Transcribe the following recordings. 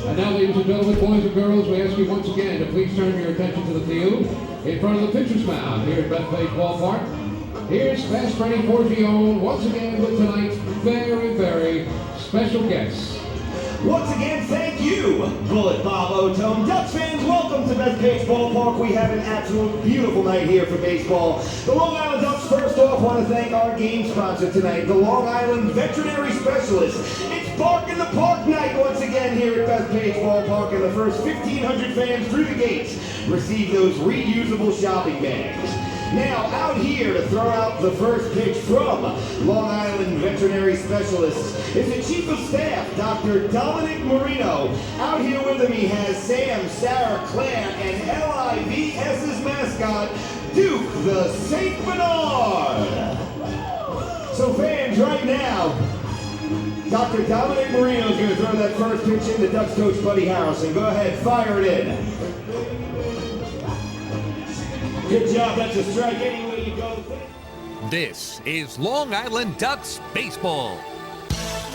And now, ladies and gentlemen, boys and girls, we ask you once again to please turn your attention to the field in front of the pitcher's mound here at Bethpage Ballpark. Here's Fast Freddy Forgione once again with tonight's very, very special guests. Once again, thank you, Bullet Bob Otone. Ducks fans, welcome to Bethpage Ballpark. We have an absolute beautiful night here for baseball. The Long Island Ducks, first off, want to thank our game sponsor tonight, the Long Island Veterinary Specialist. It's Bark in the Park night once again here at Bethpage Ballpark, and the first 1,500 fans through the gates receive those reusable shopping bags. Now, out here to throw out the first pitch from Long Island Veterinary Specialists is the Chief of Staff, Dr. Dominic Marino. Out here with him, he has Sam, Sarah, Claire, and LIVS's mascot, Duke the St. Bernard. So fans, right now, Dr. Dominic Marino is going to throw that first pitch in to Ducks coach Buddy Harrelson. Go ahead, fire it in. Good job, that's a strike anyway you go. This is Long Island Ducks baseball.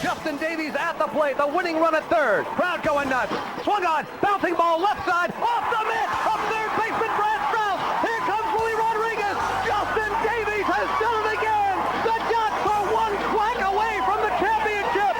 Justin Davies at the plate, the winning run at third. Crowd going nuts. Swung on, bouncing ball left side, off the mitt, up third baseman Brad Strauss. Here comes Willie Rodriguez. Justin Davies has done it again. The Ducks are one quack away from the championship.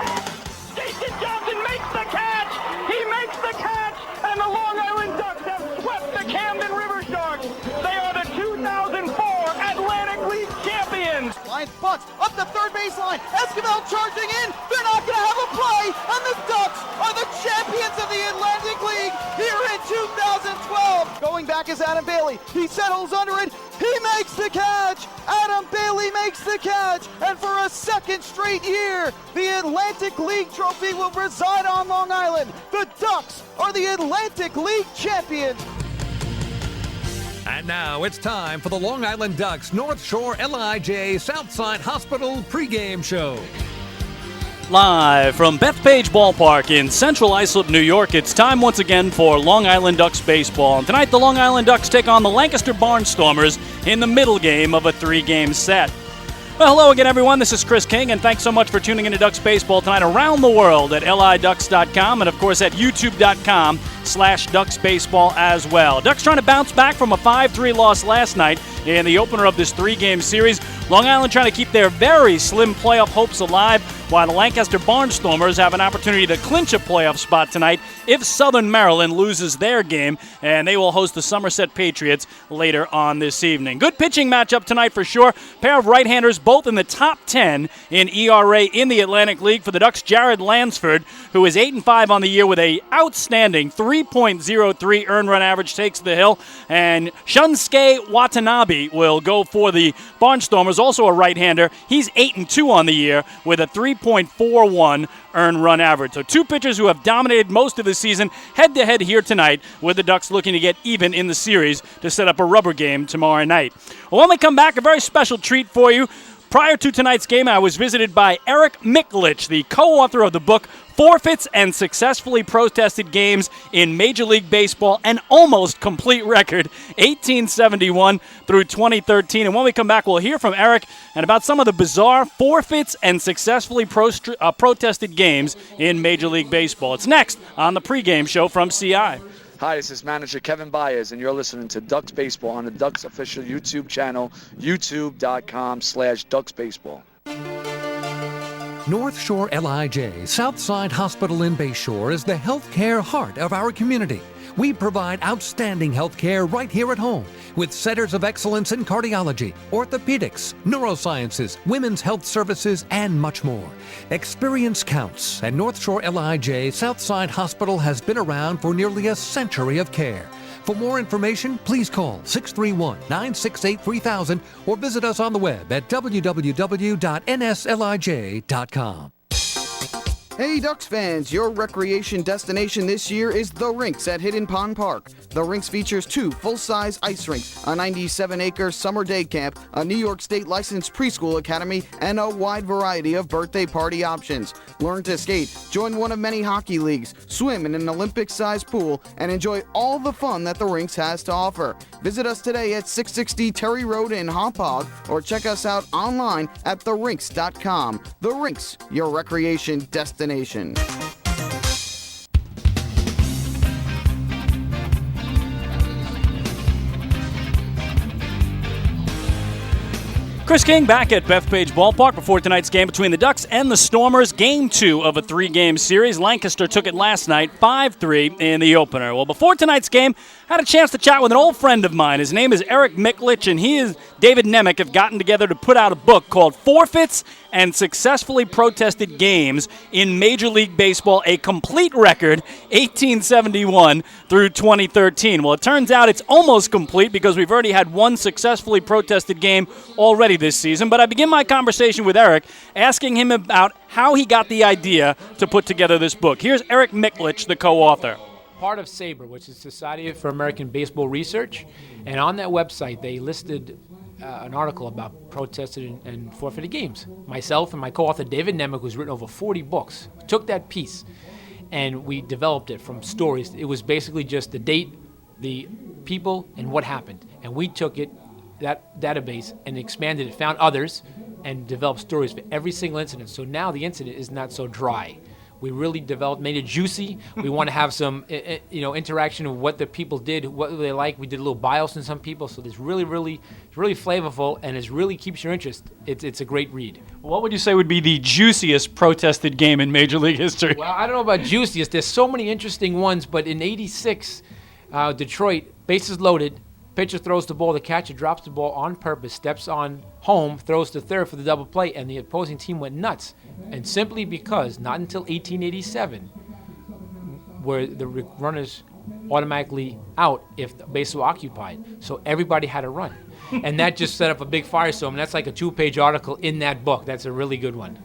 Jason Johnson makes the catch. He makes the catch, and the Long Island Ducks have swept the Camden River Sharks. They are the 2004 Atlantic League champions. Lions bunts up the third baseline. Esquivel charging in. They're not going to have a play, and the Ducks are the champions of the Atlantic League here in 2012. Going back is Adam Bailey. He settles under it. He makes the catch. Adam Bailey makes the catch. And for a second straight year, the Atlantic League trophy will reside on Long Island. The Ducks are the Atlantic League champions. And now it's time for the Long Island Ducks North Shore LIJ Southside Hospital pregame show. Live from Bethpage Ballpark in Central Islip, New York, it's time once again for Long Island Ducks baseball. And tonight the Long Island Ducks take on the Lancaster Barnstormers in the middle game of a three-game set. Well, hello again, everyone. This is Chris King, and thanks so much for tuning into Ducks Baseball tonight around the world at liducks.com and, of course, at youtube.com/Ducks Baseball as well. Ducks trying to bounce back from a 5-3 loss last night in the opener of this three-game series. Long Island trying to keep their very slim playoff hopes alive, while the Lancaster Barnstormers have an opportunity to clinch a playoff spot tonight if Southern Maryland loses their game, and they will host the Somerset Patriots later on this evening. Good pitching matchup tonight for sure. Pair of right-handers both in the top 10 in ERA in the Atlantic League. For the Ducks, Jared Lansford, who is 8-5 on the year with a outstanding 3.03 earned run average, takes the hill, and Shunsuke Watanabe will go for the Barnstormers, also a right-hander. He's 8-2 on the year with a 3.41 earned run average. So two pitchers who have dominated most of the season head-to-head here tonight, with the Ducks looking to get even in the series to set up a rubber game tomorrow night. Well, when we come back, a very special treat for you. Prior to tonight's game, I was visited by Eric Mikulich, the co-author of the book Forfeits and Successfully Protested Games in Major League Baseball, an almost complete record, 1871 through 2013. And when we come back, we'll hear from Eric and about some of the bizarre forfeits and successfully protested games in Major League Baseball. It's next on the pregame show from CI. Hi, this is manager Kevin Baez, and you're listening to Ducks Baseball on the Ducks official YouTube channel, youtube.com/Ducks Baseball. North Shore LIJ Southside Hospital in Bayshore is the healthcare heart of our community. We provide outstanding health care right here at home with centers of excellence in cardiology, orthopedics, neurosciences, women's health services, and much more. Experience counts, and North Shore LIJ Southside Hospital has been around for nearly a century of care. For more information, please call 631-968-3000 or visit us on the web at www.nslij.com. Hey Ducks fans, your recreation destination this year is The Rinks at Hidden Pond Park. The Rinks features 2 full-size ice rinks, a 97-acre summer day camp, a New York State licensed preschool academy, and a wide variety of birthday party options. Learn to skate, join one of many hockey leagues, swim in an Olympic-sized pool, and enjoy all the fun that The Rinks has to offer. Visit us today at 660 Terry Road in Hauppauge, or check us out online at therinks.com. The Rinks, your recreation destination. Chris King back at Bethpage Ballpark before tonight's game between the Ducks and the Stormers. Game 2 of a 3-game series. Lancaster took it last night, 5-3 in the opener. Well, before tonight's game, I had a chance to chat with an old friend of mine. His name is Eric Miklich, and he and David Nemec have gotten together to put out a book called Forfeits and Successfully Protested Games in Major League Baseball, a complete record, 1871 through 2013. Well, it turns out it's almost complete because we've already had one successfully protested game already this season. But I begin my conversation with Eric, asking him about how he got the idea to put together this book. Here's Eric Miklich, the co-author. Part of SABRE, which is Society for American Baseball Research, and on that website they listed an article about protested and forfeited games. Myself and my co-author David Nemec, who's written over 40 books, took that piece and we developed it from stories. It was basically just the date, the people, and what happened. And we took it, that database, and expanded it, found others, and developed stories for every single incident. So now the incident is not so dry. We really made it juicy. We want to have some, interaction of what the people did, what they like. We did a little bios in some people, so it's really flavorful, and it really keeps your interest. It's a great read. What would you say would be the juiciest protested game in Major League history? Well, I don't know about juiciest. There's so many interesting ones, but in '86, Detroit, bases loaded, pitcher throws the ball, the catcher drops the ball on purpose, steps on home, throws to third for the double play, and the opposing team went nuts. And simply because not until 1887 were the runners automatically out if the base were occupied. So everybody had to run. And that just set up a big firestorm. And that's like a 2-page article in that book. That's a really good one.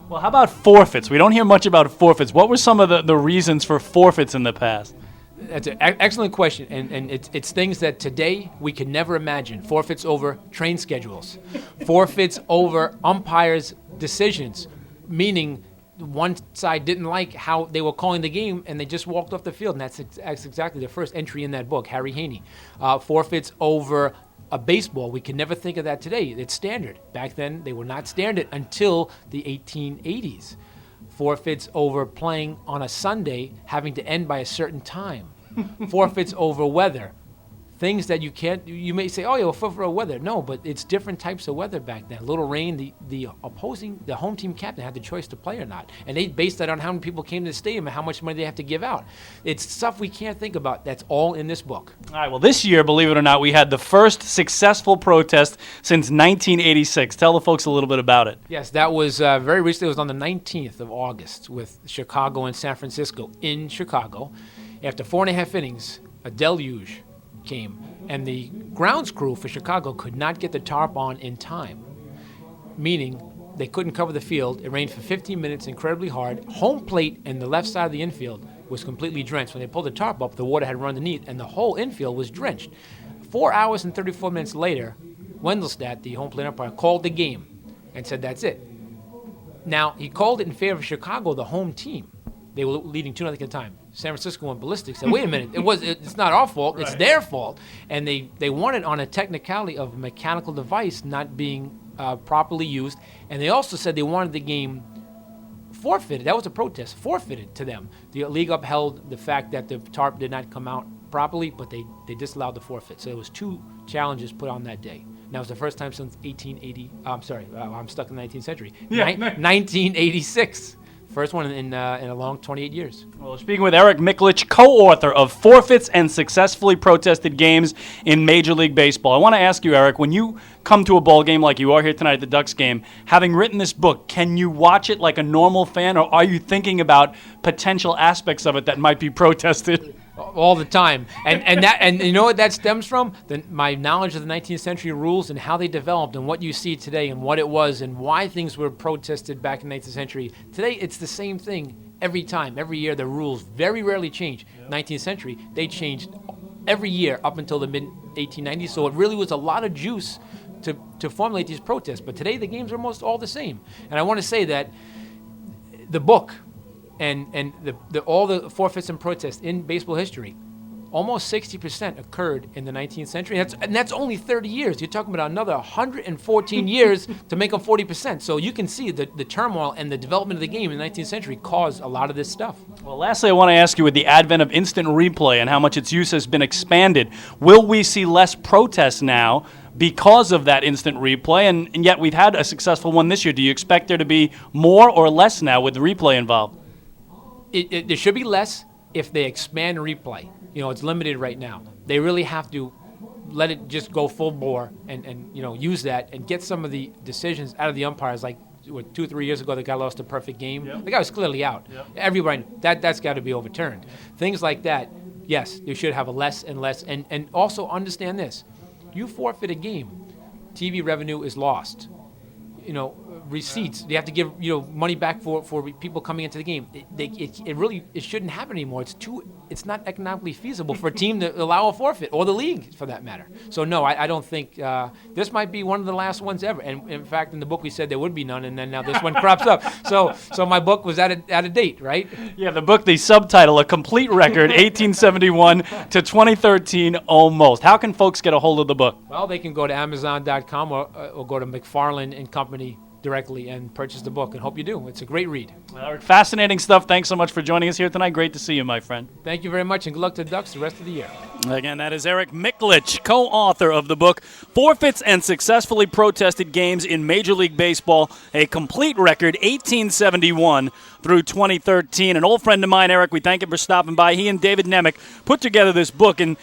Well, how about forfeits? We don't hear much about forfeits. What were some of the reasons for forfeits in the past? That's an excellent question, and it's things that today we could never imagine. Forfeits over train schedules. Forfeits over umpires' decisions, meaning one side didn't like how they were calling the game, and they just walked off the field, and that's exactly the first entry in that book, Harry Haney. Forfeits over a baseball. We can never think of that today. It's standard. Back then, they were not standard until the 1880s. Forfeits over playing on a Sunday, having to end by a certain time. Forfeits over weather. Things that you may say, oh, yeah, well, for weather. No, but it's different types of weather back then. A little rain, the home team captain had the choice to play or not. And they based that on how many people came to the stadium and how much money they have to give out. It's stuff we can't think about. That's all in this book. All right, well, this year, believe it or not, we had the first successful protest since 1986. Tell the folks a little bit about it. Yes, that was very recently. It was on the 19th of August with Chicago and San Francisco. In Chicago, after 4.5 innings, a deluge came, and the grounds crew for Chicago could not get the tarp on in time, meaning they couldn't cover the field. It rained for 15 minutes, incredibly hard. Home plate and the left side of the infield was completely drenched. When they pulled the tarp up, the water had run underneath, and the whole infield was drenched. 4 hours and 34 minutes later, Wendelstedt, the home plate umpire, called the game and said, that's it. Now, he called it in favor of Chicago, the home team. They were leading 2-0 at the time. San Francisco went ballistic. Said, wait a minute, it's not our fault. Right. It's their fault. And they won it on a technicality of a mechanical device not being properly used. And they also said they wanted the game forfeited. That was a protest, forfeited to them. The league upheld the fact that the tarp did not come out properly, but they disallowed the forfeit. So there was 2 challenges put on that day. And that was the first time since 1880. I'm sorry, I'm stuck in the 19th century. Yeah. 1986. First one in a long 28 years. Well, speaking with Eric Miklich, co-author of Forfeits and Successfully Protested Games in Major League Baseball. I want to ask you, Eric, when you come to a ball game like you are here tonight at the Ducks game, having written this book, can you watch it like a normal fan, or are you thinking about potential aspects of it that might be protested? All the time, and you know what that stems from? My knowledge of the 19th century rules and how they developed, and what you see today, and what it was, and why things were protested back in the 19th century. Today, it's the same thing every time, every year. The rules very rarely change. 19th century, they changed every year up until the mid 1890s. So it really was a lot of juice to formulate these protests. But today, the games are almost all the same. And I want to say that the book. And all the forfeits and protests in baseball history, almost 60% occurred in the 19th century. And that's only 30 years. You're talking about another 114 years to make them 40%. So you can see the turmoil and the development of the game in the 19th century caused a lot of this stuff. Well, lastly, I want to ask you, with the advent of instant replay and how much its use has been expanded, will we see less protests now because of that instant replay? And yet we've had a successful one this year. Do you expect there to be more or less now with the replay involved? There should be less if they expand replay. It's limited right now. They really have to let it just go full bore and use that and get some of the decisions out of the umpires. Like 2 or 3 years ago, the guy lost a perfect game. Yep. The guy was clearly out. Yep. Everybody, that's got to be overturned. Things like that, yes, you should have a less and less. And also understand this. You forfeit a game, TV revenue is lost. Receipts, they have to give money back for people coming into the game. It shouldn't happen anymore. It's not economically feasible for a team to allow a forfeit, or the league for that matter. So no, I don't think this might be one of the last ones ever. And in fact, in the book we said there would be none, and then now this one crops up. So my book was out of date, right? Yeah, the book, the subtitle, A Complete Record, 1871 to 2013 almost. How can folks get a hold of the book? Well, they can go to Amazon.com or go to McFarland and Company directly and purchase the book, and hope you do. It's a great read. Well, fascinating stuff. Thanks so much for joining us here tonight. Great to see you, my friend. Thank you very much, and good luck to the Ducks the rest of the year. Again, that is Eric Miklich, co-author of the book, Forfeits and Successfully Protested Games in Major League Baseball, a complete record, 1871 through 2013. An old friend of mine, Eric, we thank him for stopping by. He and David Nemec put together this book, and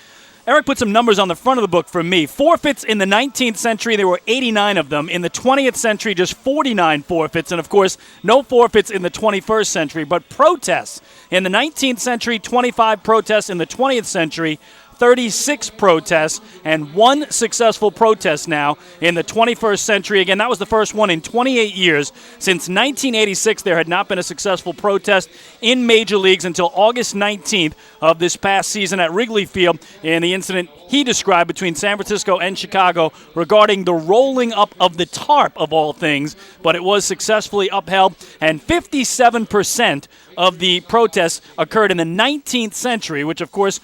Eric put some numbers on the front of the book for me. Forfeits in the 19th century, there were 89 of them. In the 20th century, just 49 forfeits. And, of course, no forfeits in the 21st century. But protests in the 19th century, 25 protests. In the 20th century, 36 protests, and 1 successful protest now in the 21st century. Again, that was the first one in 28 years. Since 1986, there had not been a successful protest in major leagues until August 19th of this past season at Wrigley Field in the incident he described between San Francisco and Chicago regarding the rolling up of the tarp, of all things. But it was successfully upheld, and 57% of the protests occurred in the 19th century, which, of course,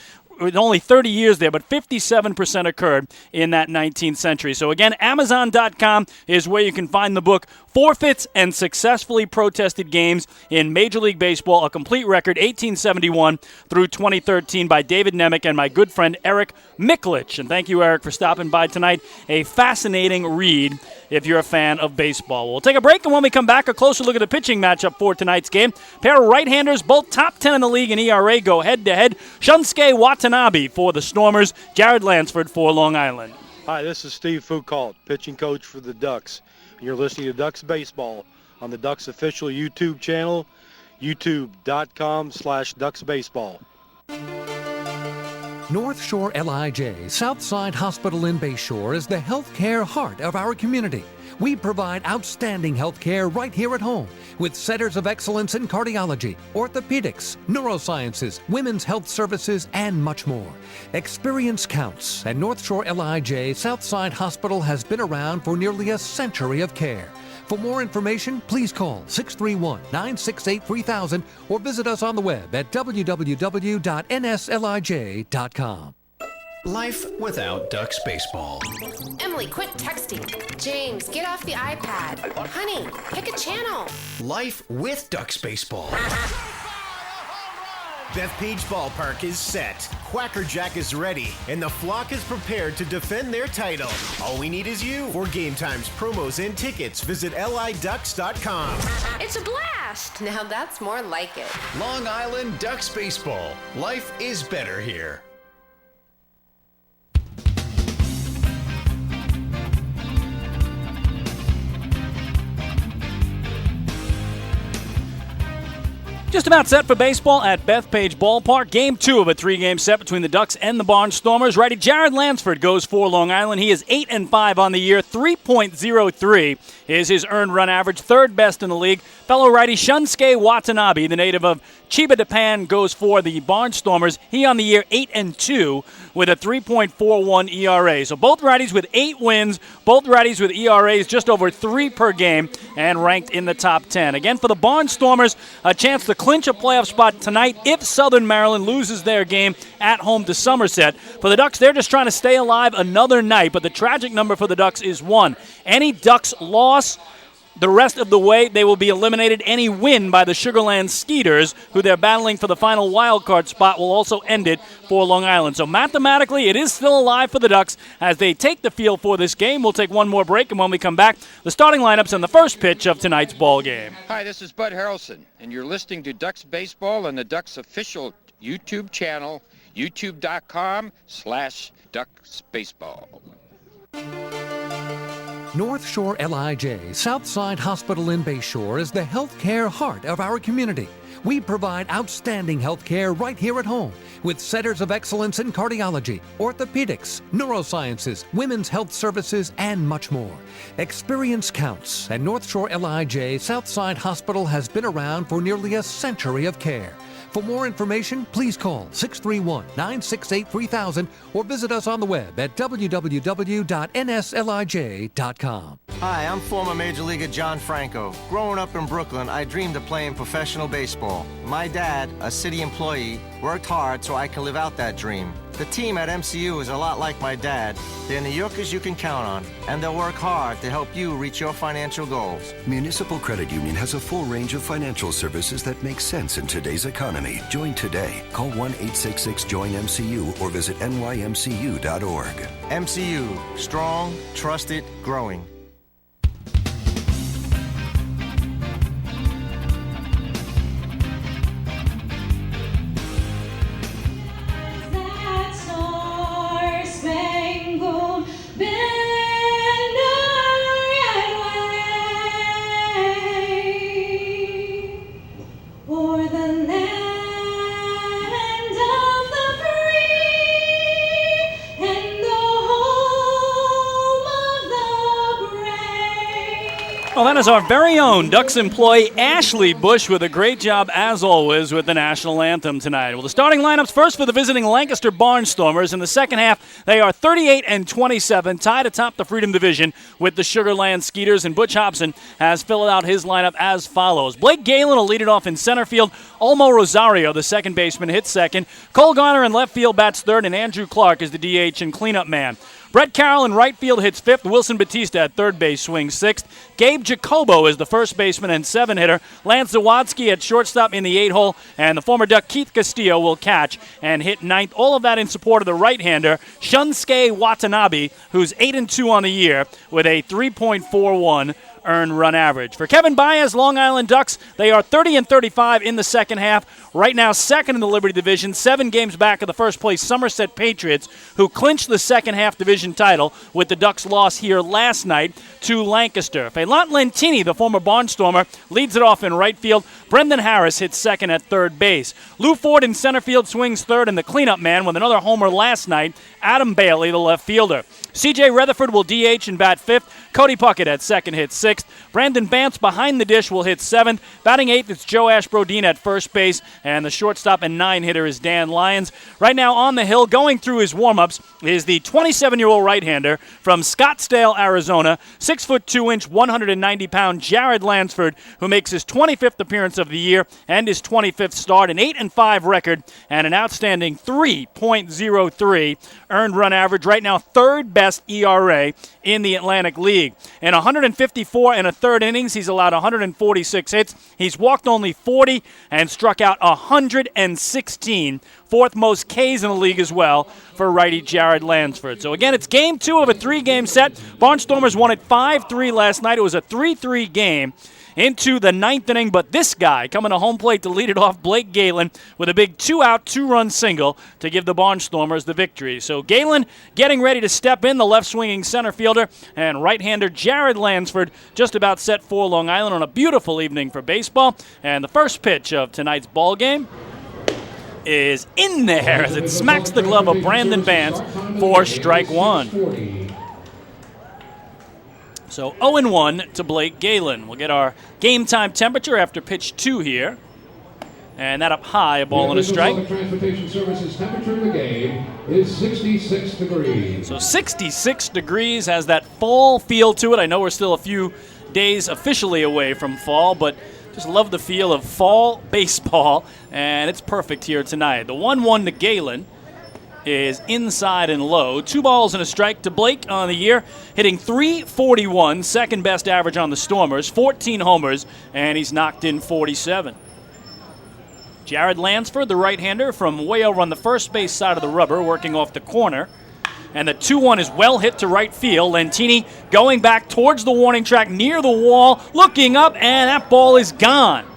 only 30 years there, but 57% occurred in that 19th century. So again, Amazon.com is where you can find the book, Forfeits and Successfully Protested Games in Major League Baseball, a complete record, 1871 through 2013 by David Nemec and my good friend Eric Miklich. And thank you, Eric, for stopping by tonight. A fascinating read if you're a fan of baseball. We'll take a break, and when we come back, a closer look at the pitching matchup for tonight's game. Pair of right-handers, both top 10 in the league in ERA, go head-to-head. Shunsuke Watanabe for the Stormers, Jared Lansford for Long Island. Hi, this is Steve Foucault, pitching coach for the Ducks. You're listening to Ducks Baseball on the Ducks official YouTube channel, youtube.com/DucksBaseball. North Shore LIJ Southside Hospital in Bayshore is the healthcare heart of our community. We provide outstanding health care right here at home with centers of excellence in cardiology, orthopedics, neurosciences, women's health services, and much more. Experience counts, and North Shore LIJ Southside Hospital has been around for nearly a century of care. For more information, please call 631-968-3000 or visit us on the web at www.nslij.com. Life without Ducks baseball. Emily, quit texting. James, get off the iPad. Honey, pick a channel. Life with Ducks baseball. Bethpage Ballpark is set. Quacker Jack is ready, and the flock is prepared to defend their title. All we need is you. For game times, promos, and tickets, visit liducks.com. It's a blast. Now that's more like it. Long Island Ducks baseball. Life is better here. Just about set for baseball at Bethpage Ballpark. Game 2 of a 3-game set between the Ducks and the Barnstormers. Righty Jared Lansford goes for Long Island. He is 8-5 on the year. 3.03 is his earned run average, third best in the league. Fellow righty Shunsuke Watanabe, the native of Chiba, Japan, goes for the Barnstormers. He on the year 8-2 with a 3.41 ERA. So both righties with 8 wins, both righties with ERAs just over 3 per game, and ranked in the top 10. Again, for the Barnstormers, a chance to clinch a playoff spot tonight if Southern Maryland loses their game at home to Somerset. For the Ducks, they're just trying to stay alive another night, but the tragic number for the Ducks is 1. Any Ducks loss the rest of the way, they will be eliminated. Any win by the Sugarland Skeeters, who they're battling for the final wild card spot, will also end it for Long Island. So mathematically, it is still alive for the Ducks as they take the field for this game. We'll take one more break, and when we come back, the starting lineups and the first pitch of tonight's ball game. Hi, this is Bud Harrelson, and you're listening to Ducks Baseball on the Ducks official YouTube channel, youtube.com/Ducks Baseball. North Shore LIJ Southside Hospital in Bayshore is the healthcare heart of our community. We provide outstanding healthcare right here at home with centers of excellence in cardiology, orthopedics, neurosciences, women's health services, and much more. Experience counts, and North Shore LIJ Southside Hospital has been around for nearly a century of care. For more information, please call 631-968-3000 or visit us on the web at www.nslij.com. Hi, I'm former Major Leaguer John Franco. Growing up in Brooklyn, I dreamed of playing professional baseball. My dad, a city employee, worked hard so I could live out that dream. The team at MCU is a lot like my dad. They're New Yorkers you can count on, and they'll work hard to help you reach your financial goals. Municipal Credit Union has a full range of financial services that make sense in today's economy. Join today. Call 1-866-JOIN-MCU or visit nymcu.org. MCU, strong, trusted, growing. Well, that is our very own Ducks employee, Ashley Bush, with a great job, as always, with the national anthem tonight. Well, the starting lineups first for the visiting Lancaster Barnstormers. In the second half, they are 38-27, tied atop the Freedom Division with the Sugarland Skeeters, and Butch Hobson has filled out his lineup as follows. Blake Galen will lead it off in center field. Olmo Rosario, the second baseman, hits second. Cole Garner in left field bats third, and Andrew Clark is the DH and cleanup man. Brett Carroll in right field hits fifth. Wilson Batista at third base swings sixth. Gabe Jacobo is the first baseman and seven hitter. Lance Zawadski at shortstop in the 8-hole. And the former Duck Keith Castillo will catch and hit ninth. All of that in support of the right-hander, Shunsuke Watanabe, who's 8-2 on the year with a 3.41 earned run average. For Kevin Baez, Long Island Ducks, they are 30-35 in the second half. Right now, second in the Liberty Division, 7 games back of the first place Somerset Patriots, who clinched the second half division title with the Ducks' loss here last night to Lancaster. Phelan Lentini, the former Barnstormer, leads it off in right field. Brendan Harris hits second at third base. Lou Ford in center field swings third, and the cleanup man with another homer last night, Adam Bailey, the left fielder. C.J. Rutherford will DH and bat fifth. Cody Puckett at second hits sixth. Brandon Bance behind the dish will hit seventh. Batting eighth, it's Joe Ashbrodine at first base, and the shortstop and 9-hitter is Dan Lyons. Right now on the hill, going through his warm-ups, is the 27-year-old right-hander from Scottsdale, Arizona, 6'2", 190-pound Jared Lansford, who makes his 25th appearance of the year and his 25th start, an 8-5 record, and an outstanding 3.03 earned run average. Right now, third best ERA in the Atlantic League. In 154 and a third innings, he's allowed 146 hits. He's walked only 40 and struck out 116. Fourth most Ks in the league as well for righty Jared Lansford. So again, it's game 2 of a 3-game set. Barnstormers won it 5-3 last night. It was a 3-3 game into the 9th inning, but this guy coming to home plate to lead it off, Blake Galen, with a big 2-out, 2-run single to give the Barnstormers the victory. So Galen getting ready to step in, the left-swinging center fielder, and right-hander Jared Lansford just about set for Long Island on a beautiful evening for baseball. And the first pitch of tonight's ball game is in there as it smacks the glove of Brandon Bance for strike one. So 0-1 to Blake Galen. We'll get our game time temperature after pitch 2 here. And that up high, a ball and a strike. Transportation Services temperature of the game is 66 degrees. So 66 degrees has that fall feel to it. I know we're still a few days officially away from fall, but Just love the feel of fall baseball, and it's perfect here tonight. The 1-1 to Galen is inside and low. 2 balls and a strike to Blake on the year, hitting .341, second best average on the Stormers, 14 homers, and he's knocked in 47. Jared Lansford, the right-hander from way over on the first base side of the rubber, working off the corner. And the 2-1 is well hit to right field. Lentini going back towards the warning track near the wall, looking up, and that ball is gone.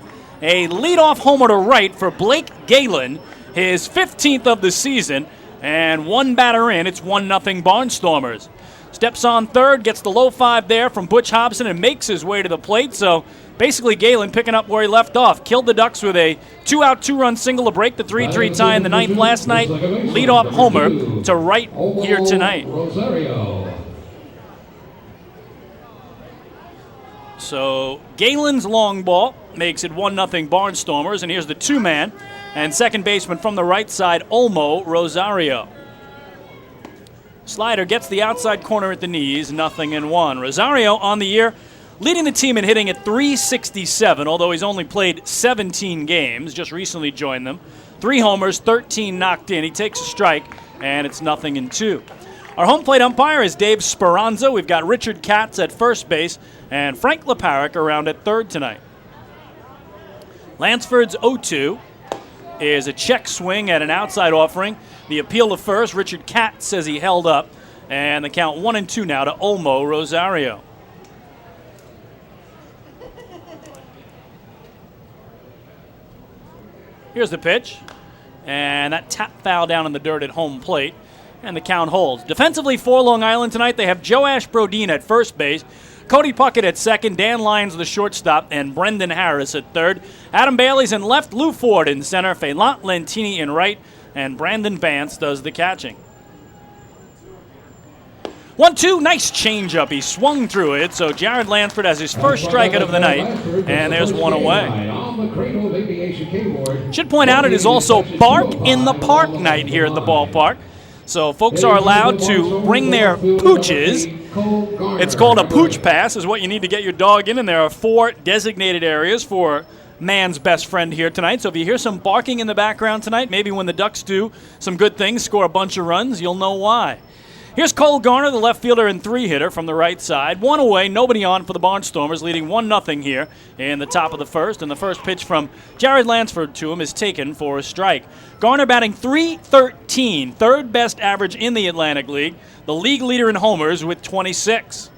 A leadoff homer to right for Blake Galen, his 15th of the season, and one batter in. It's 1-0 Barnstormers. Steps on third, gets the low 5 there from Butch Hobson and makes his way to the plate. So basically Galen picking up where he left off. Killed the Ducks with a 2-out, 2-run single to break the 3-3 tie in the ninth last night. Leadoff homer to right here tonight. So Galen's long ball makes it 1-0 Barnstormers, and here's the 2-man and second baseman from the right side, Olmo Rosario. Slider gets the outside corner at the knees, 0-1. Rosario on the year, leading the team in hitting at .367, although he's only played 17 games, just recently joined them. 3 homers, 13 knocked in. He takes a strike, and it's 0-2. Our home plate umpire is Dave Speranza. We've got Richard Katz at first base and Frank Leparic around at third tonight. Lansford's 0-2 is a check swing at an outside offering. The appeal to first, Richard Katz says he held up, and the count 1-2 now to Olmo Rosario. Here's the pitch, and that tap foul down in the dirt at home plate, and the count holds. Defensively for Long Island tonight, they have Joash Brodin at first base, Cody Puckett at second, Dan Lyons the shortstop, and Brendan Harris at third. Adam Bailey's in left, Lou Ford in center, Phelan Lentini in right, and Brandon Vance does the catching. 1-2, nice changeup. He swung through it, so Jared Lansford has his first strikeout of the night, and there's one away. Should point out it is also Bark in the Park night here at the ballpark. So folks are allowed to bring their pooches. It's called a pooch pass is what you need to get your dog in, and there are 4 designated areas for man's best friend here tonight. So if you hear some barking in the background tonight, maybe when the Ducks do some good things, score a bunch of runs, you'll know why. Here's Cole Garner, the left fielder and 3-hitter from the right side. 1 away, nobody on for the Barnstormers, leading 1-0 here in the top of the first. And the first pitch from Jared Lansford to him is taken for a strike. Garner batting .313, third best average in the Atlantic League. The league leader in homers with 26.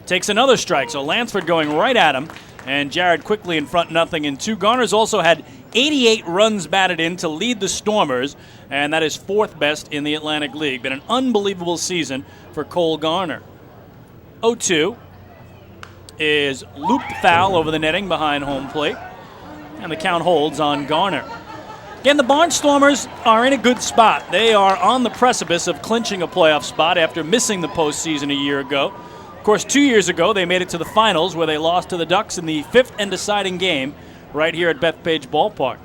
Takes another strike, so Lansford going right at him. And Jared quickly in front, 0-2. Garner's also had 88 runs batted in to lead the Stormers, and that is 4th best in the Atlantic League. Been an unbelievable season for Cole Garner. 0-2 is looped foul over the netting behind home plate, and the count holds on Garner. Again, the Barnstormers are in a good spot. They are on the precipice of clinching a playoff spot after missing the postseason a year ago. Of course, 2 years ago, they made it to the finals where they lost to the Ducks in the 5th and deciding game right here at Bethpage Ballpark.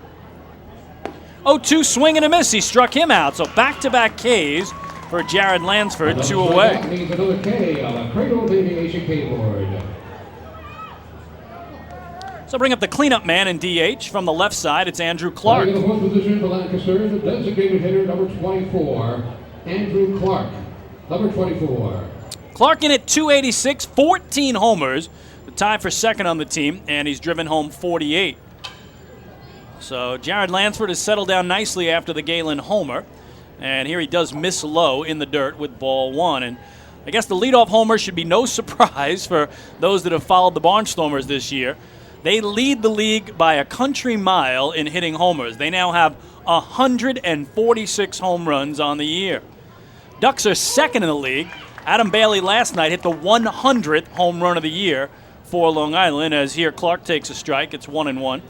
0-2 swing and a miss. He struck him out. So back-to-back Ks for Jared Lansford, 2 away. That means another K on the Cradle Aviation K board. So bring up the cleanup man in DH. From the left side, it's Andrew Clark. In the 4th position for Lancaster, the designated hitter, number 24, Andrew Clark, number 24. Clark in at .286, 14 homers, the tie for second on the team, and he's driven home 48. So Jared Lansford has settled down nicely after the Galen homer, and here he does miss low in the dirt with ball 1. And I guess the leadoff homer should be no surprise for those that have followed the Barnstormers this year. They lead the league by a country mile in hitting homers. They now have 146 home runs on the year. Ducks are second in the league. Adam Bailey last night hit the 100th home run of the year for Long Island, as here Clark takes a strike. It's 1-1.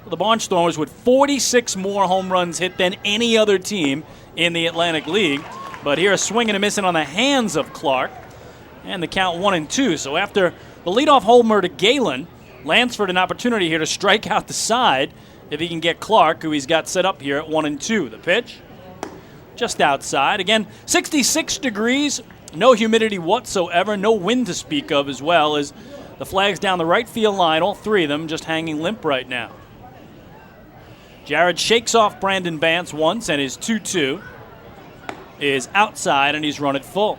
The Barnstormers with 46 more home runs hit than any other team in the Atlantic League. But here a swing and a miss on the hands of Clark, and the count 1-2. So after the leadoff homer to Galen, Lansford an opportunity here to strike out the side if he can get Clark, who he's got set up here at 1-2. The pitch just outside. Again, 66 degrees. No humidity whatsoever, no wind to speak of as well, as The flag's down the right field line, all three of them just hanging limp right now. Jared shakes off Brandon Bance once, and his 2-2 is outside, and he's run it full.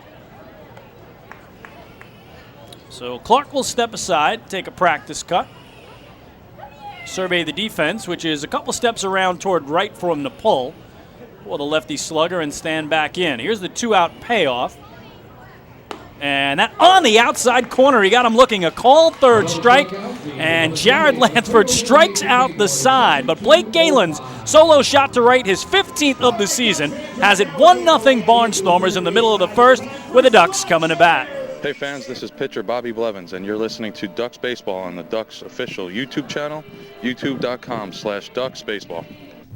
So Clark will step aside, take a practice cut, survey the defense, which is a couple steps around toward right from the pull for the lefty slugger, and stand back in. Here's the 2-out payoff. And that on the outside corner, he got him looking. A called third strike, and Jared Lansford strikes out the side. But Blake Galen's solo shot to right, his 15th of the season, has it 1-0 Barnstormers in the middle of the first, with the Ducks coming to bat. Hey fans, this is pitcher Bobby Blevins, and you're listening to Ducks Baseball on the Ducks official YouTube channel, youtube.com/DucksBaseball.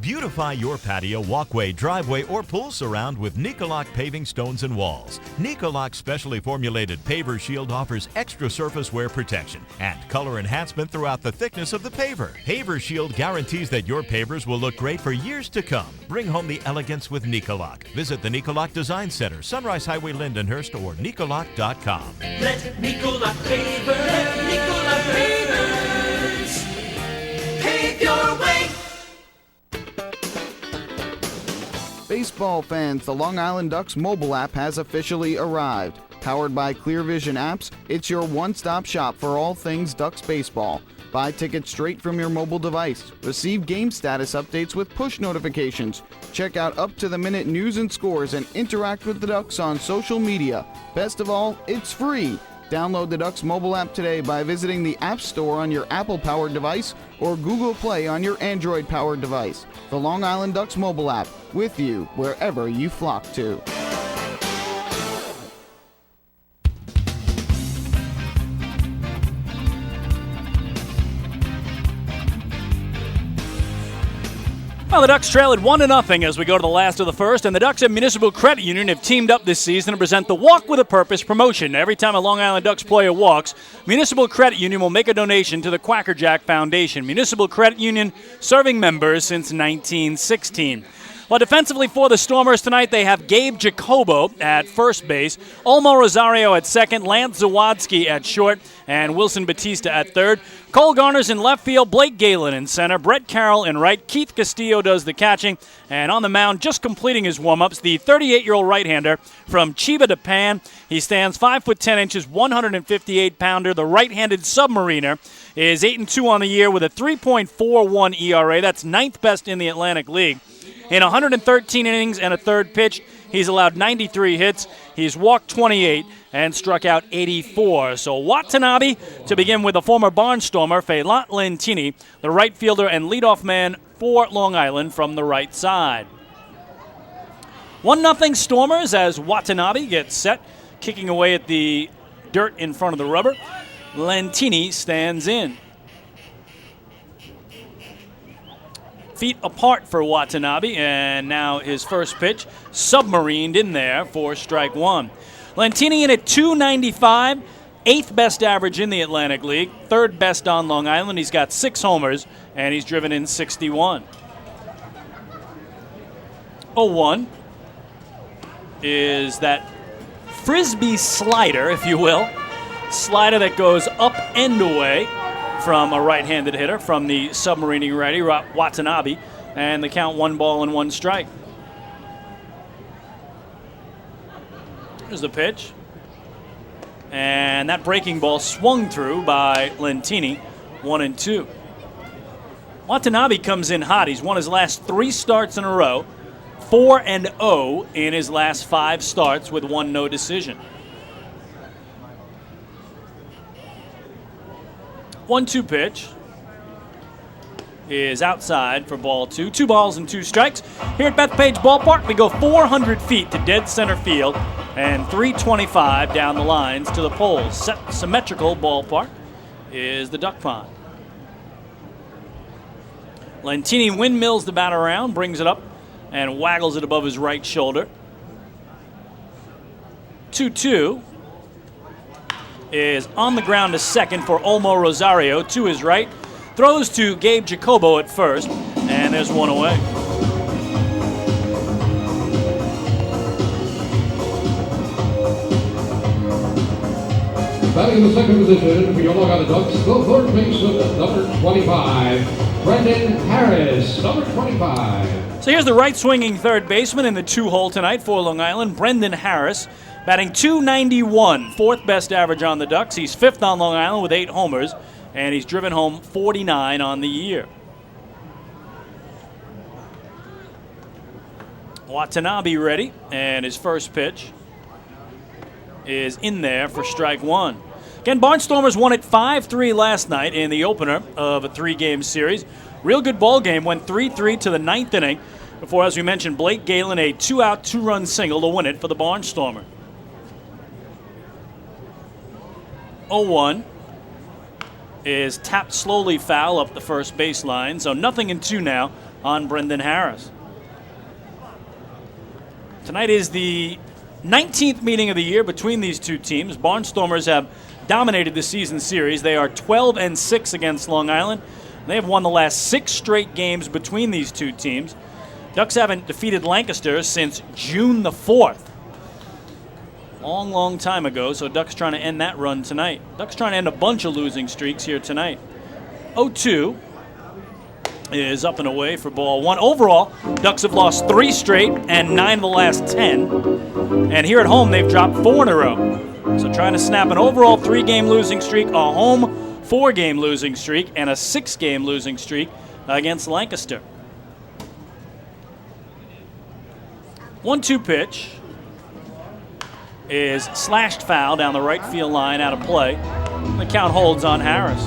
Beautify your patio, walkway, driveway, or pool surround with Nicoloc paving stones and walls. Nicoloc's specially formulated paver shield offers extra surface wear protection and color enhancement throughout the thickness of the paver. Paver shield guarantees that your pavers will look great for years to come. Bring home the elegance with Nicoloc. Visit the Nicoloc Design Center, Sunrise Highway, Lindenhurst, or Nicoloc.com. Let Nicoloc pavers pave your way. Baseball fans, the Long Island Ducks mobile app has officially arrived. Powered by Clear Vision Apps, it's your one-stop shop for all things Ducks baseball. Buy tickets straight from your mobile device. Receive game status updates with push notifications. Check out up-to-the-minute news and scores and interact with the Ducks on social media. Best of all, it's free. Download the Ducks mobile app today by visiting the App Store on your Apple-powered device or Google Play on your Android-powered device. The Long Island Ducks mobile app, with you wherever you flock to. Well, the Ducks trail at 1-0 as we go to the last of the first, and the Ducks and Municipal Credit Union have teamed up this season to present the Walk with a Purpose promotion. Every time a Long Island Ducks player walks, Municipal Credit Union will make a donation to the Quackerjack Foundation. Municipal Credit Union serving members since 1916. Well, defensively for the Stormers tonight, they have Gabe Jacobo at first base, Olmo Rosario at second, Lance Zawadski at short, and Wilson Batista at third. Cole Garner's in left field, Blake Galen in center, Brett Carroll in right, Keith Castillo does the catching, and on the mound, just completing his warm-ups, the 38-year-old right-hander from Chiba Japan. He stands 5 foot 10 inches, 158-pounder. The right-handed submariner is 8-2 on the year with a 3.41 ERA. That's ninth best in the Atlantic League. In 113 innings and a third pitch, he's allowed 93 hits. He's walked 28 and struck out 84. So Watanabe to begin with, the former Barnstormer, Feilat Lentini, the right fielder and leadoff man for Long Island from the right side. 1-0 Stormers as Watanabe gets set, kicking away at the dirt in front of the rubber. Lentini stands in. Feet apart for Watanabe, and now his first pitch submarined in there for strike one. Lentini in at .295, 8th best average in the Atlantic League, 3rd best on Long Island. He's got 6 homers, and he's driven in 61. 0-1 is that frisbee slider, if you will, slider that goes up and away from a right-handed hitter, from the submarining righty, Watanabe, and the count 1 ball and 1 strike. Here's the pitch. And that breaking ball swung through by Lentini, 1-2. Watanabe comes in hot. He's won his last 3 starts in a row, 4-0 in his last 5 starts with 1 no decision. 1-2 pitch is outside for ball 2. 2 balls and 2 strikes. Here at Bethpage Ballpark, we go 400 feet to dead center field and 325 down the lines to the poles. Symmetrical ballpark is the duck pond. Lentini windmills the bat around, brings it up, and waggles it above his right shoulder. 2-2. Is on the ground to second for Olmo Rosario to his right. Throws to Gabe Jacobo at first, and there's 1 away. Batting in the second position for your Long Island Ducks, the third baseman, number 25, Brendan Harris, number 25. So here's the right swinging third baseman in the 2-hole tonight for Long Island, Brendan Harris, batting .291, fourth best average on the Ducks. He's fifth on Long Island with 8 homers, and he's driven home 49 on the year. Watanabe ready, and his first pitch is in there for strike one. Again, Barnstormers won it 5-3 last night in the opener of a 3-game series. Real good ball game, went 3-3 to the 9th inning before, as we mentioned, Blake Galen a 2-out, 2-run single to win it for the Barnstormer. 0-1 is tapped slowly foul up the first baseline, so 0-2 now on Brendan Harris. Tonight is the 19th meeting of the year between these two teams. Barnstormers have dominated the season series. They are 12-6 against Long Island. They have won the last 6 straight games between these two teams. Ducks haven't defeated Lancaster since June the 4th. Long time ago, so Ducks trying to end that run tonight. Ducks trying to end a bunch of losing streaks here tonight. 0-2 is up and away for ball one. Overall, Ducks have lost 3 straight and 9 of the last 10. And here at home, they've dropped 4 in a row. So trying to snap an overall 3-game losing streak, a home 4-game losing streak, and a 6-game losing streak against Lancaster. 1-2 pitch is slashed foul down the right field line, out of play. The count holds on Harris.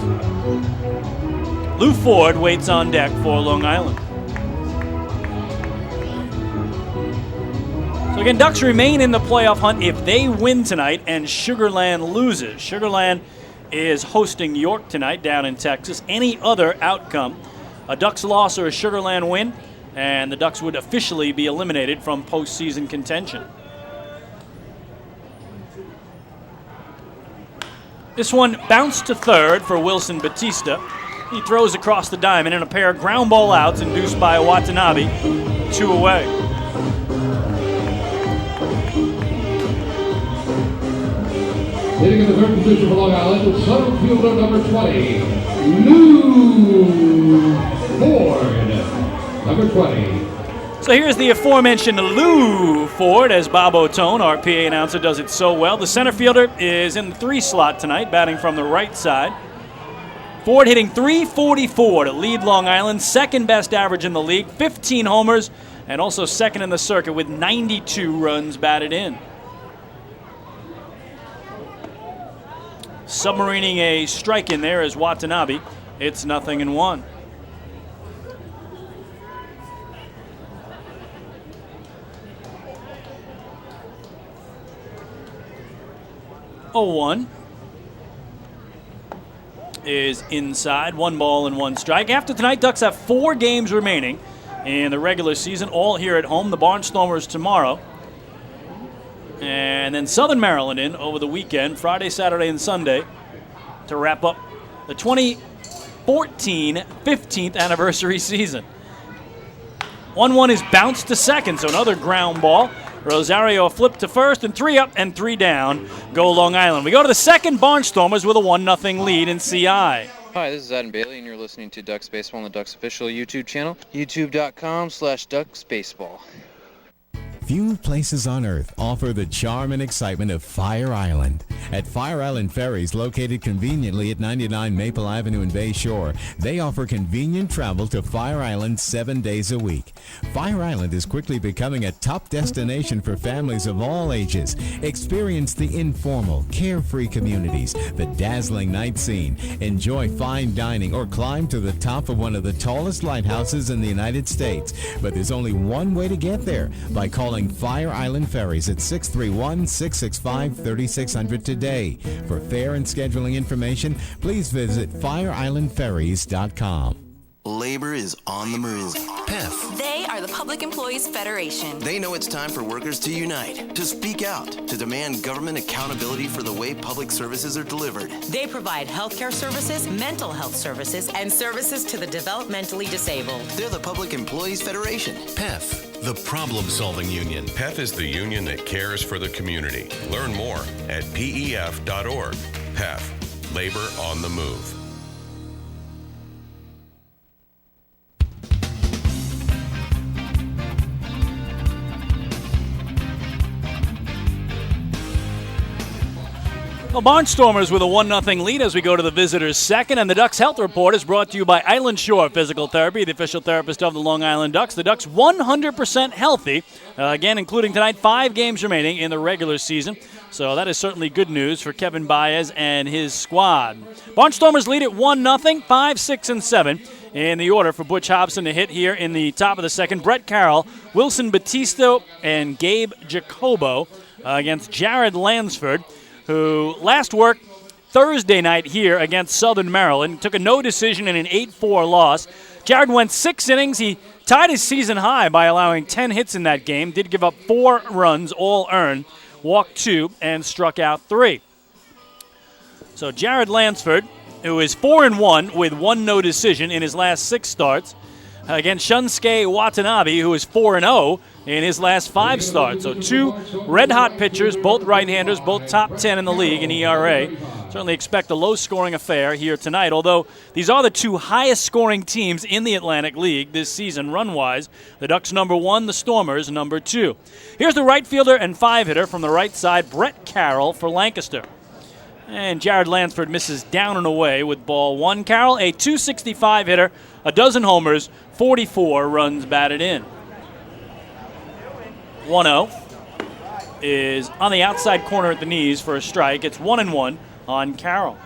Lou Ford waits on deck for Long Island. So again, Ducks remain in the playoff hunt if they win tonight and Sugar Land loses. Sugar Land is hosting York tonight down in Texas. Any other outcome, a Ducks loss or a Sugar Land win, and the Ducks would officially be eliminated from postseason contention. This one bounced to third for Wilson Batista. He throws across the diamond in a pair of ground ball outs induced by Watanabe. 2 away. Hitting in the third position for Long Island, center fielder number 20, Lou Ford, number 20. So here's the aforementioned Lou Ford, as Bob Otone, our PA announcer, does it so well. The center fielder is in the 3 slot tonight, batting from the right side. Ford hitting .344 to lead Long Island, second best average in the league, 15 homers, and also second in the circuit with 92 runs batted in. Submarining a strike in there is Watanabe. It's 0-1. .01 is inside. 1 ball and 1 strike. After tonight, Ducks have 4 games remaining in the regular season, all here at home. The Barnstormers tomorrow. And then Southern Maryland in over the weekend, Friday, Saturday, and Sunday, to wrap up the 2014 15th anniversary season. 1-1 is bounced to second, so another ground ball. Rosario a flip to first, and 3 up and 3 down go Long Island. We go to the second, Barnstormers with a 1-0 lead in CI. Hi, this is Adam Bailey, and you're listening to Ducks Baseball on the Ducks official YouTube channel, youtube.com/DucksBaseball. Few places on Earth offer the charm and excitement of Fire Island. At Fire Island Ferries, located conveniently at 99 Maple Avenue in Bay Shore, they offer convenient travel to Fire Island 7 days a week. Fire Island is quickly becoming a top destination for families of all ages. Experience the informal, carefree communities, the dazzling night scene, enjoy fine dining, or climb to the top of one of the tallest lighthouses in the United States. But there's only one way to get there, by calling Fire Island Ferries at 631-665-3600 today. For fare and scheduling information, please visit fireislandferries.com. Labor is on the move. PEF. They are the Public Employees Federation. They know it's time for workers to unite, to speak out, to demand government accountability for the way public services are delivered. They provide healthcare services, mental health services, and services to the developmentally disabled. They're the Public Employees Federation. PEF, the problem-solving union. PEF is the union that cares for the community. Learn more at pef.org. PEF, labor on the move. Well, Barnstormers with a 1-0 lead as we go to the visitors' second. And the Ducks Health Report is brought to you by Island Shore Physical Therapy, the official therapist of the Long Island Ducks. The Ducks 100% healthy, again, including tonight 5 games remaining in the regular season. So that is certainly good news for Kevin Baez and his squad. Barnstormers lead at 1-0, 5, 6, and 7 in the order for Butch Hobson to hit here in the top of the second. Brett Carroll, Wilson Batista, and Gabe Jacobo against Jared Lansford, who last worked Thursday night here against Southern Maryland, took a no decision in an 8-4 loss. Jared went 6 innings. He tied his season high by allowing 10 hits in that game, did give up 4 runs, all earned, walked 2, and struck out 3. So Jared Lansford, who is 4-1 with 1 no decision in his last 6 starts, against Shunsuke Watanabe, who is 4-0 in his last 5 starts. So 2 red-hot pitchers, both right-handers, both top 10 in the league in ERA. Certainly expect a low-scoring affair here tonight, although these are the 2 highest-scoring teams in the Atlantic League this season, run-wise. The Ducks number 1, the Stormers number 2. Here's the right fielder and 5-hitter from the right side, Brett Carroll for Lancaster. And Jared Lansford misses down and away with ball 1. Carroll, a .265 hitter, a dozen homers, 44 runs batted in. 1-0 is on the outside corner at the knees for a strike. It's 1-1 on Carroll.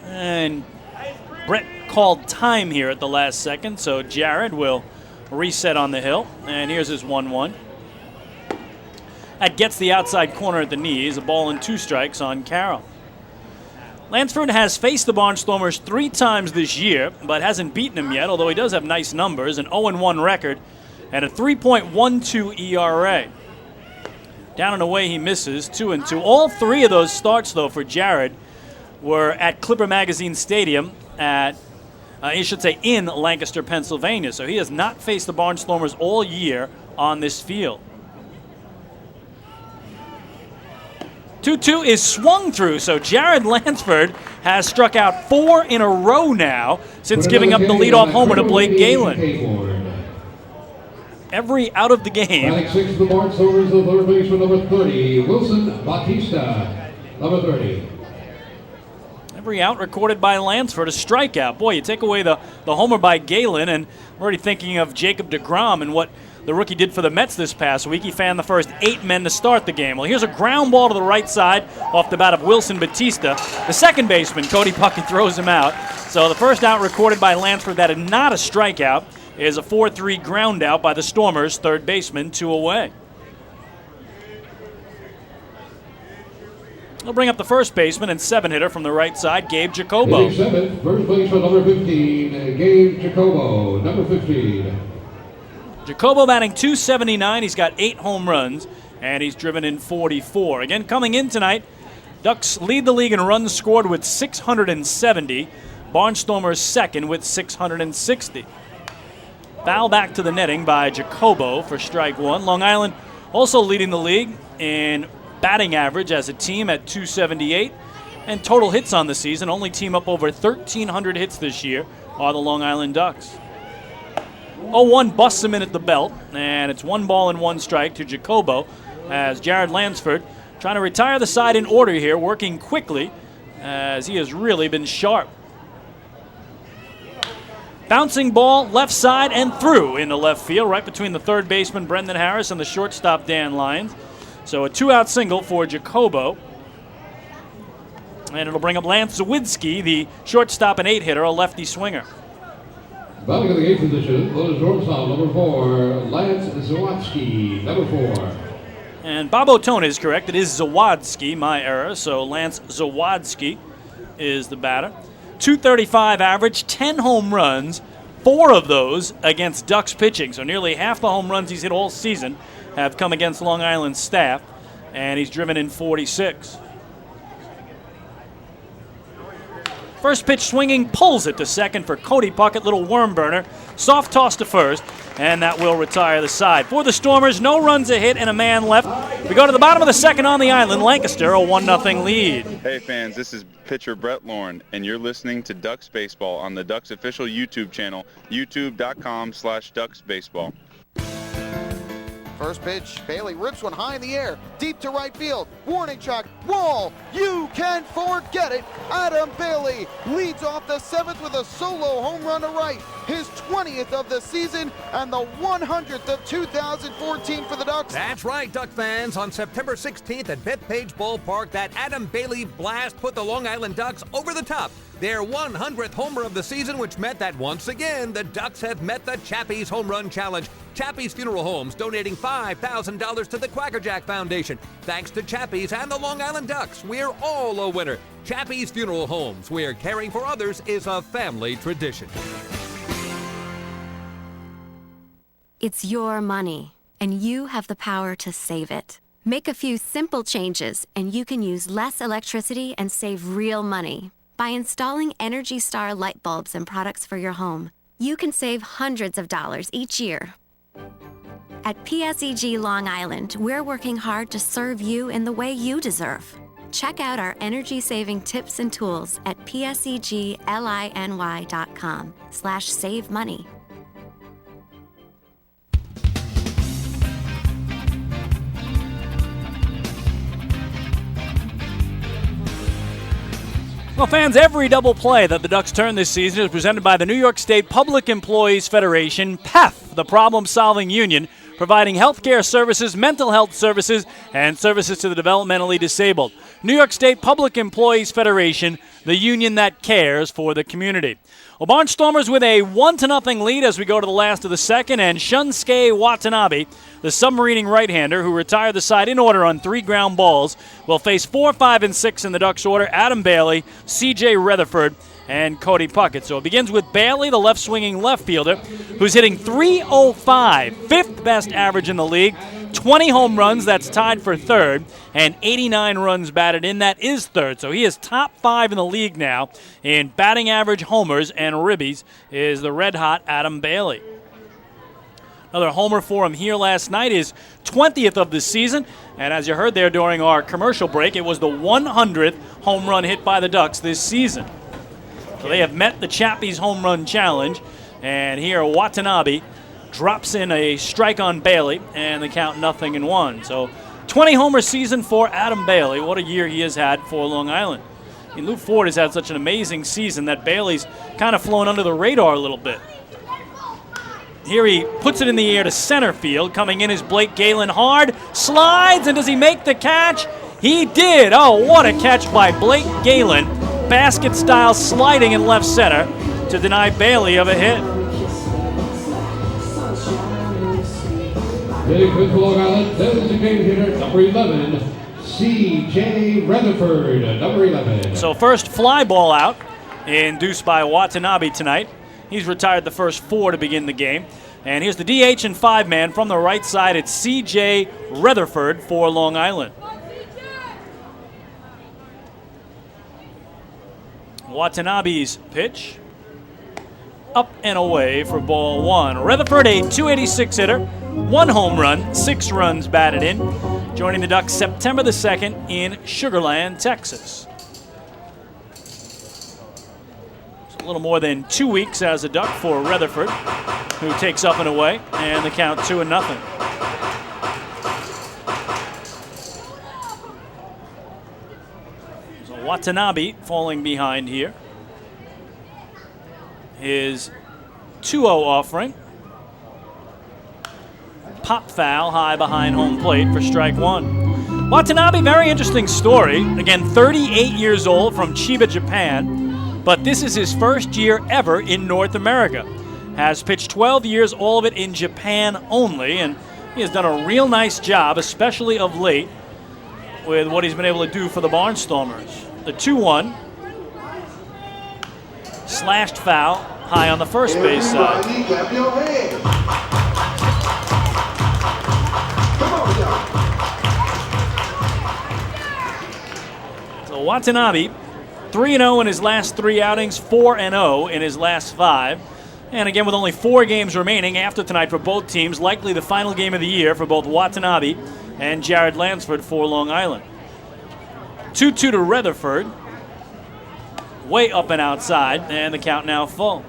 And Brett called time here at the last second, so Jared will reset on the hill. And here's his 1-1. That gets the outside corner at the knees. A ball and 2 strikes on Carroll. Lansford has faced the Barnstormers 3 times this year, but hasn't beaten them yet, although he does have nice numbers, an 0-1 record, and a 3.12 ERA. Down and away he misses, 2-2. All 3 of those starts, though, for Jared were at Clipper Magazine Stadium in Lancaster, Pennsylvania. So he has not faced the Barnstormers all year on this field. 2-2 is swung through, so Jared Lansford has struck out 4 in a row now since giving up the leadoff homer to Blake Galen. Every out of the game. Batting 6 the Barnstormers, the third baseman, number 30, Wilson Batista, number 30. Every out recorded by Lansford, a strikeout. Boy, you take away the homer by Galen, and I'm already thinking of Jacob deGrom and what the rookie did for the Mets this past week. He fanned the first 8 men to start the game. Well, here's a ground ball to the right side off the bat of Wilson Batista. The second baseman, Cody Puckett, throws him out. So the first out recorded by Lansford that is not a strikeout is a 4-3 ground out by the Stormers' third baseman, 2 away. They'll bring up the first baseman and 7-hitter from the right side, Gabe Jacobo. Hitting 7th, first baseman, number 15, Gabe Jacobo, number 15. Jacobo batting .279. He's got 8 home runs, and he's driven in 44. Again, coming in tonight, Ducks lead the league in runs scored with 670. Barnstormers second with 660. Foul back to the netting by Jacobo for strike 1. Long Island also leading the league in batting average as a team at .278. And total hits on the season. Only team up over 1,300 hits this year are the Long Island Ducks. 0-1 busts him in at the belt, and it's 1 ball and 1 strike to Jacobo as Jared Lansford trying to retire the side in order here, working quickly as he has really been sharp. Bouncing ball left side and through into left field, right between the third baseman Brendan Harris and the shortstop Dan Lyons. So a 2-out single for Jacobo. And it'll bring up Lance Zawidski, the shortstop and 8-hitter, a lefty swinger. Batting in the 8th position, the shortstop, number 4, Lance Zawadzki, number 4. And Bob Otone is correct. It is Zawadzki, my error. So Lance Zawadzki is the batter. .235 average, 10 home runs, 4 of those against Ducks pitching. So nearly half the home runs he's hit all season have come against Long Island staff, and he's driven in 46. First pitch swinging, pulls it to second for Cody Puckett. Little worm burner. Soft toss to first. and that will retire the side. For the Stormers, no runs a hit and a man left. We go to the bottom of the second on the island. Lancaster, a 1-0 lead. Hey fans, this is pitcher Brett Lauren, and you're listening to Ducks Baseball on the Ducks official YouTube channel, youtube.com/DucksBaseball. First pitch, Bailey rips one high in the air, deep to right field. Warning track, wall, you can forget it. Adam Bailey leads off the 7th with a solo home run to right. His 20th of the season and the 100th of 2014 for the Ducks. That's right, Duck fans. On September 16th at Bethpage Ballpark, that Adam Bailey blast put the Long Island Ducks over the top. Their 100th homer of the season, which meant that once again, the Ducks have met the Chappie's Home Run Challenge. Chappie's Funeral Homes donating $5,000 to the Quackerjack Foundation. Thanks to Chappie's and the Long Island Ducks, we're all a winner. Chappie's Funeral Homes, where caring for others is a family tradition. It's your money, and you have the power to save it. Make a few simple changes, and you can use less electricity and save real money. By installing Energy Star light bulbs and products for your home, you can save hundreds of dollars each year. At PSEG Long Island, we're working hard to serve you in the way you deserve. Check out our energy-saving tips and tools at psegLINY.com/save money. Well, fans, every double play that the Ducks turn this season is presented by the New York State Public Employees Federation, PEF, the problem-solving union, providing health care services, mental health services, and services to the developmentally disabled. New York State Public Employees Federation, the union that cares for the community. Well, Barnstormers with a 1-0 lead as we go to the last of the second, and Shunsuke Watanabe, the submarining right-hander who retired the side in order on 3 ground balls, will face 4, 5, and 6 in the Ducks order: Adam Bailey, C.J. Rutherford, and Cody Puckett. So it begins with Bailey, the left-swinging left fielder, who's hitting .305, 5th best average in the league, 20 home runs, that's tied for third, and 89 runs batted in, that is third. So he is top 5 in the league now in batting average, homers, and ribbies is the red-hot Adam Bailey. Another homer for him here last night, his 20th of the season, and as you heard there during our commercial break, it was the 100th home run hit by the Ducks this season. So they have met the Chappie's Home Run Challenge, and here Watanabe drops in a strike on Bailey, and the count 0-1. So 20 homer season for Adam Bailey. What a year he has had for Long Island. I mean, Lou Ford has had such an amazing season that Bailey's kind of flown under the radar a little bit. Here he puts it in the air to center field. Coming in is Blake Galen. Hard, slides, and does he make the catch? He did. Oh, what a catch by Blake Galen. Basket style sliding in left center to deny Bailey of a hit. Hitting for Long Island, designated hitter number 11, C.J. Rutherford, number 11. So first fly ball out, induced by Watanabe tonight. He's retired the first 4 to begin the game. And here's the DH and 5-man from the right side. It's C.J. Rutherford for Long Island. Watanabe's pitch. Up and away for ball 1. Rutherford, a .286 hitter, 1 home run, 6 runs batted in. Joining the Ducks September the 2nd in Sugar Land, Texas. A little more than 2 weeks as a Duck for Rutherford, who takes up and away, and the count 2-0. So Watanabe falling behind here. His 2-0 offering. Pop foul high behind home plate for strike 1. Watanabe, very interesting story. Again, 38 years old from Chiba, Japan. But this is his first year ever in North America. Has pitched 12 years, all of it in Japan only, and he has done a real nice job, especially of late, with what he's been able to do for the Barnstormers. The 2-1, slashed foul, high on the first base side. So Watanabe, 3-0 in his last 3 outings, 4-0 in his last 5. And again, with only 4 games remaining after tonight for both teams, likely the final game of the year for both Watanabe and Jared Lansford for Long Island. 2-2 to Rutherford. Way up and outside, and the count now full.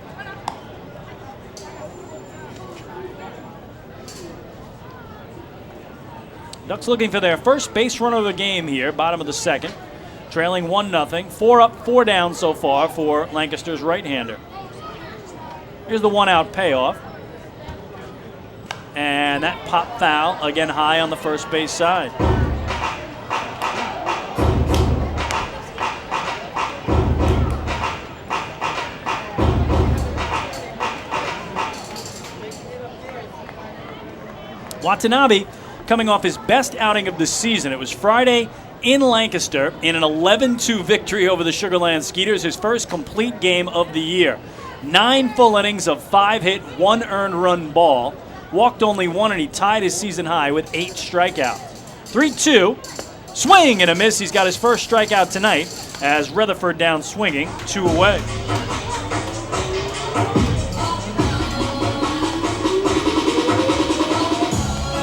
Ducks looking for their first base runner of the game here, bottom of the second. Trailing 1-0. 4 up, 4 down so far for Lancaster's right-hander. Here's the 1-out payoff. And that pop foul, again high on the first base side. Watanabe coming off his best outing of the season. It was Friday in Lancaster in an 11-2 victory over the Sugarland Skeeters, his first complete game of the year. 9 full innings of 5 hit, 1 earned run ball. Walked only 1, and he tied his season high with 8 strikeouts. 3-2, swing and a miss. He's got his first strikeout tonight as Rutherford down swinging, 2 away.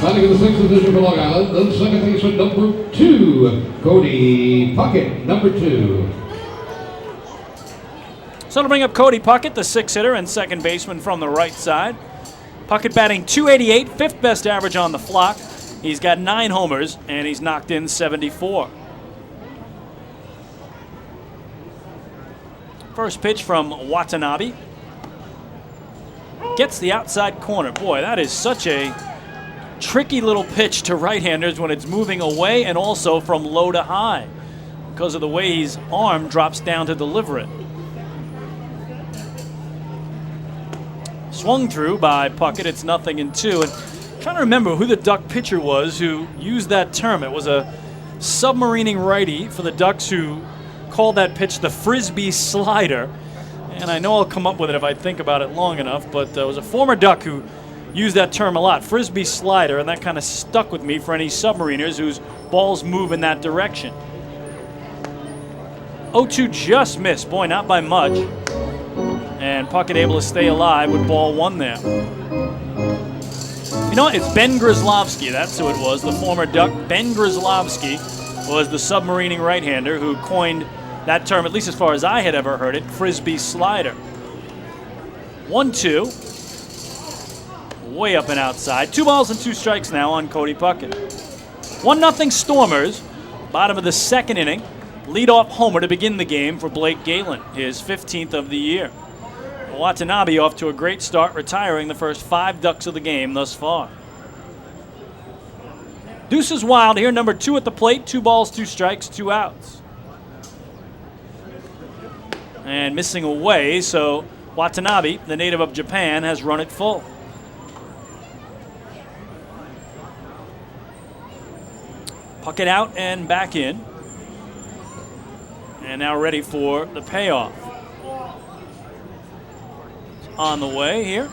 Batting in the 6th position for Long Island, the second baseman number 2, Cody Puckett, number 2. So to bring up Cody Puckett, the 6-hitter and second baseman from the right side. Puckett batting .288, 5th best average on the flock. He's got 9 homers, and he's knocked in 74. First pitch from Watanabe. Gets the outside corner. Boy, that is such a tricky little pitch to right-handers when it's moving away and also from low to high because of the way his arm drops down to deliver it. Swung through by Puckett. It's 0-2. And I'm trying to remember who the Duck pitcher was who used that term. It was a submarining righty for the Ducks who called that pitch the Frisbee slider. And I know I'll come up with it if I think about it long enough, but it was a former Duck who used that term a lot, Frisbee slider, and that kind of stuck with me for any submariners whose balls move in that direction. 0-2 just missed. Boy, not by much. And Puckett able to stay alive with ball 1 there. You know what? It's Ben Grzelowski. That's who it was, the former Duck. Ben Grzelowski was the submarining right-hander who coined that term, at least as far as I had ever heard it, Frisbee slider. 1-2. Way up and outside. 2 balls and 2 strikes now on Cody Puckett. 1-0 Stormers. Bottom of the second inning. Leadoff homer to begin the game for Blake Galen, his 15th of the year. Watanabe off to a great start, retiring the first 5 Ducks of the game thus far. Deuces Wild here, number 2 at the plate. 2 balls, 2 strikes, 2 outs. And missing away, so Watanabe, the native of Japan, has run it full. Puckett out and back in. And now ready for the payoff. On the way here.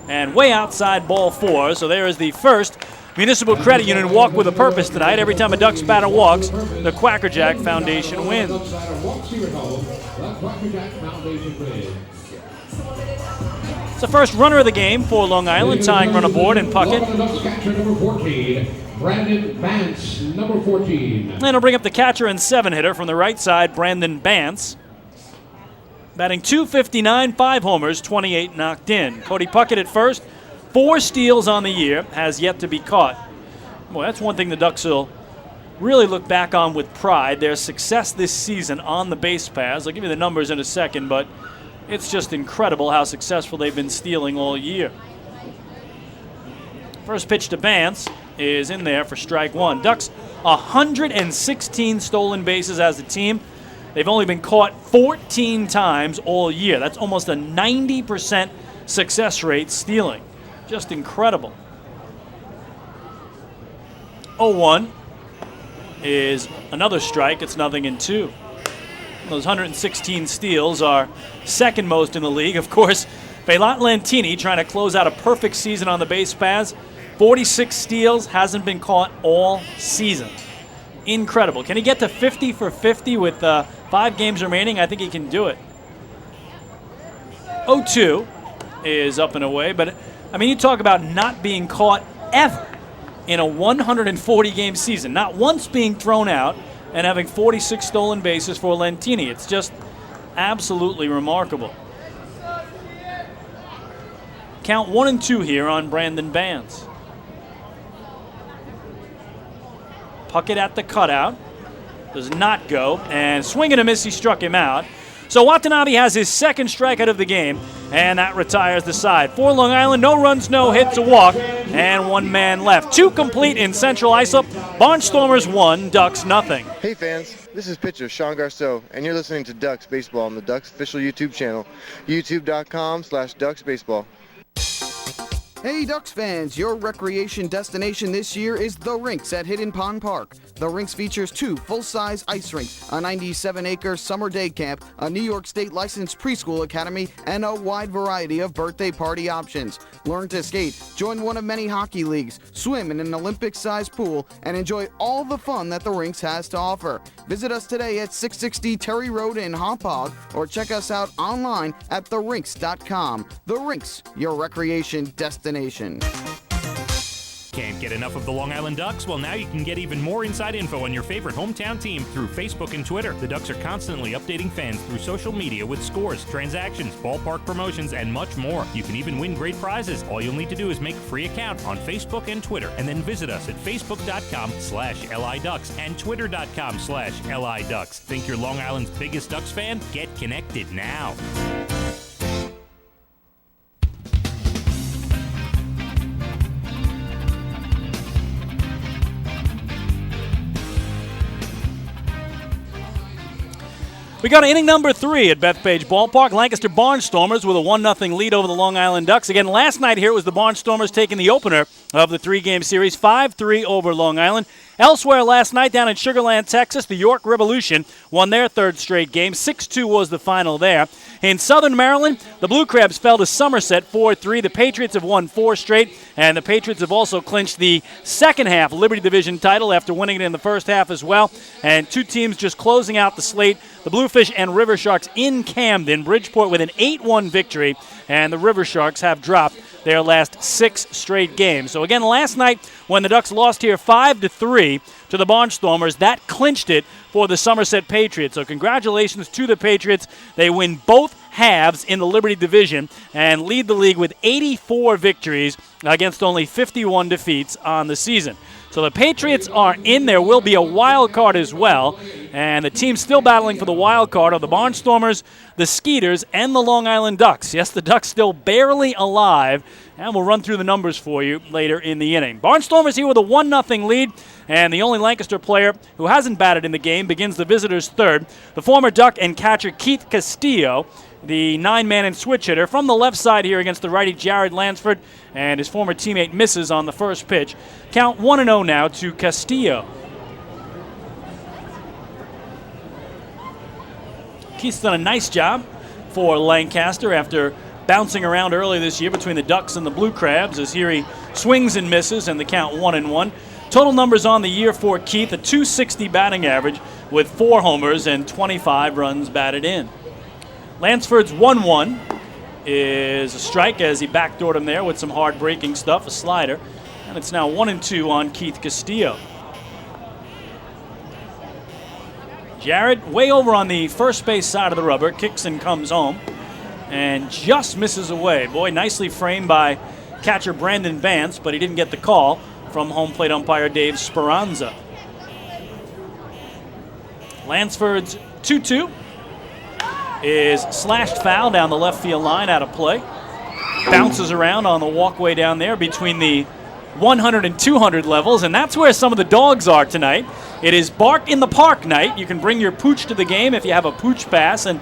And way outside, ball 4. So there is the first Municipal Credit Union walk with a purpose tonight. Every time a Ducks batter walks, the Quackerjack Foundation wins. It's the first runner of the game for Long Island, tying run aboard in Puckett. Brandon Bance, number 14. And he'll bring up the catcher and 7-hitter from the right side, Brandon Bance. Batting .259, 5 homers, 28 knocked in. Cody Puckett at first, 4 steals on the year, has yet to be caught. Boy, that's one thing the Ducks will really look back on with pride, their success this season on the base paths. I'll give you the numbers in a second, but it's just incredible how successful they've been stealing all year. First pitch to Bance is in there for strike 1. Ducks 116 stolen bases as a team. They've only been caught 14 times all year. That's almost a 90% success rate stealing. Just incredible. 0-1 is another strike. It's 0-2. Those 116 steals are second most in the league. Of course, Velat Lantini trying to close out a perfect season on the base paths. 46 steals, hasn't been caught all season. Incredible. Can he get to 50 for 50 with 5 games remaining? I think he can do it. 0-2 is up and away. But, I mean, you talk about not being caught ever in a 140-game season. Not once being thrown out and having 46 stolen bases for Lentini. It's just absolutely remarkable. Count 1-2 here on Brandon Vance. Puckett at the cutout. Does not go. And swing and a miss, he struck him out. So Watanabe has his second strikeout of the game, and that retires the side. For Long Island, no runs, no hits, a walk, and one man left. 2 complete in Central Islip. Barnstormers 1, Ducks nothing. Hey fans, this is pitcher Sean Garceau, and you're listening to Ducks Baseball on the Ducks official YouTube channel, youtube.com/DucksBaseball. Hey Ducks fans, your recreation destination this year is The Rinks at Hidden Pond Park. The Rinks features 2 full-size ice rinks, a 97-acre summer day camp, a New York State licensed preschool academy, and a wide variety of birthday party options. Learn to skate, join one of many hockey leagues, swim in an Olympic-sized pool, and enjoy all the fun that The Rinks has to offer. Visit us today at 660 Terry Road in Hauppauge, or check us out online at therinks.com. The Rinks, your recreation destination. Can't get enough of the Long Island Ducks? Well, now you can get even more inside info on your favorite hometown team through Facebook and Twitter. The Ducks are constantly updating fans through social media with scores, transactions, ballpark promotions, and much more. You can even win great prizes. All you'll need to do is make a free account on Facebook and Twitter, and then visit us at facebook.com/LIDucks and twitter.com/LIDucks. Think you're Long Island's biggest Ducks fan? Get connected now. We got inning number 3 at Bethpage Ballpark. Lancaster Barnstormers with a 1-0 lead over the Long Island Ducks. Again, last night here it was the Barnstormers taking the opener of the 3-game series, 5-3 over Long Island. Elsewhere last night down in Sugar Land, Texas, the York Revolution won their 3rd straight game. 6-2 was the final there. In Southern Maryland, the Blue Crabs fell to Somerset 4-3. The Patriots have won 4 straight, and the Patriots have also clinched the second half Liberty Division title after winning it in the first half as well. And 2 teams just closing out the slate, the Bluefish and River Sharks in Camden. Bridgeport with an 8-1 victory, and the River Sharks have dropped their last 6 straight games. So again, last night when the Ducks lost here 5-3 to the Barnstormers, that clinched it for the Somerset Patriots. So congratulations to the Patriots. They win both halves in the Liberty Division and lead the league with 84 victories against only 51 defeats on the season. So the Patriots are in. There will be a wild card as well. And the teams still battling for the wild card are the Barnstormers, the Skeeters, and the Long Island Ducks. Yes, the Ducks still barely alive. And we'll run through the numbers for you later in the inning. Barnstormers here with a 1-0 lead. And the only Lancaster player who hasn't batted in the game begins the visitors' third. The former Duck and catcher Keith Castillo, the 9-man and switch hitter from the left side here against the righty Jared Lansford, and his former teammate misses on the first pitch. Count 1-0 now to Castillo. Keith's done a nice job for Lancaster after bouncing around early this year between the Ducks and the Blue Crabs, as here he swings and misses, and the count 1-1. Total numbers on the year for Keith, a .260 batting average with 4 homers and 25 runs batted in. Lansford's 1-1 is a strike as he backdoored him there with some hard-breaking stuff, a slider. And it's now 1-2 on Keith Castillo. Jared, way over on the first base side of the rubber, kicks and comes home and just misses away. Boy, nicely framed by catcher Brandon Vance, but he didn't get the call from home plate umpire Dave Speranza. Lansford's 2-2 is slashed foul down the left field line, out of play. Bounces around on the walkway down there between the 100 and 200 levels, and that's where some of the dogs are tonight. It is Bark in the Park night. You can bring your pooch to the game if you have a pooch pass, and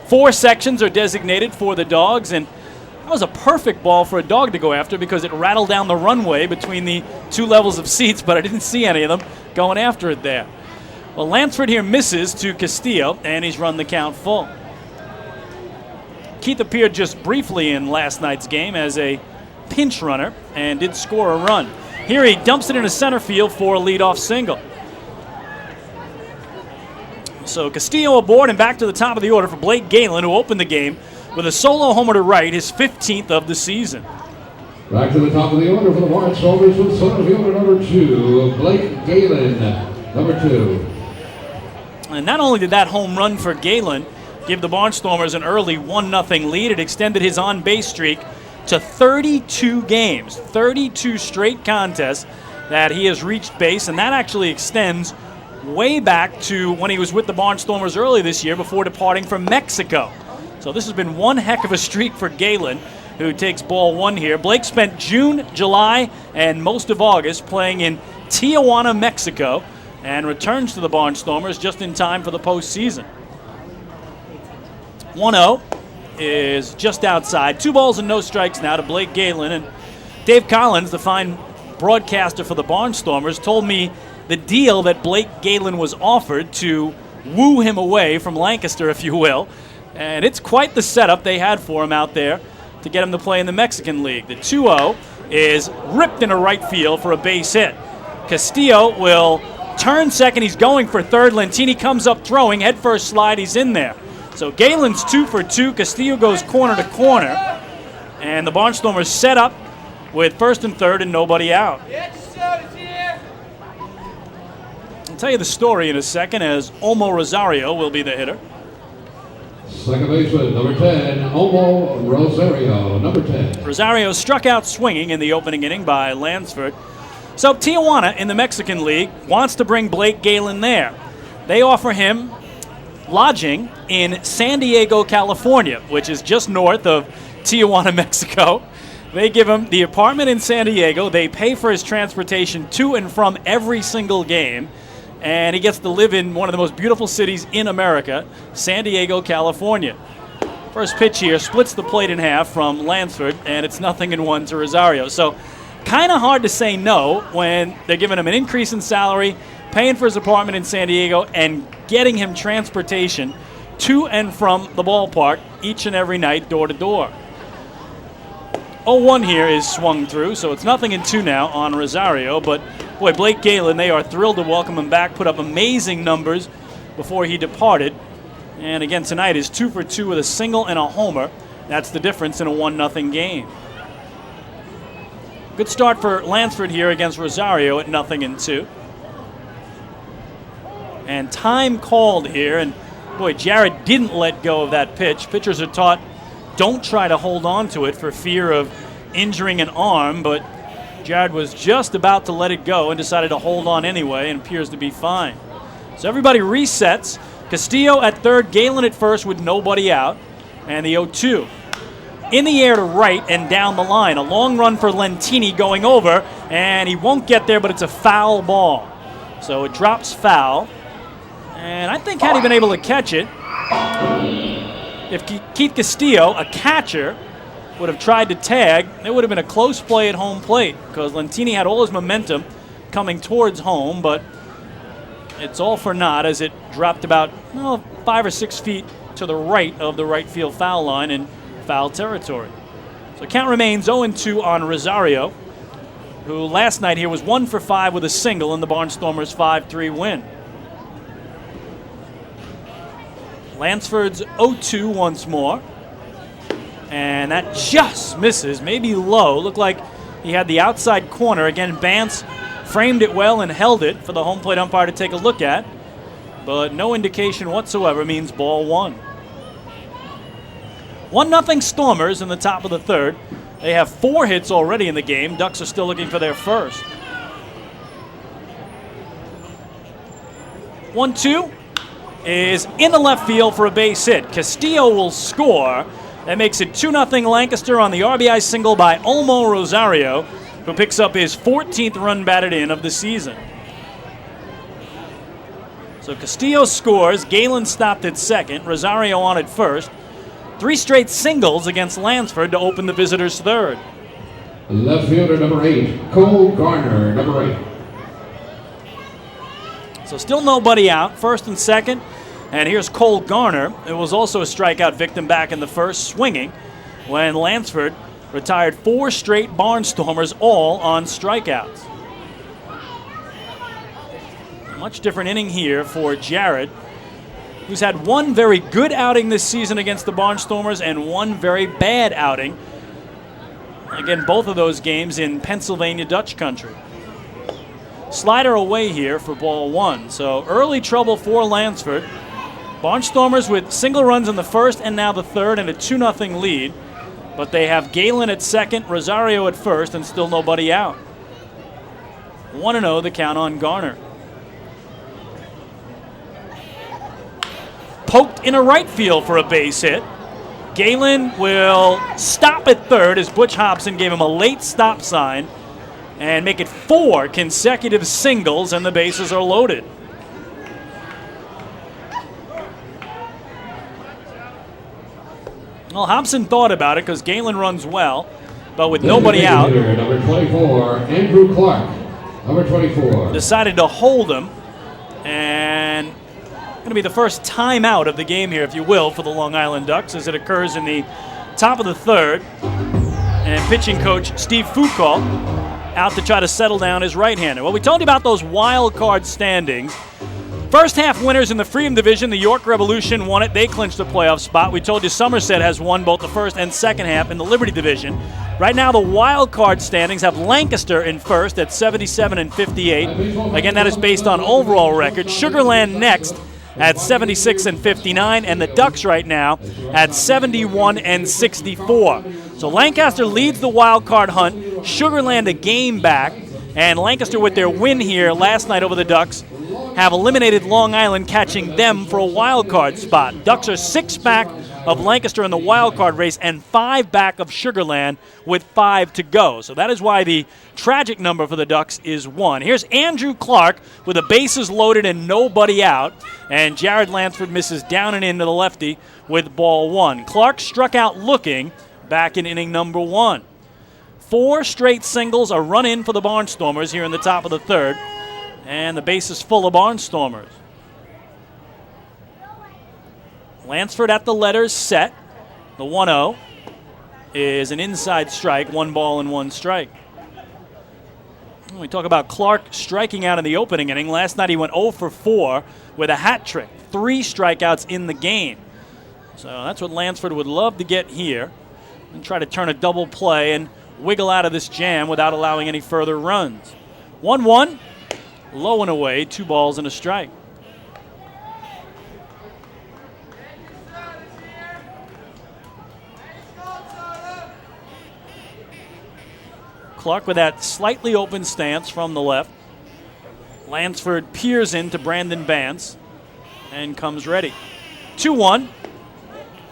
4 sections are designated for the dogs, and that was a perfect ball for a dog to go after because it rattled down the runway between the 2 levels of seats, but I didn't see any of them going after it there. Well, Lansford here misses to Castillo, and he's run the count full. Keith appeared just briefly in last night's game as a pinch runner and did score a run. Here he dumps it into center field for a leadoff single. So Castillo aboard and back to the top of the order for Blake Galen, who opened the game with a solo homer to right, his 15th of the season. Back to the top of the order for the Barnstormers with center fielder number 2, Blake Galen, number 2. And not only did that home run for Galen give the Barnstormers an early 1-0 lead, it extended his on-base streak to 32 games, 32 straight contests that he has reached base, and that actually extends way back to when he was with the Barnstormers early this year before departing for Mexico. So this has been one heck of a streak for Galen, who takes ball 1 here. Blake spent June, July, and most of August playing in Tijuana, Mexico, and returns to the Barnstormers just in time for the postseason. 1-0 is just outside. 2 balls and no strikes now to Blake Galen. And Dave Collins, the fine broadcaster for the Barnstormers, told me the deal that Blake Galen was offered to woo him away from Lancaster, if you will. And it's quite the setup they had for him out there to get him to play in the Mexican League. The 2-0 is ripped into right field for a base hit. Castillo will turn second. He's going for third. Lentini comes up throwing. Head first slide. He's in there. So Galen's 2 for 2. Castillo goes corner to corner. And the Barnstormers set up with first and third and nobody out. I'll tell you the story in a second, as Olmo Rosario will be the hitter. Second baseman, number 10, Olmo Rosario, number 10. Rosario struck out swinging in the opening inning by Lansford. So Tijuana in the Mexican League wants to bring Blake Galen there. They offer him lodging in San Diego, California, which is just north of Tijuana, Mexico. They give him the apartment in San Diego. They pay for his transportation to and from every single game. And he gets to live in one of the most beautiful cities in America, San Diego, California. First pitch here splits the plate in half from Lansford, and it's 0-1 to Rosario. So kind of hard to say no when they're giving him an increase in salary, paying for his apartment in San Diego, and getting him transportation to and from the ballpark each and every night, door to door. 0-1 here is swung through, so it's 0-2 now on Rosario. But boy, Blake Galen, they are thrilled to welcome him back, put up amazing numbers before he departed. And again tonight is 2 for 2 with a single and a homer. That's the difference in a 1-0 game. Good start for Lansford here against Rosario at 0-2. And time called here, and boy, Jared didn't let go of that pitch. Pitchers are taught don't try to hold on to it for fear of injuring an arm, but Jared was just about to let it go and decided to hold on anyway and appears to be fine. So everybody resets. Castillo at third, Galen at first with nobody out, and the 0-2. In the air to right and down the line. A long run for Lentini going over, and he won't get there, but it's a foul ball. So it drops foul. And I think had he been able to catch it, if Keith Castillo, a catcher, would have tried to tag, it would have been a close play at home plate because Lentini had all his momentum coming towards home, but it's all for naught as it dropped about 5 or 6 feet to the right of the right field foul line in foul territory. So count remains 0-2 on Rosario, who last night here was 1 for 5 with a single in the Barnstormers' 5-3 win. Lansford's 0-2 once more. And that just misses, maybe low. Looked like he had the outside corner. Again, Bance framed it well and held it for the home plate umpire to take a look at. But no indication whatsoever means ball 1. 1-0 Stormers in the top of the third. They have 4 hits already in the game. Ducks are still looking for their first. 1-2 is in the left field for a base hit. Castillo will score. That makes it 2-0 Lancaster on the RBI single by Olmo Rosario, who picks up his 14th run batted in of the season. So Castillo scores. Galen stopped at second. Rosario on at first. 3 straight singles against Lansford to open the visitors' third. Left fielder number 8, Cole Garner, number 8. So still nobody out, first and second. And here's Cole Garner. It was also a strikeout victim back in the first, swinging when Lansford retired 4 straight Barnstormers, all on strikeouts. Much different inning here for Jared. who's had one very good outing this season against the Barnstormers and one very bad outing. Again, both of those games in Pennsylvania Dutch country. Slider away here for ball one. So early trouble for Lansford. Barnstormers with single runs in the first and now the third and a 2-0 lead. But they have Galen at second, Rosario at first, and still nobody out. 1-0 the count on Garner. Poked in a right field for a base hit. Galen will stop at third as Butch Hobson gave him a late stop sign and make it 4 consecutive singles, and the bases are loaded. Well, Hobson thought about it because Galen runs well, but with nobody out, number 24, Andrew Clark, number 24, decided to hold him, and going to be the first timeout of the game here, if you will, for the Long Island Ducks as it occurs in the top of the third. And pitching coach Steve Foucault out to try to settle down his right-hander. Well, we told you about those wild card standings. First half winners in the Freedom Division, the York Revolution won it. They clinched the playoff spot. We told you Somerset has won both the first and second half in the Liberty Division. Right now, the wild card standings have Lancaster in first at 77 and 58. Again, that is based on overall record. Sugarland next at 76 and 59, and the Ducks right now at 71 and 64. So Lancaster leads the wild card hunt. Sugarland a game back, and Lancaster with their win here last night over the Ducks have eliminated Long Island, catching them for a wild card spot. Ducks are 6 back of Lancaster in the wild card race and 5 back of Sugarland with 5 to go. So that is why the tragic number for the Ducks is 1. Here's Andrew Clark with the bases loaded and nobody out, and Jared Lansford misses down and into the lefty with ball 1. Clark struck out looking back in inning number 1. 4 straight singles, a run in for the Barnstormers here in the top of the third, and the base is full of Barnstormers. Lansford at the letters set. The 1-0 is an inside strike, 1 ball and 1 strike. We talk about Clark striking out in the opening inning. Last night he went 0 for 4 with a hat trick, 3 strikeouts in the game. So that's what Lansford would love to get here and try to turn a double play and wiggle out of this jam without allowing any further runs. 1-1, low and away, 2 balls and a strike. Clark with that slightly open stance from the left. Lansford peers into Brandon Vance and comes ready. 2-1,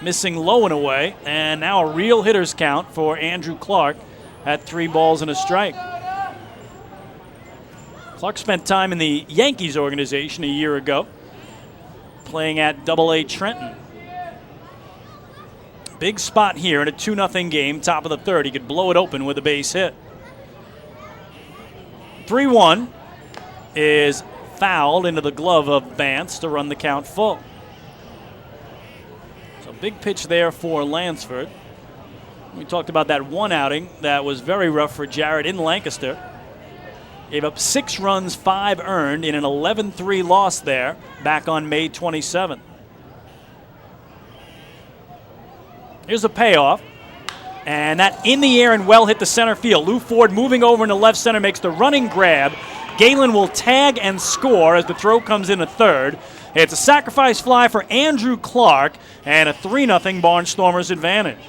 missing low and away, and now a real hitter's count for Andrew Clark at 3 balls and a strike. Clark spent time in the Yankees organization a year ago, playing at AA Trenton. Big spot here in a 2-0 game, top of the third. He could blow it open with a base hit. 3-1 is fouled into the glove of Vance to run the count full. So big pitch there for Lansford. We talked about that one outing that was very rough for Jared in Lancaster. Gave up 6 runs, 5 earned in an 11-3 loss there back on May 27th. Here's a payoff. And that in the air and well hit the center field. Lou Ford moving over into left center makes the running grab. Galen will tag and score as the throw comes in a third. It's a sacrifice fly for Andrew Clark and a 3-0 Barnstormers advantage.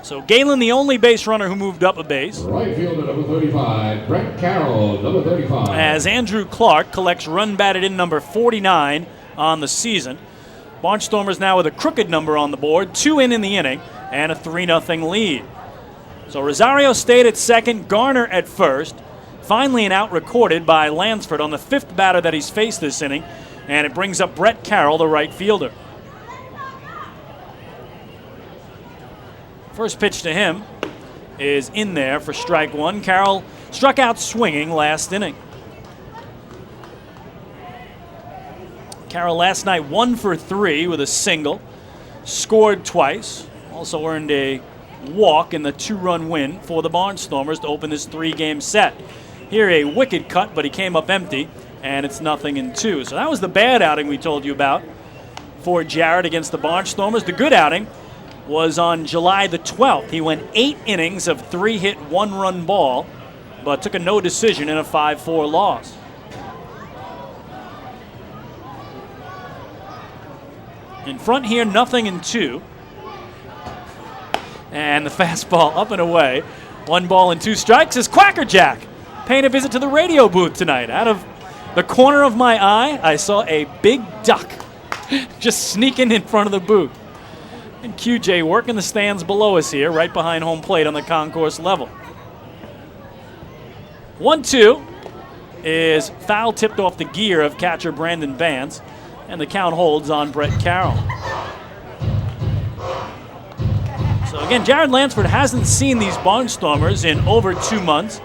So Galen, the only base runner who moved up a base. Right fielder number 35, Brett Carroll, number 35. As Andrew Clark collects run batted in number 49 on the season. Barnstormers now with a crooked number on the board, 2 in the inning, and a 3-0 lead. So Rosario stayed at second, Garner at first. Finally an out recorded by Lansford on the 5th batter that he's faced this inning, and it brings up Brett Carroll, the right fielder. First pitch to him is in there for strike 1. Carroll struck out swinging last inning. Carroll last night 1 for 3 with a single, scored twice, also earned a walk in the 2-run win for the Barnstormers to open this 3-game set. Here a wicked cut, but he came up empty. and it's 0-2. So that was the bad outing we told you about for Jared against the Barnstormers. The good outing was on July the 12th. He went 8 innings of 3-hit, 1-run ball, but took a no decision in a 5-4 loss. In front here, 0-2. And the fastball up and away. 1 ball and 2 strikes is Quacker Jack paying a visit to the radio booth tonight. Out of the corner of my eye, I saw a big duck just sneaking in front of the booth. And QJ working the stands below us here, right behind home plate on the concourse level. 1-2 is foul tipped off the gear of catcher Brandon Vance, and the count holds on Brett Carroll. So again, Jared Lansford hasn't seen these Barnstormers in over 2 months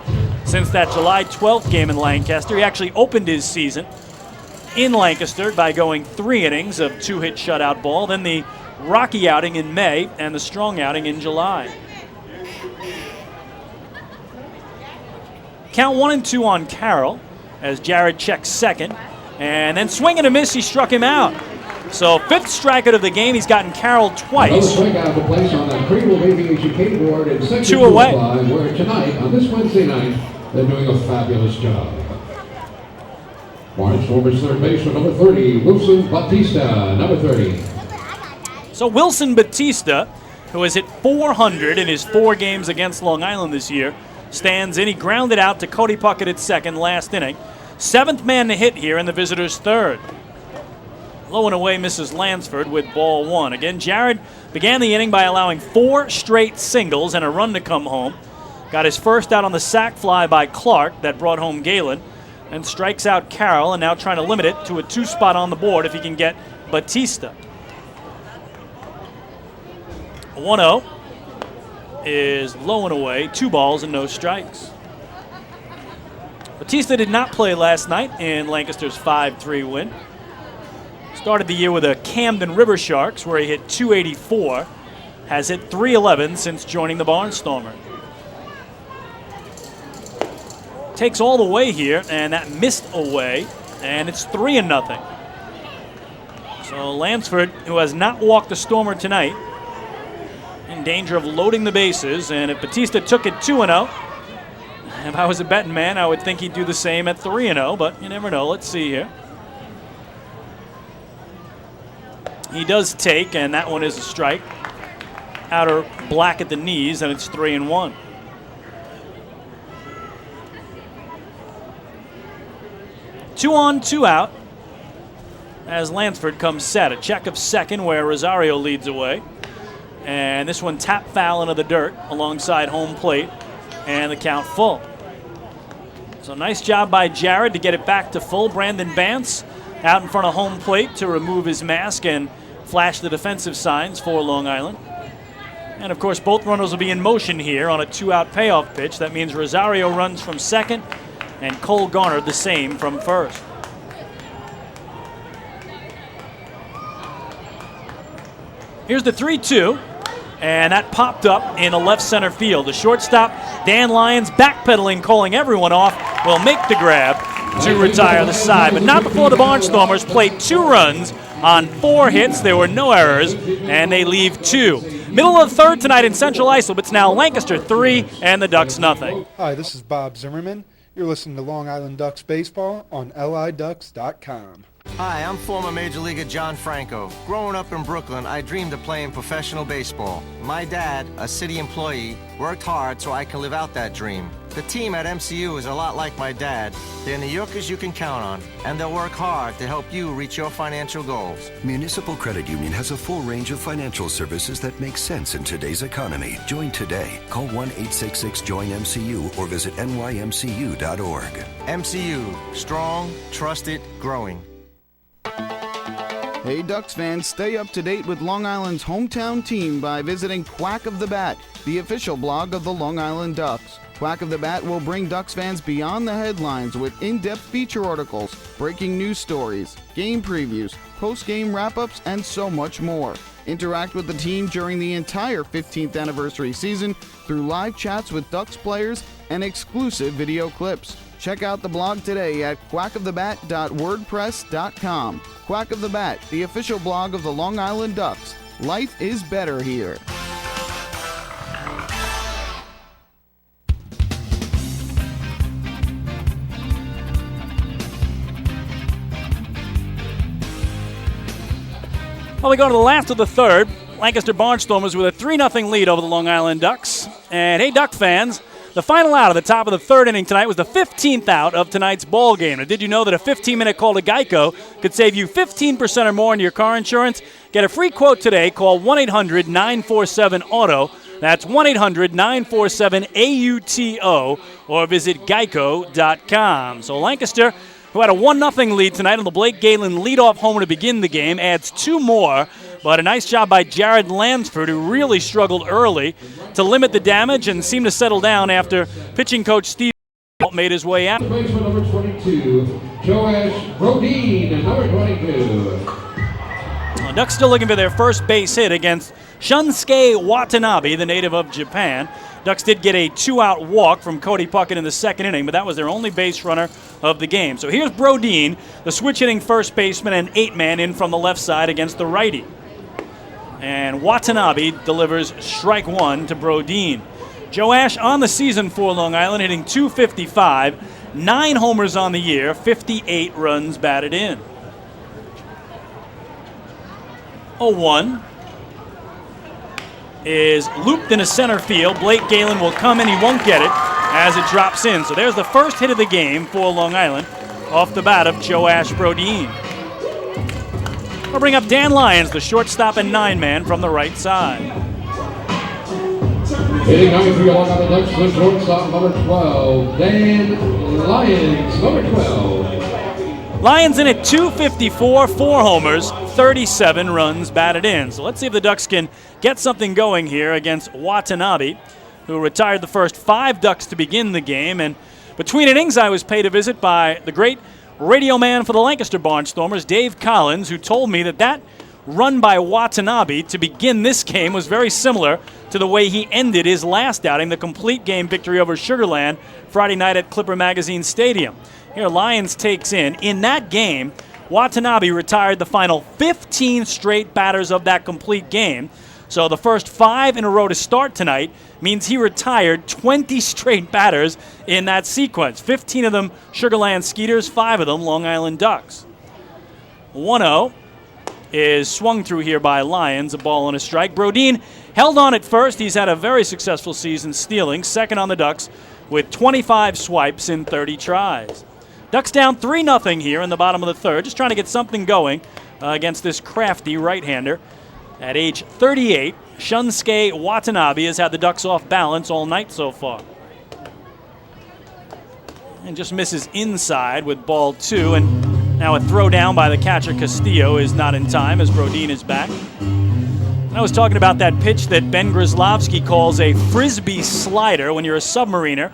since that July 12th game in Lancaster. He actually opened his season in Lancaster by going 3 innings of 2-hit shutout ball, then the rocky outing in May and the strong outing in July. Count 1-2 on Carroll as Jared checks second, and then swing and a miss, he struck him out. So 5th strikeout of the game. He's gotten Carroll twice. Another strikeout to place on that Greenville Aviation Kate Ward and section 2 away. Where tonight, on this Wednesday night, they're doing a fabulous job. Barnstormers third baseman number 30, Wilson Batista, number 30. So Wilson Batista, who has hit .400 in his 4 games against Long Island this year, stands in. He grounded out to Cody Puckett at second last inning. 7th man to hit here in the visitors' third. Low and away misses Lansford with ball 1. Again, Jared began the inning by allowing 4 straight singles and a run to come home. Got his first out on the sac fly by Clark that brought home Galen, and strikes out Carroll, and now trying to limit it to a 2 spot on the board if he can get Batista. 1-0 is low and away, 2 balls and no strikes. Batista did not play last night in Lancaster's 5-3 win. Started the year with the Camden River Sharks, where he hit .284. Has hit .311 since joining the Barnstormers. Takes all the way here, and that missed away, and it's 3-0. So Lansford, who has not walked a Stormer tonight, in danger of loading the bases, and if Batista took it 2-0, if I was a betting man, I would think he'd do the same at 3-0, but you never know. Let's see here. He does take, and that one is a strike. Outer black at the knees, and it's 3-1. Two on, 2 out as Lansford comes set. A check of second where Rosario leads away. And this one tapped foul into the dirt alongside home plate, and the count full. So nice job by Jared to get it back to full. Brandon Vance out in front of home plate to remove his mask and flash the defensive signs for Long Island. And of course, both runners will be in motion here on a 2-out payoff pitch. That means Rosario runs from second and Cole Garner the same from first. Here's the 3-2, and that popped up in the left center field. The shortstop, Dan Lyons, backpedaling, calling everyone off, will make the grab to retire the side. But not before the Barnstormers played 2 runs on 4 hits. There were no errors, and they leave 2. Middle of the third tonight in Central Islip. It's now Lancaster 3 and the Ducks nothing. Hi, this is Bob Zimmerman. You're listening to Long Island Ducks baseball on LIDucks.com. Hi, I'm former Major Leaguer John Franco. Growing up in Brooklyn, I dreamed of playing professional baseball. My dad, a city employee, worked hard so I can live out that dream. The team at MCU is a lot like my dad. They're New Yorkers you can count on, and they'll work hard to help you reach your financial goals. Municipal Credit Union has a full range of financial services that make sense in today's economy. Join today. Call 1-866-JOIN-MCU or visit nymcu.org. MCU, strong, trusted, growing. Hey Ducks fans, stay up to date with Long Island's hometown team by visiting Quack of the Bat, the official blog of the Long Island Ducks. Quack of the Bat will bring Ducks fans beyond the headlines with in-depth feature articles, breaking news stories, game previews, post-game wrap-ups, and so much more. Interact with the team during the entire 15th anniversary season through live chats with Ducks players and exclusive video clips. Check out the blog today at quackofthebat.wordpress.com. Quack of the Bat, the official blog of the Long Island Ducks. Life is better here. Well, we go to the last of the third. Lancaster Barnstormers with a 3-0 lead over the Long Island Ducks. And hey, Duck fans, the final out of the top of the third inning tonight was the 15th out of tonight's ball game. And did you know that a 15-minute call to Geico could save you 15% or more on your car insurance? Get a free quote today. Call 1-800-947-AUTO. That's 1-800-947-AUTO. Or visit geico.com. So Lancaster, who had a 1-0 lead tonight on the Blake Galen leadoff homer to begin the game, adds 2 more. But a nice job by Jared Lansford, who really struggled early to limit the damage and seemed to settle down after pitching coach Steve made his way out. Baseman number 22, Joash Brodeen, number 22. The Ducks still looking for their first base hit against Shunsuke Watanabe, the native of Japan. Ducks did get a 2-out walk from Cody Puckett in the second inning, but that was their only base runner of the game. So here's Brodeen, the switch-hitting first baseman and 8-man in from the left side against the righty. And Watanabe delivers strike 1 to Brodeen. Joash on the season for Long Island, hitting .255, 9 homers on the year, 58 runs batted in. 0-1 is looped into center field. Blake Galen will come in. He won't get it as it drops in. So there's the first hit of the game for Long Island off the bat of Joash Brodeen. We'll bring up Dan Lyons, the shortstop and 9-man from the right side. Hitting 93 along on the Ducks, the shortstop, number 12, Dan Lyons, number 12. Lyons in at .254, 4 homers, 37 runs batted in. So let's see if the Ducks can get something going here against Watanabe, who retired the first 5 Ducks to begin the game. And between innings, I was paid a visit by the great radio man for the Lancaster Barnstormers, Dave Collins, who told me that run by Watanabe to begin this game was very similar to the way he ended his last outing, the complete game victory over Sugarland Friday night at Clipper Magazine Stadium. Here, Lyons takes in that game, Watanabe retired the final 15 straight batters of that complete game. So the first 5 in a row to start tonight means he retired 20 straight batters in that sequence. 15 of them Sugarland Skeeters, 5 of them Long Island Ducks. 1-0 is swung through here by Lyons, a ball and a strike. Brodeen held on at first. He's had a very successful season stealing, second on the Ducks with 25 swipes in 30 tries. Ducks down 3-0 here in the bottom of the third, just trying to get something going against this crafty right-hander. At age 38, Shunsuke Watanabe has had the Ducks off balance all night so far. And just misses inside with ball 2. And now a throw down by the catcher Castillo is not in time as Brodeen is back. I was talking about that pitch that Ben Grzelowski calls a frisbee slider when you're a submariner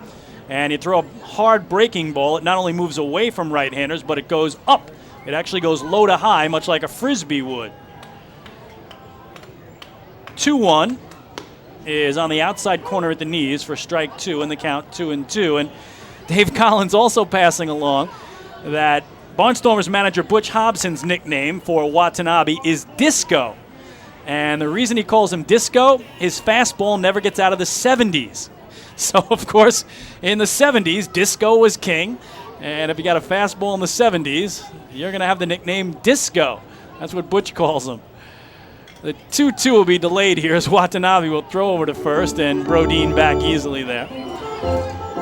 and you throw a hard breaking ball. It not only moves away from right-handers, but it goes up. It actually goes low to high, much like a frisbee would. 2-1 is on the outside corner at the knees for strike 2 in the count 2-2. And Dave Collins also passing along that Barnstormers manager Butch Hobson's nickname for Watanabe is Disco. And the reason he calls him Disco, his fastball never gets out of the 70s. So, of course, in the 70s, Disco was king. And if you got a fastball in the 70s, you're going to have the nickname Disco. That's what Butch calls him. The 2-2 will be delayed here as Watanabe will throw over to first and Brodeen back easily there.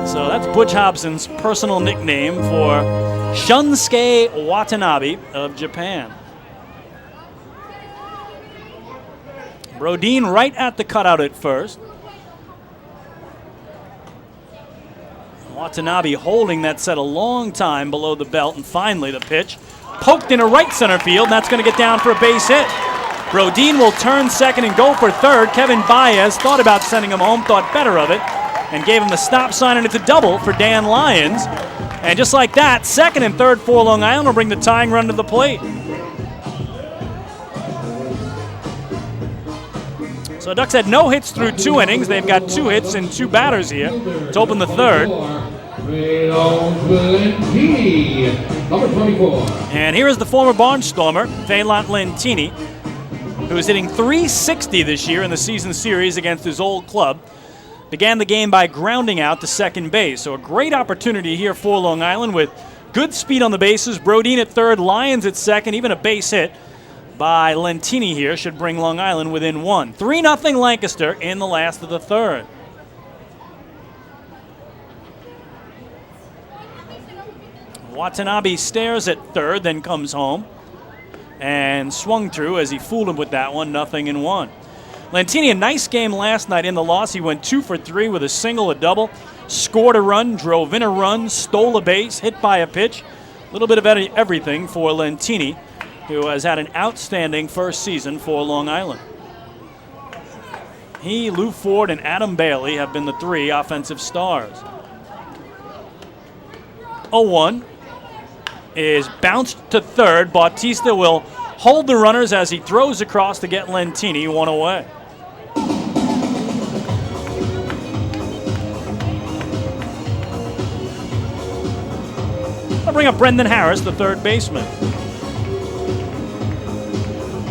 So that's Butch Hobson's personal nickname for Shunsuke Watanabe of Japan. Brodeen right at the cutout at first. Watanabe holding that set a long time below the belt, and finally the pitch poked into right center field, and that's going to get down for a base hit. Brodeen will turn second and go for third. Kevin Baez thought about sending him home, thought better of it, and gave him the stop sign, and it's a double for Dan Lyons. And just like that, second and third for Long Island will bring the tying run to the plate. So Ducks had no hits through 2 innings. They've got 2 hits and 2 batters here to open the third. Lentini, number 24. And here is the former Barnstormer, Velant Lentini, who is hitting .360 this year in the season series against his old club. Began the game by grounding out to second base. So a great opportunity here for Long Island with good speed on the bases. Brodin at third, Lyons at second, even a base hit by Lentini here should bring Long Island within one. 3-0 Lancaster in the last of the third. Watanabe stares at third, then comes home and swung through as he fooled him with that one, 0-1. Lentini, a nice game last night in the loss. He went 2 for 3 with a single, a double, scored a run, drove in a run, stole a base, hit by a pitch. A little bit of everything for Lentini, who has had an outstanding first season for Long Island. He, Lou Ford, and Adam Bailey have been the 3 offensive stars. 0-1 is bounced to third. Bautista will hold the runners as he throws across to get Lentini one away. I'll bring up Brendan Harris, the third baseman.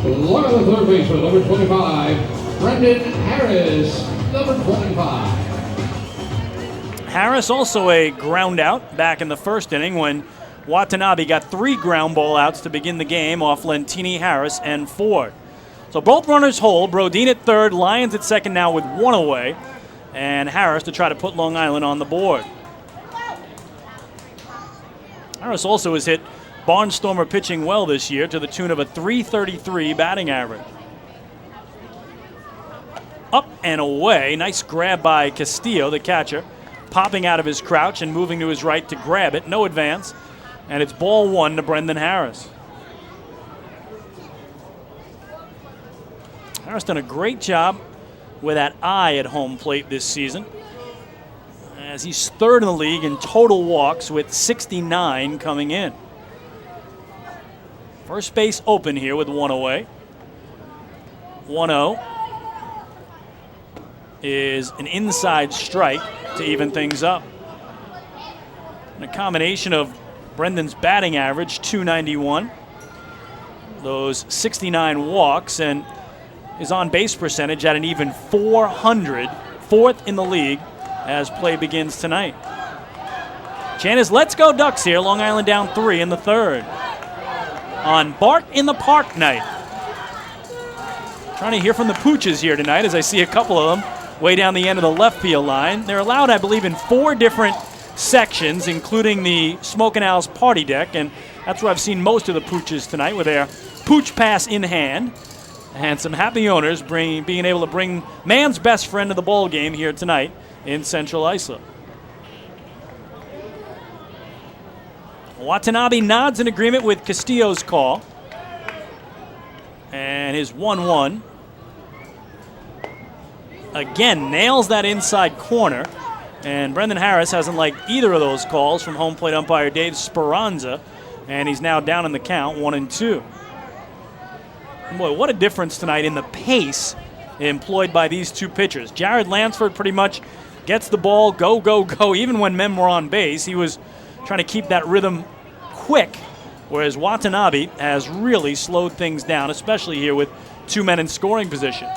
One of the third baseman, number 25, Brendan Harris, number 25. Harris also a ground out back in the first inning when Watanabe got 3 ground ball outs to begin the game off Lentini, Harris, and Ford. So both runners hold. Brodin at third, Lyons at second now with 1 away, and Harris to try to put Long Island on the board. Harris also has hit Barnstormer pitching well this year to the tune of a .333 batting average. Up and away. Nice grab by Castillo, the catcher, popping out of his crouch and moving to his right to grab it. No advance. And it's ball 1 to Brendan Harris. Harris done a great job with that eye at home plate this season, as he's third in the league in total walks with 69 coming in. First base open here with 1 away. 1-0 is an inside strike to even things up. And a combination of Brendan's batting average, .291, those 69 walks, and his on-base percentage at an even .400, 4th in the league as play begins tonight. Chant is "Let's Go Ducks" here. Long Island down 3 in the third. On Bark in the Park night. Trying to hear from the Pooches here tonight as I see a couple of them way down the end of the left field line. They're allowed, I believe, in 4 different sections, including the Smokin' Owl's party deck, and that's where I've seen most of the Pooches tonight with their Pooch Pass in hand, and some happy owners being able to bring man's best friend to the ball game here tonight in Central Islip. Watanabe nods in agreement with Castillo's call, and his 1-1 again nails that inside corner. And Brendan Harris hasn't liked either of those calls from home plate umpire Dave Speranza, and he's now down in the count, 1-2. And boy, what a difference tonight in the pace employed by these 2 pitchers. Jared Lansford pretty much gets the ball, go, go, go. Even when men were on base, he was trying to keep that rhythm quick, whereas Watanabe has really slowed things down, especially here with 2 men in scoring position.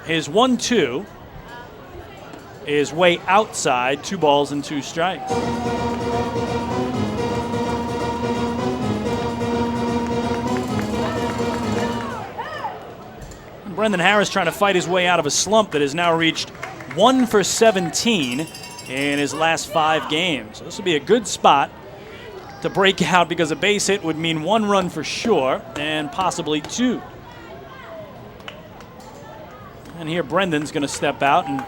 His 1-2 is way outside, 2 balls and 2 strikes. And Brendan Harris trying to fight his way out of a slump that has now reached 1 for 17 in his last 5 games. So this would be a good spot to break out, because a base hit would mean 1 run for sure and possibly 2. And here Brendan's going to step out and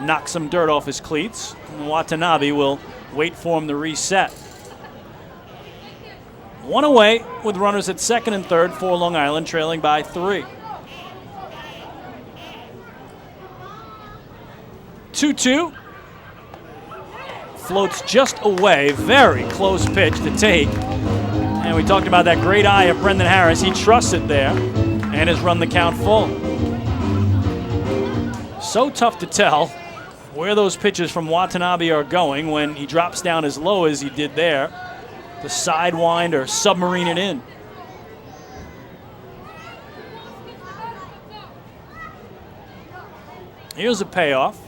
knock some dirt off his cleats. And Watanabe will wait for him to reset. 1 away with runners at second and third for Long Island, trailing by 3. 2-2. Floats just away. Very close pitch to take. And we talked about that great eye of Brendan Harris. He trusts it there and has run the count full. So tough to tell where those pitches from Watanabe are going when he drops down as low as he did there to sidewind or submarine it in. Here's a payoff.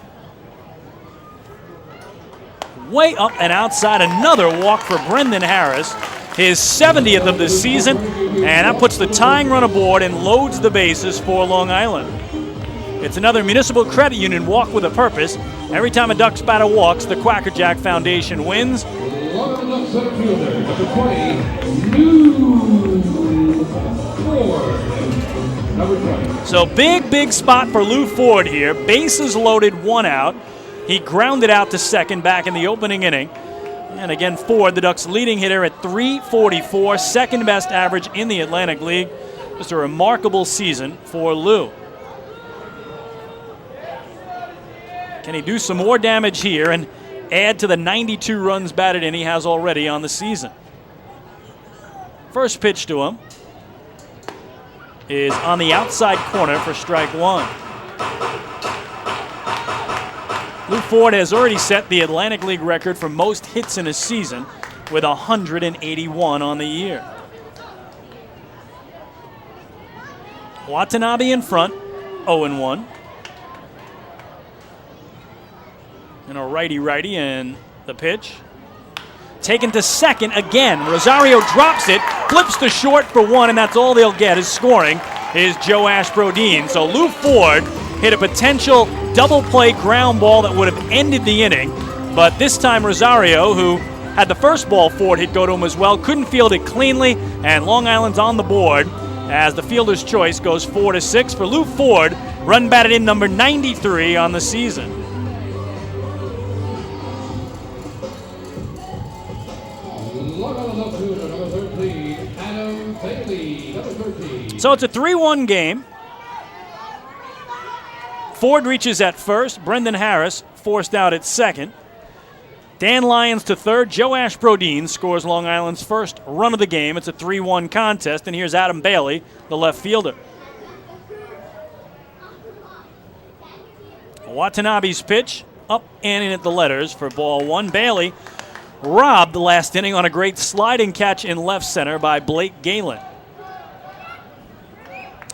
Way up and outside, another walk for Brendan Harris, his 70th of the season, and that puts the tying run aboard and loads the bases for Long Island. It's another Municipal Credit Union walk with a purpose. Every time a Ducks batter walks, the Quackerjack Foundation wins. Long Island center fielder, number 20, Lou Ford. Number 20. So big spot for Lou Ford here. Bases loaded, 1 out. He grounded out to second back in the opening inning. And again, Ford, the Ducks' leading hitter at .344, second best average in the Atlantic League. Just a remarkable season for Lou. Can he do some more damage here and add to the 92 runs batted in he has already on the season? First pitch to him is on the outside corner for strike 1. Lou Ford has already set the Atlantic League record for most hits in a season with 181 on the year. Watanabe in front, 0-1. And a righty-righty, and the pitch. Taken to second again. Rosario drops it, flips to short for 1, and that's all they'll get. His scoring is Joe Ashbrodeen. So Lou Ford hit a potential double play ground ball that would have ended the inning. But this time Rosario, who had the first ball Ford hit go to him as well, couldn't field it cleanly, and Long Island's on the board as the fielder's choice goes 4-6 for Lou Ford, run batted in number 93 on the season. So it's a 3-1 game. Ford reaches at first. Brendan Harris forced out at second. Dan Lyons to third. Joe Ashbrodeen scores Long Island's first run of the game. It's a 3-1 contest, and here's Adam Bailey, the left fielder. Watanabe's pitch up and in at the letters for ball 1. Bailey robbed the last inning on a great sliding catch in left center by Blake Galen.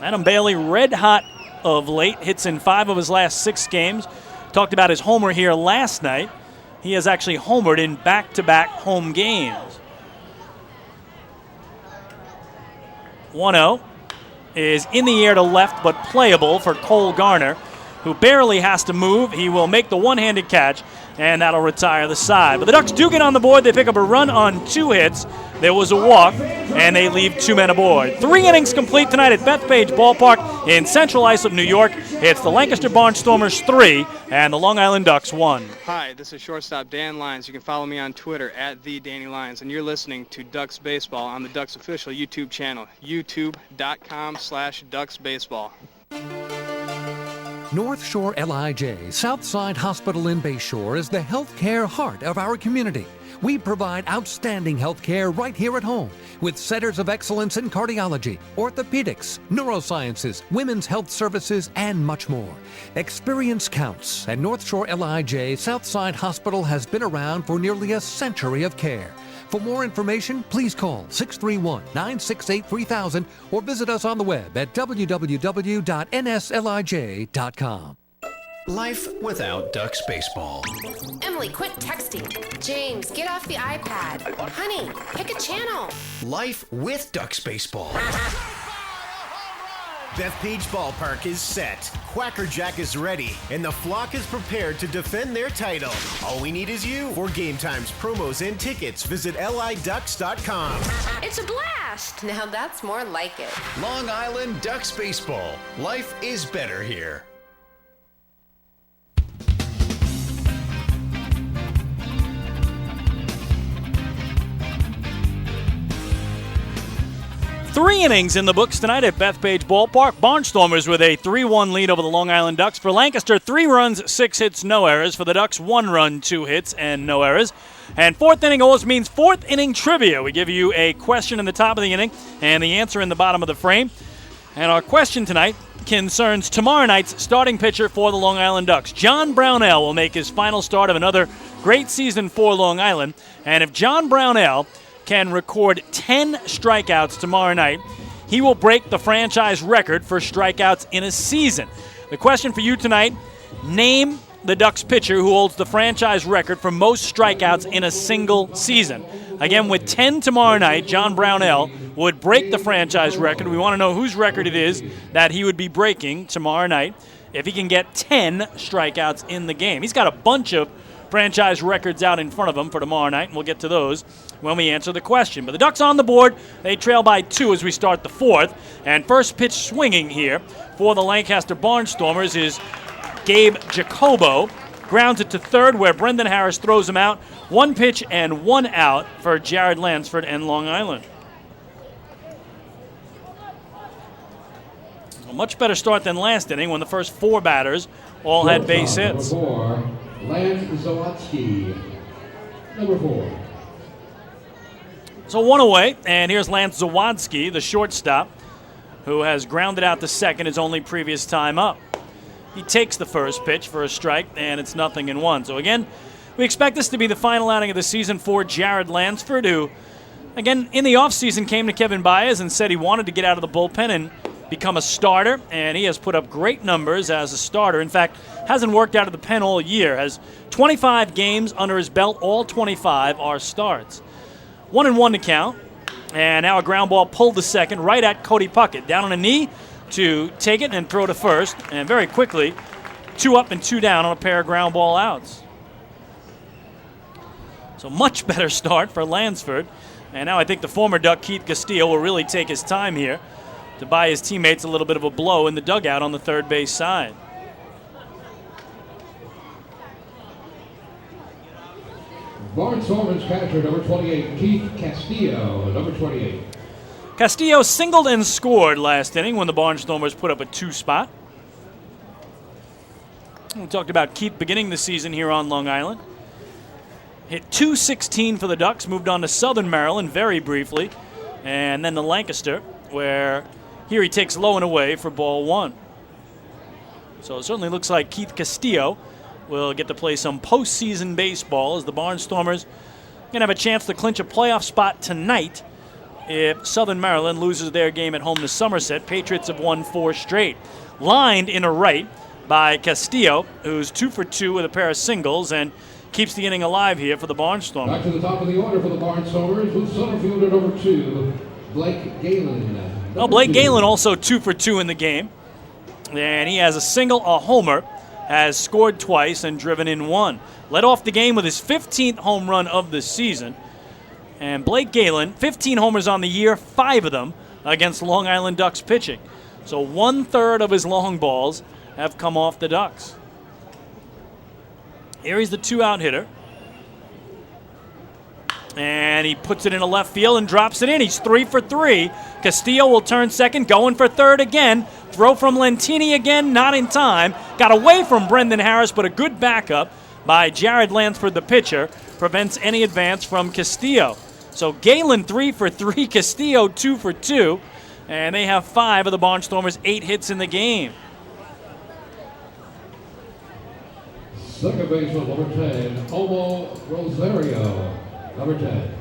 Adam Bailey, red hot of late, hits in 5 of his last 6 games. Talked about his homer here last night. He has actually homered in back-to-back home games. 1-0 is in the air to left, but playable for Cole Garner, who barely has to move. He will make the one-handed catch, and that'll retire the side. But the Ducks do get on the board. They pick up a run on 2 hits. There was a walk, and they leave 2 men aboard. 3 innings complete tonight at Bethpage Ballpark in Central Islip, New York. It's the Lancaster Barnstormers 3 and the Long Island Ducks 1. Hi, this is shortstop Dan Lyons. You can follow me on Twitter at @TheDannyLyons, and you're listening to Ducks Baseball on the Ducks official YouTube channel, youtube.com/DucksBaseball. North Shore LIJ, Southside Hospital in Bayshore, is the healthcare heart of our community. We provide outstanding healthcare right here at home with centers of excellence in cardiology, orthopedics, neurosciences, women's health services, and much more. Experience counts, and North Shore LIJ Southside Hospital has been around for nearly a century of care. For more information, please call 631-968-3000 or visit us on the web at www.nslij.com. Life without Ducks baseball. Emily, quit texting. James, get off the iPad. Honey, pick a channel. Life with Ducks baseball. Bethpage Ballpark is set, Quackerjack is ready, and the flock is prepared to defend their title. All we need is you. For game times, promos, and tickets, visit liducks.com. It's a blast. Now that's more like it. Long Island Ducks baseball. Life is better here. Three innings in the books tonight at Bethpage Ballpark. Barnstormers with a 3-1 lead over the Long Island Ducks. For Lancaster, 3 runs, 6 hits, no errors. For the Ducks, 1 run, 2 hits, and no errors. And fourth inning always means fourth inning trivia. We give you a question in the top of the inning and the answer in the bottom of the frame. And our question tonight concerns tomorrow night's starting pitcher for the Long Island Ducks. John Brownell will make his final start of another great season for Long Island. And if John Brownell can record 10 strikeouts tomorrow night, he will break the franchise record for strikeouts in a season. The question for you tonight, name the Ducks pitcher who holds the franchise record for most strikeouts in a single season. Again, with 10 tomorrow night, John Brownell would break the franchise record. We want to know whose record it is that he would be breaking tomorrow night if he can get 10 strikeouts in the game. He's got a bunch of franchise records out in front of him for tomorrow night, and we'll get to those when we answer the question. But the Ducks on the board. They trail by 2 as we start the 4th. And first pitch swinging here for the Lancaster Barnstormers is Gabe Jacobo. Grounds it to third where Brendan Harris throws him out. 1 pitch and 1 out for Jared Lansford and Long Island. A much better start than last inning when the first 4 batters all had base hits. Number 4, Lance Zawatsky. Number 4. So 1 away, and here's Lance Zawadsky, the shortstop, who has grounded out to second his only previous time up. He takes the first pitch for a strike, and it's 0-1. So again, we expect this to be the final outing of the season for Jared Lansford, who, again, in the offseason came to Kevin Baez and said he wanted to get out of the bullpen and become a starter, and he has put up great numbers as a starter. In fact, hasn't worked out of the pen all year, has 25 games under his belt. All 25 are starts. 1-1 to count, and now a ground ball pulled to second right at Cody Puckett. Down on a knee to take it and throw to first, and very quickly, 2 up and 2 down on a pair of ground ball outs. So much better start for Lansford, and now I think the former Duck Keith Castillo will really take his time here to buy his teammates a little bit of a blow in the dugout on the third base side. Barnstormers catcher, number 28, Keith Castillo, number 28. Castillo singled and scored last inning when the Barnstormers put up a 2 spot. We talked about Keith beginning the season here on Long Island. Hit .216 for the Ducks, moved on to Southern Maryland very briefly, and then to Lancaster, where here he takes low and away for ball 1. So it certainly looks like Keith Castillo will get to play some postseason baseball as the Barnstormers going to have a chance to clinch a playoff spot tonight if Southern Maryland loses their game at home to Somerset. Patriots have won 4 straight. Lined in a right by Castillo, who's 2 for 2 with a pair of singles and keeps the inning alive here for the Barnstormers. Back to the top of the order for the Barnstormers with center fielder number 2, Blake Galen. Well, Blake Galen also 2 for 2 in the game. And he has a single, a homer, has scored twice and driven in 1. Led off the game with his 15th home run of the season. And Blake Galen, 15 homers on the year, 5 of them against Long Island Ducks pitching. So 1/3 of his long balls have come off the Ducks. Here he's the 2-out hitter. And he puts it into left field and drops it in. He's 3 for 3. Castillo will turn second, going for third again. Throw from Lentini again, not in time. Got away from Brendan Harris, but a good backup by Jared Lansford, the pitcher, prevents any advance from Castillo. So Galen 3 for 3, Castillo 2 for 2, and they have 5 of the Barnstormers' 8 hits in the game. Second baseman, number 10, Omo Rosario, number 10.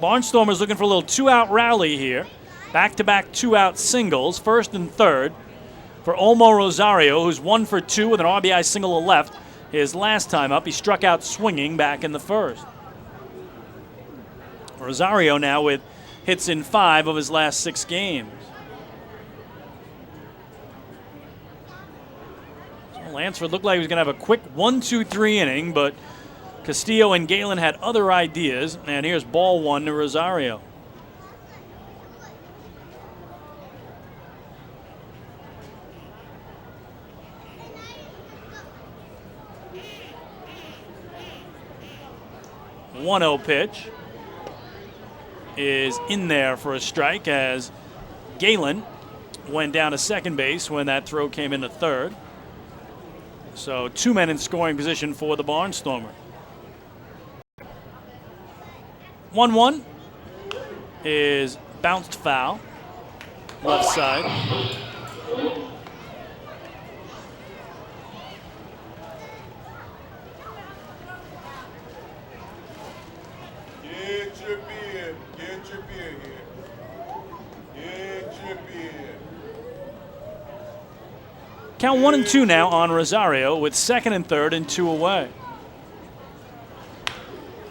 Barnstormers looking for a little 2-out rally here. Back-to-back 2-out singles, first and third, for Olmo Rosario, who's 1 for 2 with an RBI single to left. His last time up, he struck out swinging back in the first. Rosario now with hits in 5 of his last 6 games. So Lansford looked like he was going to have a quick 1-2-3 inning, but Castillo and Galen had other ideas, and here's ball 1 to Rosario. The 1-0 pitch is in there for a strike as Galen went down to second base when that throw came into third. So 2 men in scoring position for the Barnstormer. 1-1 is bounced foul. left side. Get your beer. Get your beer here. Get your beer. Count 1 and 2 now on Rosario with second and third and 2 away.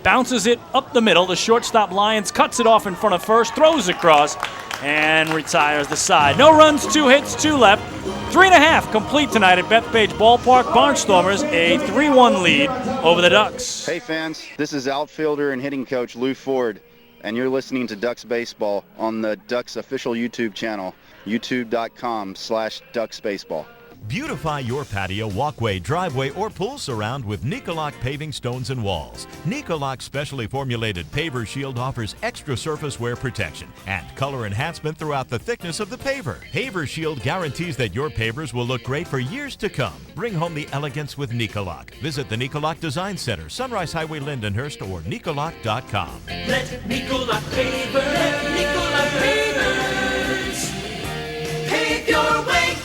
Bounces it up the middle. The shortstop Lyons cuts it off in front of first, throws across, and retires the side. No runs, 2 hits, 2 left. 3.5 complete tonight at Bethpage Ballpark. Barnstormers a 3-1 lead over the Ducks. Hey fans, this is outfielder and hitting coach Lou Ford, and you're listening to Ducks Baseball on the Ducks official YouTube channel, youtube.com/DucksBaseball. Beautify your patio, walkway, driveway, or pool surround with Nicoloc paving stones and walls. Nicoloc's specially formulated paver shield offers extra surface wear protection and color enhancement throughout the thickness of the paver. Paver shield guarantees that your pavers will look great for years to come. Bring home the elegance with Nicoloc. Visit the Nicoloc Design Center, Sunrise Highway, Lindenhurst, or Nicoloc.com. Let Nicoloc pavers pave your way.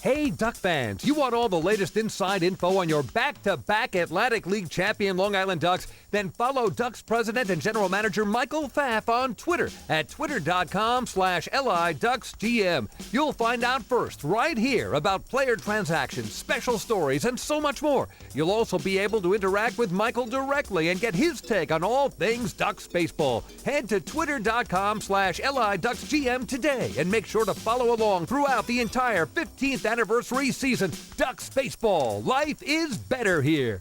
Hey, Duck fans, you want all the latest inside info on your back-to-back Atlantic League champion Long Island Ducks? Then follow Ducks President and General Manager Michael Pfaff on Twitter at twitter.com/LIDucksGM. You'll find out first right here about player transactions, special stories, and so much more. You'll also be able to interact with Michael directly and get his take on all things Ducks baseball. Head to twitter.com/LIDucksGM today and make sure to follow along throughout the entire 15th anniversary season. Ducks baseball. Life is better here.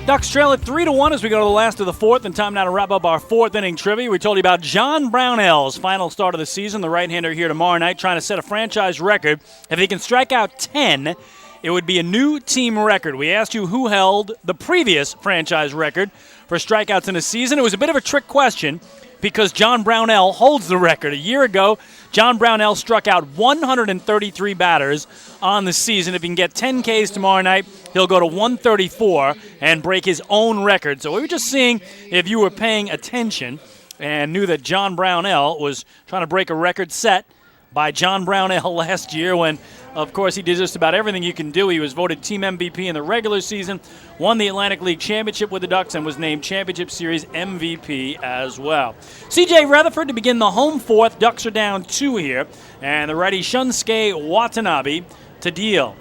Ducks trail at 3-1 as we go to the last of the fourth, and time now to wrap up our fourth inning trivia. We told you about John Brownell's final start of the season. The right-hander here tomorrow night trying to set a franchise record. If he can strike out 10, it would be a new team record. We asked you who held the previous franchise record for strikeouts in a season. It was a bit of a trick question because John Brownell holds the record. A year ago, John Brownell struck out 133 batters on the season. If he can get 10 Ks tomorrow night, he'll go to 134 and break his own record. So we were just seeing if you were paying attention and knew that John Brownell was trying to break a record set by John Brownell last year when, of course, he did just about everything you can do. He was voted team MVP in the regular season, won the Atlantic League Championship with the Ducks, and was named Championship Series MVP as well. C.J. Rutherford to begin the home fourth. Ducks are down 2 here, and the righty Shunsuke Watanabe to deal.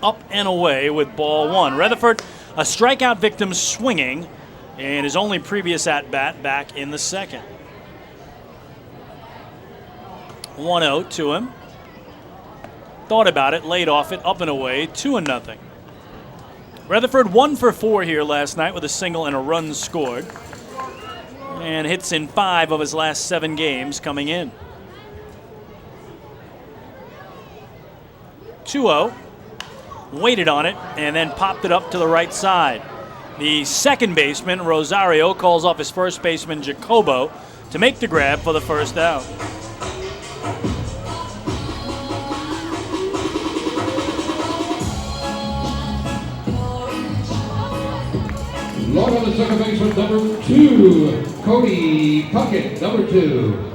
Up and away with ball 1. Rutherford, a strikeout victim swinging in his only previous at-bat back in the second. 1-0 to him. Thought about it, laid off it, up and away, 2-0. Rutherford 1 for 4 here last night with a single and a run scored. And hits in 5 of his last 7 games coming in. 2-0. Waited on it and then popped it up to the right side. The second baseman, Rosario, calls off his first baseman, Jacobo, to make the grab for the first out. Log on the second baseman, number 2, Cody Puckett, number 2.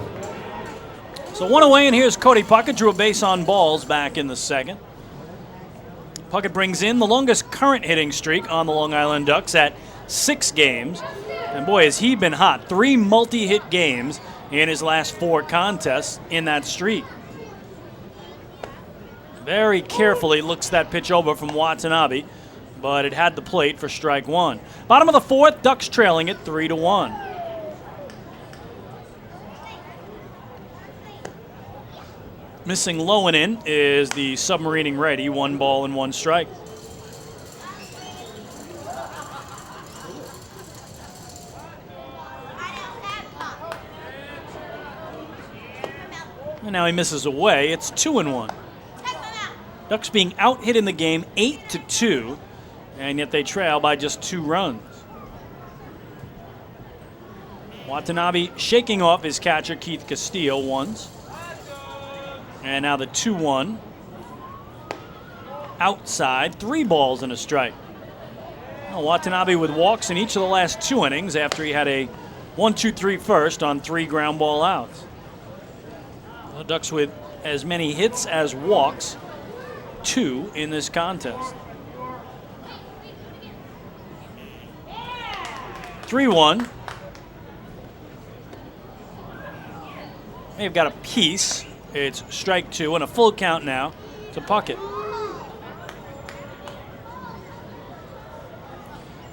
So 1 away, and here's Cody Puckett. Drew a base on balls back in the second. Puckett brings in the longest current hitting streak on the Long Island Ducks at 6 games. And boy, has he been hot. 3 multi-hit games in his last 4 contests in that streak. Very carefully looks that pitch over from Watanabe, but it had the plate for strike 1. Bottom of the fourth, Ducks trailing it 3-1. Missing low and in is the submarining righty, 1 ball and 1 strike. And now he misses away. It's 2-1. Ducks being out-hit in the game 8-2, and yet they trail by just 2 runs. Watanabe shaking off his catcher, Keith Castillo, once. And now the 2-1. outside, 3 balls and a strike. Well, Watanabe with walks in each of the last 2 innings after he had a 1-2-3 first on 3 ground ball outs. The Ducks with as many hits as walks, 2 in this contest. 3-1. They've got a piece. It's strike 2 and a full count now to Puckett.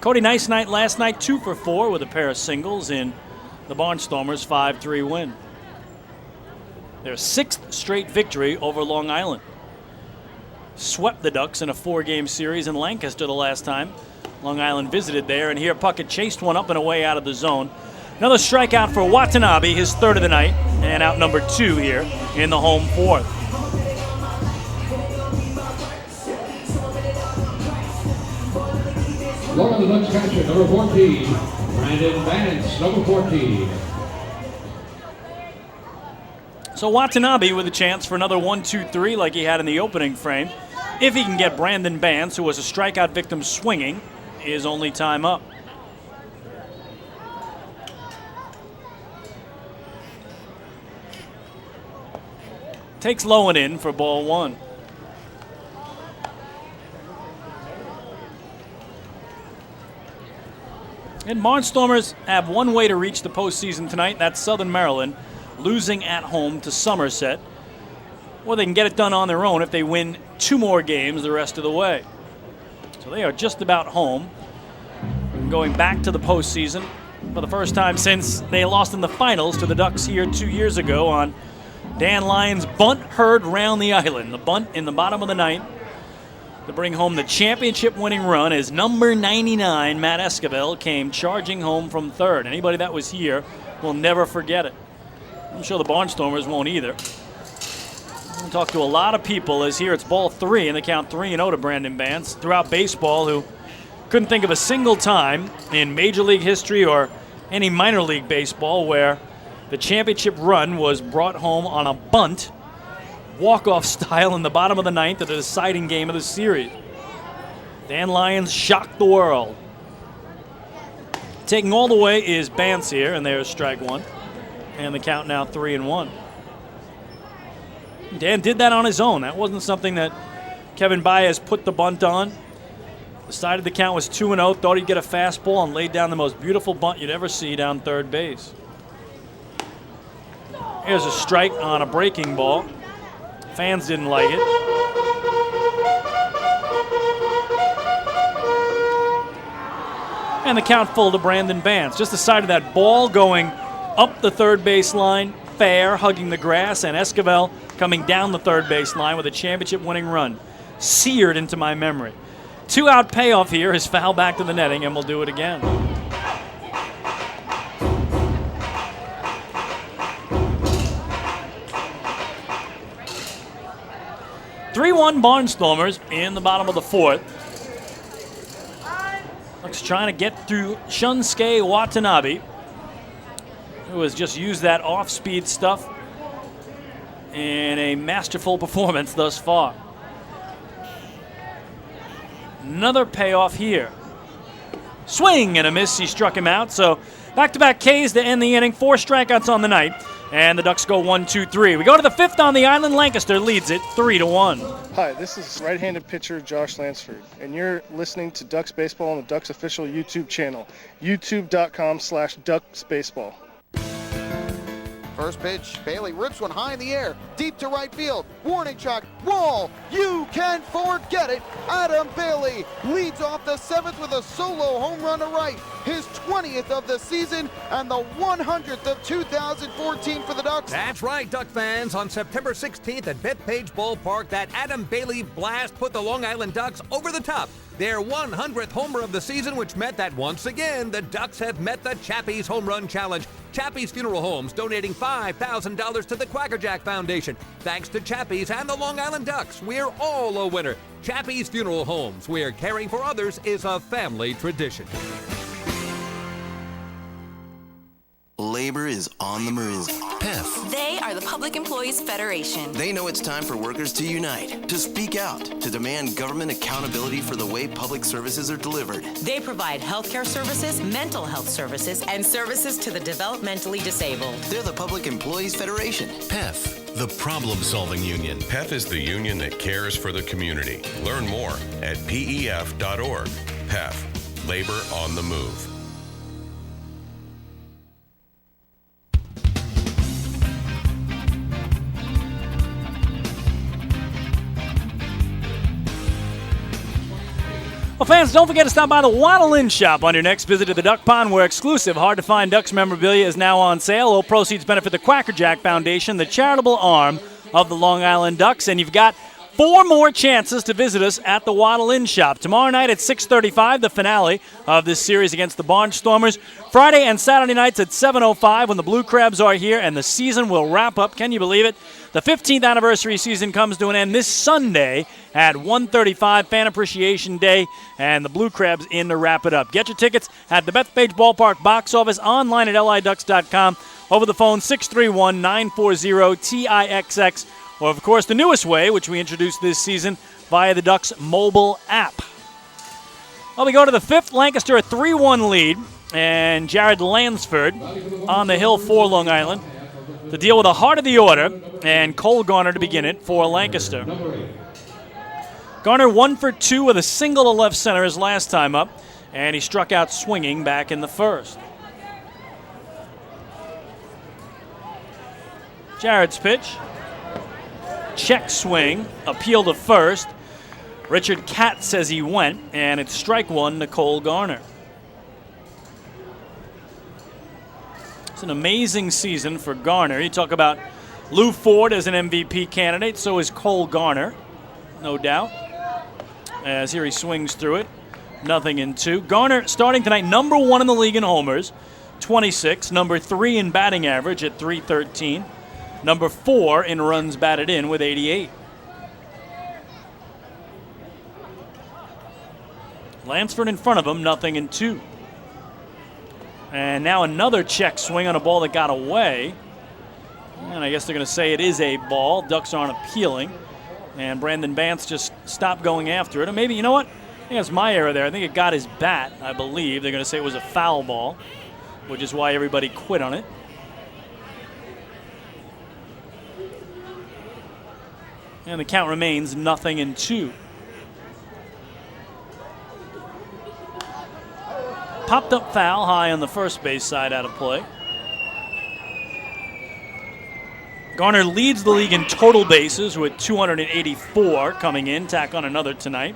Cody Nice night last night, 2 for 4 with a pair of singles in the Barnstormers' 5-3 win. Their 6th straight victory over Long Island. Swept the Ducks in a 4-game series in Lancaster the last time Long Island visited there, and here Puckett chased one up and away out of the zone. Another strikeout for Watanabe, his 3rd of the night, and out number 2 here in the home 4th. Long Island Ducks catcher, number 14, Brandon Vance, number 14. So Watanabe with a chance for another 1-2-3 like he had in the opening frame. If he can get Brandon Vance, who was a strikeout victim, swinging, his only time up. Takes low and in for ball 1. And Barnstormers have one way to reach the postseason tonight. That's Southern Maryland losing at home to Somerset. Or they can get it done on their own if they win 2 more games the rest of the way. So they are just about home. Going back to the postseason for the first time since they lost in the finals to the Ducks here 2 years ago on Dan Lyons' bunt heard round the island. The bunt in the bottom of the 9th to bring home the championship-winning run as number 99, Matt Esquivel, came charging home from 3rd. Anybody that was here will never forget it. I'm sure the Barnstormers won't either. We'll talk to a lot of people as here it's ball 3 and they count 3-0 to Brandon Vance throughout baseball, who couldn't think of a single time in Major League history or any minor league baseball where the championship run was brought home on a bunt, walk-off style in the bottom of the 9th of the deciding game of the series. Dan Lyons shocked the world. Taking all the way is Vance here, and there's strike 1. And the count now 3-1. Dan did that on his own. That wasn't something that Kevin Baez put the bunt on. Decided the count was 2-0, thought he'd get a fastball, and laid down the most beautiful bunt you'd ever see down 3rd base. Here's a strike on a breaking ball. Fans didn't like it. And the count full to Brandon Vance. Just the side of that ball going up the 3rd base line, fair, hugging the grass, and Esquivel coming down the 3rd base line with a championship-winning run. Seared into my memory. 2-out payoff here is foul back to the netting, and we'll do it again. (3-1) Barnstormers in the bottom of the 4th. Looks trying to get through Shunsuke Watanabe, who has just used that off-speed stuff in a masterful performance thus far. Another payoff here. Swing and a miss. He struck him out. So back-to-back Ks to end the inning. 4 strikeouts on the night. And the Ducks go 1-2-3. We go to the 5th on the island. Lancaster leads it 3-1. Hi, this is right-handed pitcher Josh Lansford, and you're listening to Ducks Baseball on the Ducks official YouTube channel, youtube.com/DucksBaseball. First pitch, Bailey rips one high in the air, deep to right field. Warning track, wall, you can forget it. Adam Bailey leads off the 7th with a solo home run to right. His 20th of the season and the 100th of 2014 for the Ducks. That's right, Duck fans. On September 16th at Bethpage Ballpark, that Adam Bailey blast put the Long Island Ducks over the top. Their 100th homer of the season, which meant that once again, the Ducks have met the Chappie's Home Run Challenge. Chappie's Funeral Homes donating $5,000 to the Quackerjack Foundation. Thanks to Chappie's and the Long Island Ducks, we're all a winner. Chappie's Funeral Homes, where caring for others is a family tradition. Labor is on the move. PEF. They are the Public Employees Federation. They know it's time for workers to unite, to speak out, to demand government accountability for the way public services are delivered. They provide healthcare services, mental health services, and services to the developmentally disabled. They're the Public Employees Federation. PEF, the problem-solving union. PEF is the union that cares for the community. Learn more at pef.org. PEF, labor on the move. Well, fans, don't forget to stop by the Waddle Inn Shop on your next visit to the Duck Pond, where exclusive, hard-to-find Ducks memorabilia is now on sale. All proceeds benefit the Quacker Jack Foundation, the charitable arm of the Long Island Ducks. And you've got 4 more chances to visit us at the Waddle Inn Shop. Tomorrow night at 6:35, the finale of this series against the Barnstormers. Friday and Saturday nights at 7:05 when the Blue Crabs are here, and the season will wrap up. Can you believe it? The 15th anniversary season comes to an end this Sunday at 1:35, Fan Appreciation Day, and the Blue Crabs in to wrap it up. Get your tickets at the Bethpage Ballpark box office, online at liducks.com, over the phone 631-940-TIXX, or, of course, the newest way, which we introduced this season, via the Ducks mobile app. Well, we go to the 5th, Lancaster a 3-1 lead, and Jared Lansford on the hill for Long Island to deal with the heart of the order, and Cole Garner to begin it for Lancaster. Garner 1 for 2 with a single to left center his last time up, and he struck out swinging back in the first. Jared's pitch. Check swing, appeal to first. Richard Katz says he went, and it's strike 1 to Cole Garner. It's an amazing season for Garner. You talk about Lou Ford as an MVP candidate, so is Cole Garner, no doubt. As here he swings through it, nothing in 2. Garner starting tonight, number 1 in the league in homers, 26, number 3 in batting average at .313. Number 4 in runs batted in with 88. Lansford in front of him, nothing in 2. And now another check swing on a ball that got away. And I guess they're going to say it is a ball. Ducks aren't appealing. And Brandon Bance just stopped going after it. Or maybe, you know what? I think that's my error there. I think it got his bat, I believe. They're going to say it was a foul ball, which is why everybody quit on it. And the count remains nothing in 2. Popped up foul high on the first base side out of play. Garner leads the league in total bases with 284 coming in, tack on another tonight.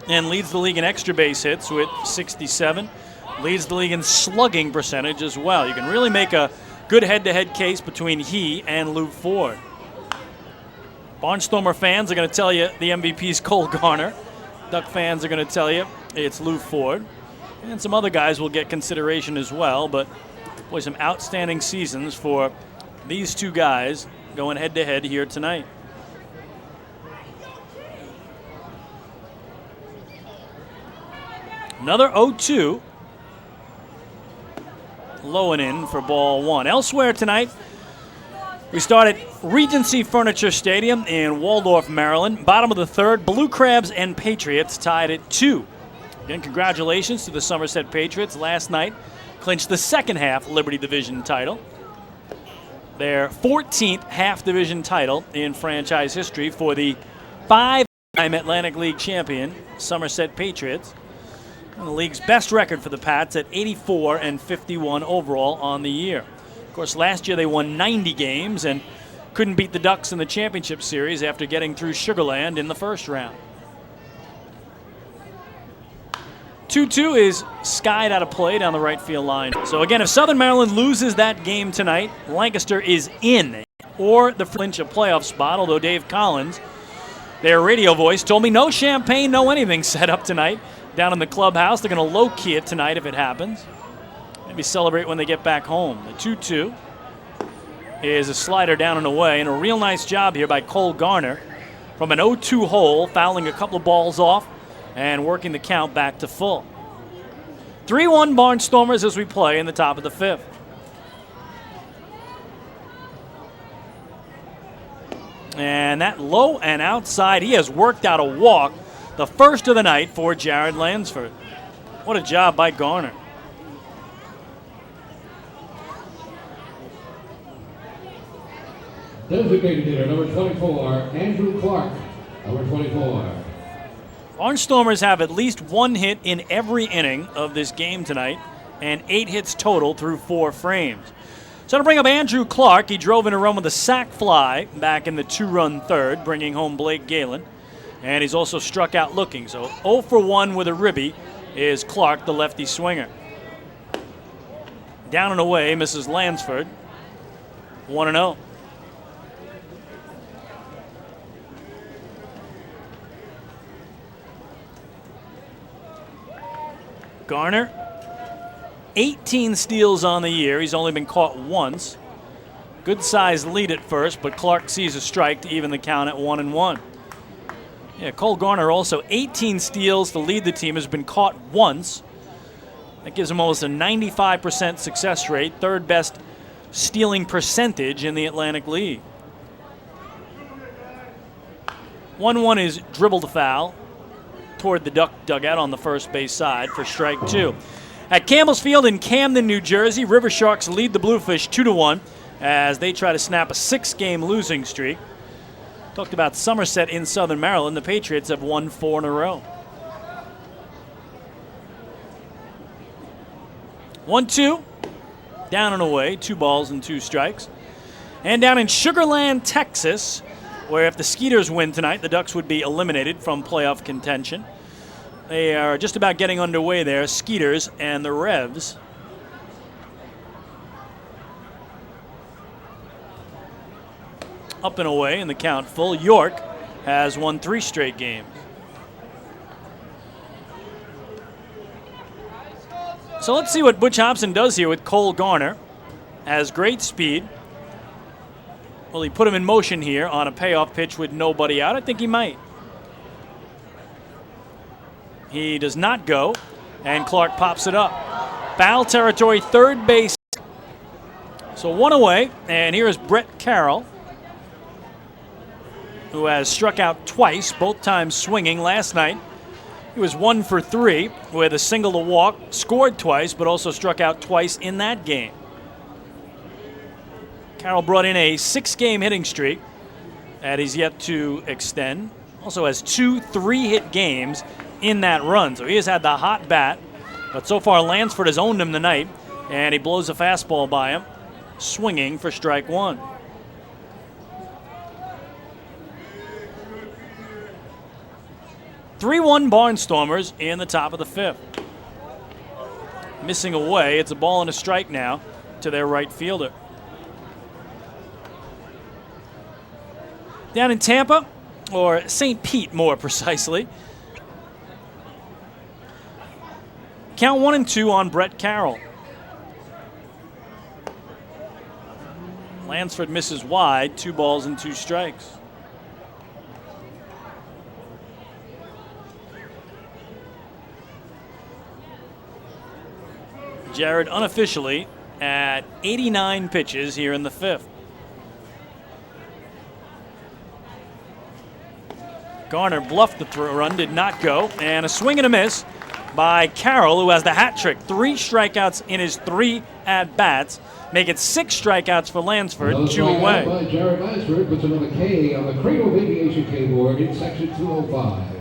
And leads the league in extra base hits with 67. Leads the league in slugging percentage as well. You can really make a good head-to-head case between he and Lou Ford. Barnstormer fans are going to tell you the MVP is Cole Garner. Duck fans are going to tell you it's Lou Ford. And some other guys will get consideration as well, but boy, some outstanding seasons for these two guys going head-to-head here tonight. Another 0-2. Low and in for ball 1. Elsewhere tonight, we start at Regency Furniture Stadium in Waldorf, Maryland. Bottom of the 3rd, Blue Crabs and Patriots tied at 2. Again, congratulations to the Somerset Patriots. Last night, clinched the second half Liberty Division title. Their 14th half division title in franchise history for the 5-time Atlantic League champion Somerset Patriots. And the league's best record for the Pats at 84-51 overall on the year. Of course, last year they won 90 games and couldn't beat the Ducks in the championship series after getting through Sugarland in the first round. 2-2 is skied out of play down the right field line. So again, if Southern Maryland loses that game tonight, Lancaster is in, or the clinch a playoff spot, although Dave Collins, their radio voice, told me no champagne, no anything set up tonight down in the clubhouse. They're going to low-key it tonight if it happens. Maybe celebrate when they get back home. The 2-2 is a slider down and away, and a real nice job here by Cole Garner from an 0-2 hole, fouling a couple of balls off and working the count back to full. 3-1 Barnstormers as we play in the top of the 5th. And that low and outside, he has worked out a walk, the first of the night for Jared Lansford. What a job by Garner. Designated hitter, number 24, Andrew Clark, number 24. Barnstormers have at least one hit in every inning of this game tonight, and 8 hits total through 4 frames. So to bring up Andrew Clark, he drove in a run with a sac fly back in the 2-run third, bringing home Blake Galen. And he's also struck out looking. So 0 for 1 with a ribby is Clark, the lefty swinger. Down and away, misses Lansford. 1-0. Garner, 18 steals on the year. He's only been caught once. Good sized lead at first, but Clark sees a strike to even the count at 1-1. Yeah, Cole Garner also 18 steals to lead the team, has been caught once. That gives him almost a 95% success rate, third best stealing percentage in the Atlantic League. 1-1 is dribbled foul toward the Duck dugout on the first base side for strike 2. At Campbell's Field in Camden, New Jersey, River Sharks lead the Bluefish 2-1 as they try to snap a 6-game losing streak. Talked about Somerset in Southern Maryland. The Patriots have won 4 in a row. 1-2, down and away, 2 balls and 2 strikes. And down in Sugar Land, Texas, where if the Skeeters win tonight, the Ducks would be eliminated from playoff contention. They are just about getting underway there, Skeeters and the Revs. Up and away in the count full. York has won 3 straight games. So let's see what Butch Hobson does here with Cole Garner. Has great speed. Will he put him in motion here on a payoff pitch with nobody out? I think he might. He does not go, and Clark pops it up. Foul territory, third base. So 1 away, and here is Brett Carroll, who has struck out twice, both times swinging. Last night, he was 1 for 3 with a single to walk, scored twice, but also struck out twice in that game. Carroll brought in a 6-game hitting streak that he's yet to extend. Also has 2 3-hit games in that run. So he has had the hot bat, but so far Lansford has owned him tonight, and he blows a fastball by him, swinging for strike 1. (3-1) Barnstormers in the top of the 5th. Missing away, it's a ball and a strike now to their right fielder. Down in Tampa, or St. Pete more precisely, count 1-2 on Brett Carroll. Lansford misses wide, 2 balls and 2 strikes. Jared unofficially at 89 pitches here in the 5th. Garner bluffed the run, did not go, and a swing and a miss by Carroll, who has the hat trick. 3 strikeouts in his 3 at-bats, make it 6 strikeouts for Lansford, 2 away. By Jared Lansford puts another K on the Cradle of Aviation K board in section 205.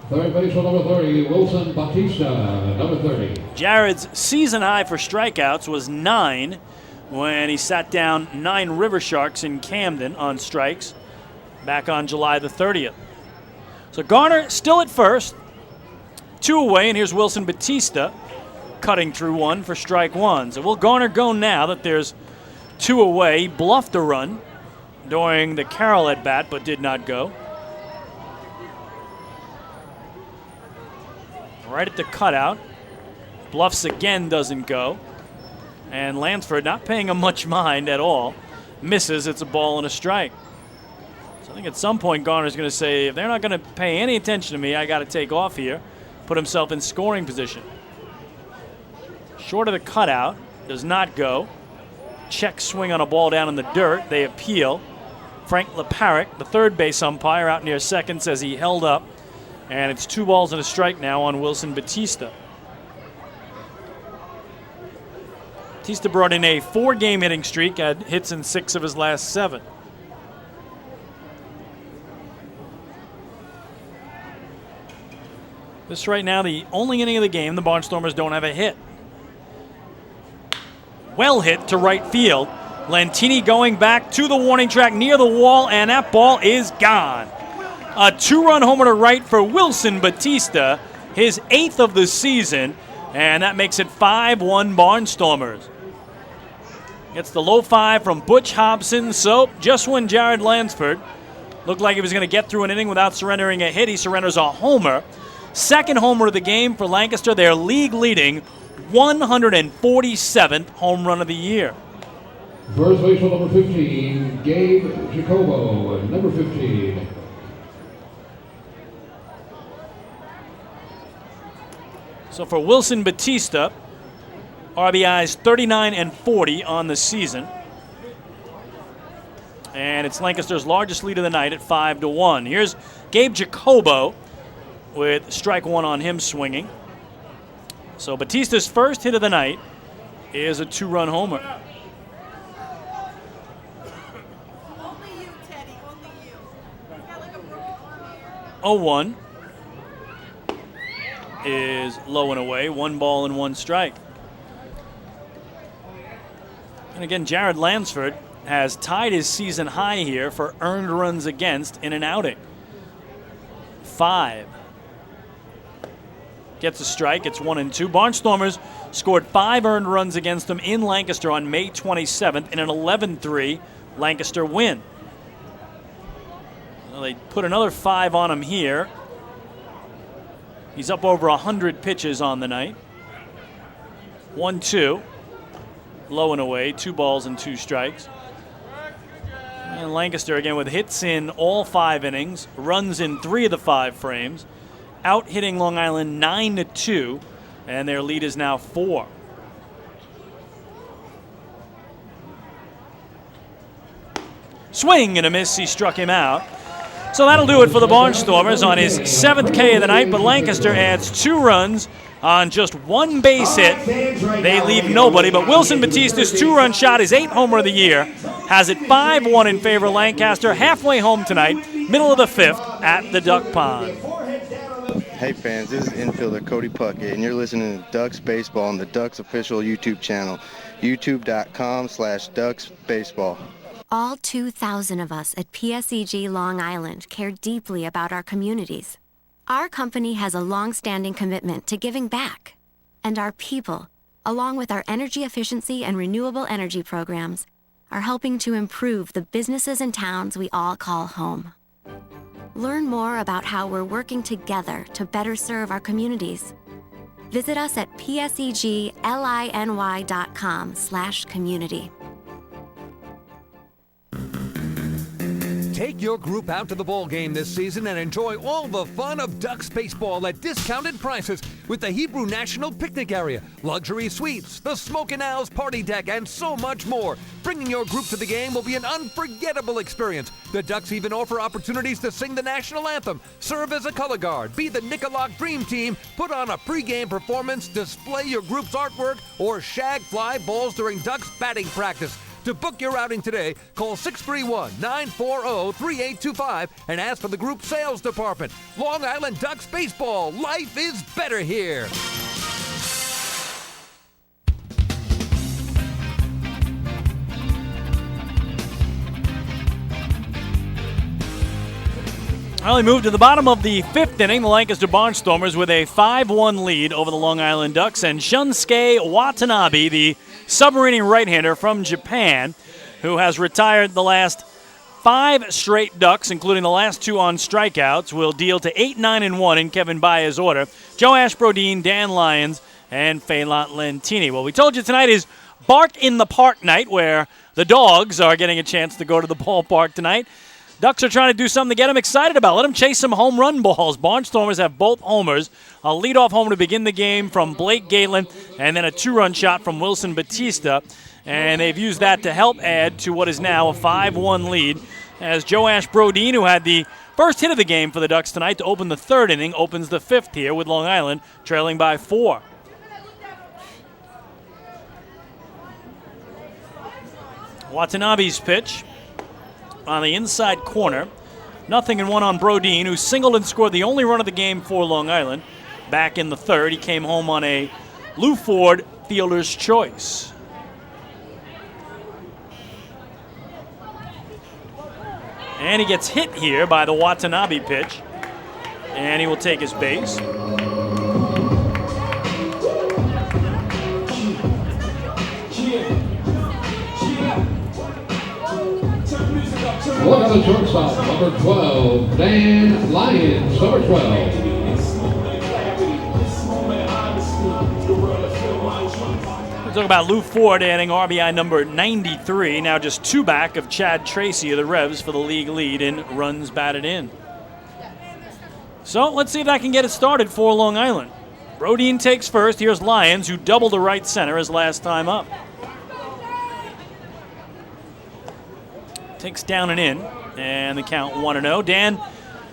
Third baseman number 30, Wilson Bautista, number 30. Jared's season high for strikeouts was 9 when he sat down 9 River Sharks in Camden on strikes back on July the 30th. So Garner still at first, 2 away, and here's Wilson Bautista cutting through 1 for strike 1. So will Garner go now that there's 2 away? He bluffed a run during the Carroll at bat, but did not go. Right at the cutout. Bluffs again, doesn't go. And Lansford not paying him much mind at all. Misses, it's a ball and a strike. So I think at some point Garner's going to say, if they're not going to pay any attention to me, I got to take off here. Put himself in scoring position. Short of the cutout, does not go. Check swing on a ball down in the dirt. They appeal. Frank Leparek, the third base umpire, out near second, says he held up. And it's 2 balls and a strike now on Wilson Batista. Batista brought in a 4-game hitting streak, had hits in 6 of his last 7. This right now, the only inning of the game, the Barnstormers don't have a hit. Well hit to right field. Lantini going back to the warning track near the wall, and that ball is gone. A 2-run homer to right for Wilson Batista, his 8th of the season, and that makes it 5-1 Barnstormers. Gets the low 5 from Butch Hobson, so just when Jared Lansford looked like he was going to get through an inning without surrendering a hit, he surrenders a homer. Second homer of the game for Lancaster, their league-leading 147th home run of the year. First baseman number 15, Gabe Jacobo, number 15. So for Wilson Batista, RBIs 39 and 40 on the season. And it's Lancaster's largest lead of the night at 5-1. Here's Gabe Jacobo with strike 1 on him swinging. So Batista's first hit of the night is a 2-run homer. Only you, Teddy, only you. He's got like a broken arm here. 0-1 is low and away. 1 ball and 1 strike. And again, Jared Lansford has tied his season high here for earned runs against in an outing. 5. Gets a strike. It's 1-2. Barnstormers scored 5 earned runs against them in Lancaster on May 27th in an 11-3 Lancaster win. Well, they put another 5 on him here. He's up over 100 pitches on the night. 1-2. Low and away. 2 balls and 2 strikes. And Lancaster again with hits in all 5 innings. Runs in 3 of the 5 frames. Out hitting Long Island 9-2. And their lead is now 4. Swing and a miss. He struck him out. So that'll do it for the Barnstormers on his 7th K of the night, but Lancaster adds 2 runs on just 1 base hit. They leave nobody, but Wilson Batista's 2-run shot, his 8th homer of the year, has it 5-1 in favor of Lancaster, halfway home tonight, middle of the 5th at the Duck Pond. Hey fans, this is infielder Cody Puckett, and you're listening to Ducks Baseball on the Ducks official YouTube channel, youtube.com/DucksBaseball. All 2,000 of us at PSEG Long Island care deeply about our communities. Our company has a long-standing commitment to giving back. And our people, along with our energy efficiency and renewable energy programs, are helping to improve the businesses and towns we all call home. Learn more about how we're working together to better serve our communities. Visit us at psegliny.com/community. Take your group out to the ball game this season and enjoy all the fun of Ducks baseball at discounted prices with the Hebrew National Picnic Area, luxury suites, the Smokin' Owls party deck, and so much more. Bringing your group to the game will be an unforgettable experience. The Ducks even offer opportunities to sing the national anthem, serve as a color guard, be the Nickalock Dream Team, put on a pregame performance, display your group's artwork, or shag fly balls during Ducks batting practice. To book your outing today, call 631-940-3825 and ask for the group sales department. Long Island Ducks Baseball. Life is better here. Well, we moved to the bottom of the 5th inning. The Lancaster Barnstormers with a 5-1 lead over the Long Island Ducks. And Shunsuke Watanabe, the submarine right-hander from Japan, who has retired the last 5 straight Ducks, including the last 2 on strikeouts, will deal to 8-9-1 in Kevin Baez's order. Joe Ashbrodeen, Dan Lyons, and Phelan Lantini. Well, we told you tonight is Bark in the Park night, where the dogs are getting a chance to go to the ballpark tonight. Ducks are trying to do something to get them excited about. Let them chase some home run balls. Barnstormers have both homers. A leadoff homer to begin the game from Blake Galen, and then a 2-run shot from Wilson Batista. And they've used that to help add to what is now a 5-1 lead as Joash Brodeen, who had the first hit of the game for the Ducks tonight to open the third inning, opens the fifth here with Long Island trailing by 4. Watanabe's pitch on the inside corner. 0-1 on Brodeen, who singled and scored the only run of the game for Long Island. Back in the third, he came home on a Lou Ford fielder's choice. And he gets hit here by the Watanabe pitch. And he will take his base. Look at the shortstop, number 12, Dan Lyons, number 12. We'll talk about Lou Ford adding RBI number 93, now just 2 back of Chad Tracy of the Revs for the league lead in runs batted in. So let's see if that can get it started for Long Island. Brodeen takes first. Here's Lyons, who doubled the right center his last time up. Takes down and in, and the count 1-0. Dan,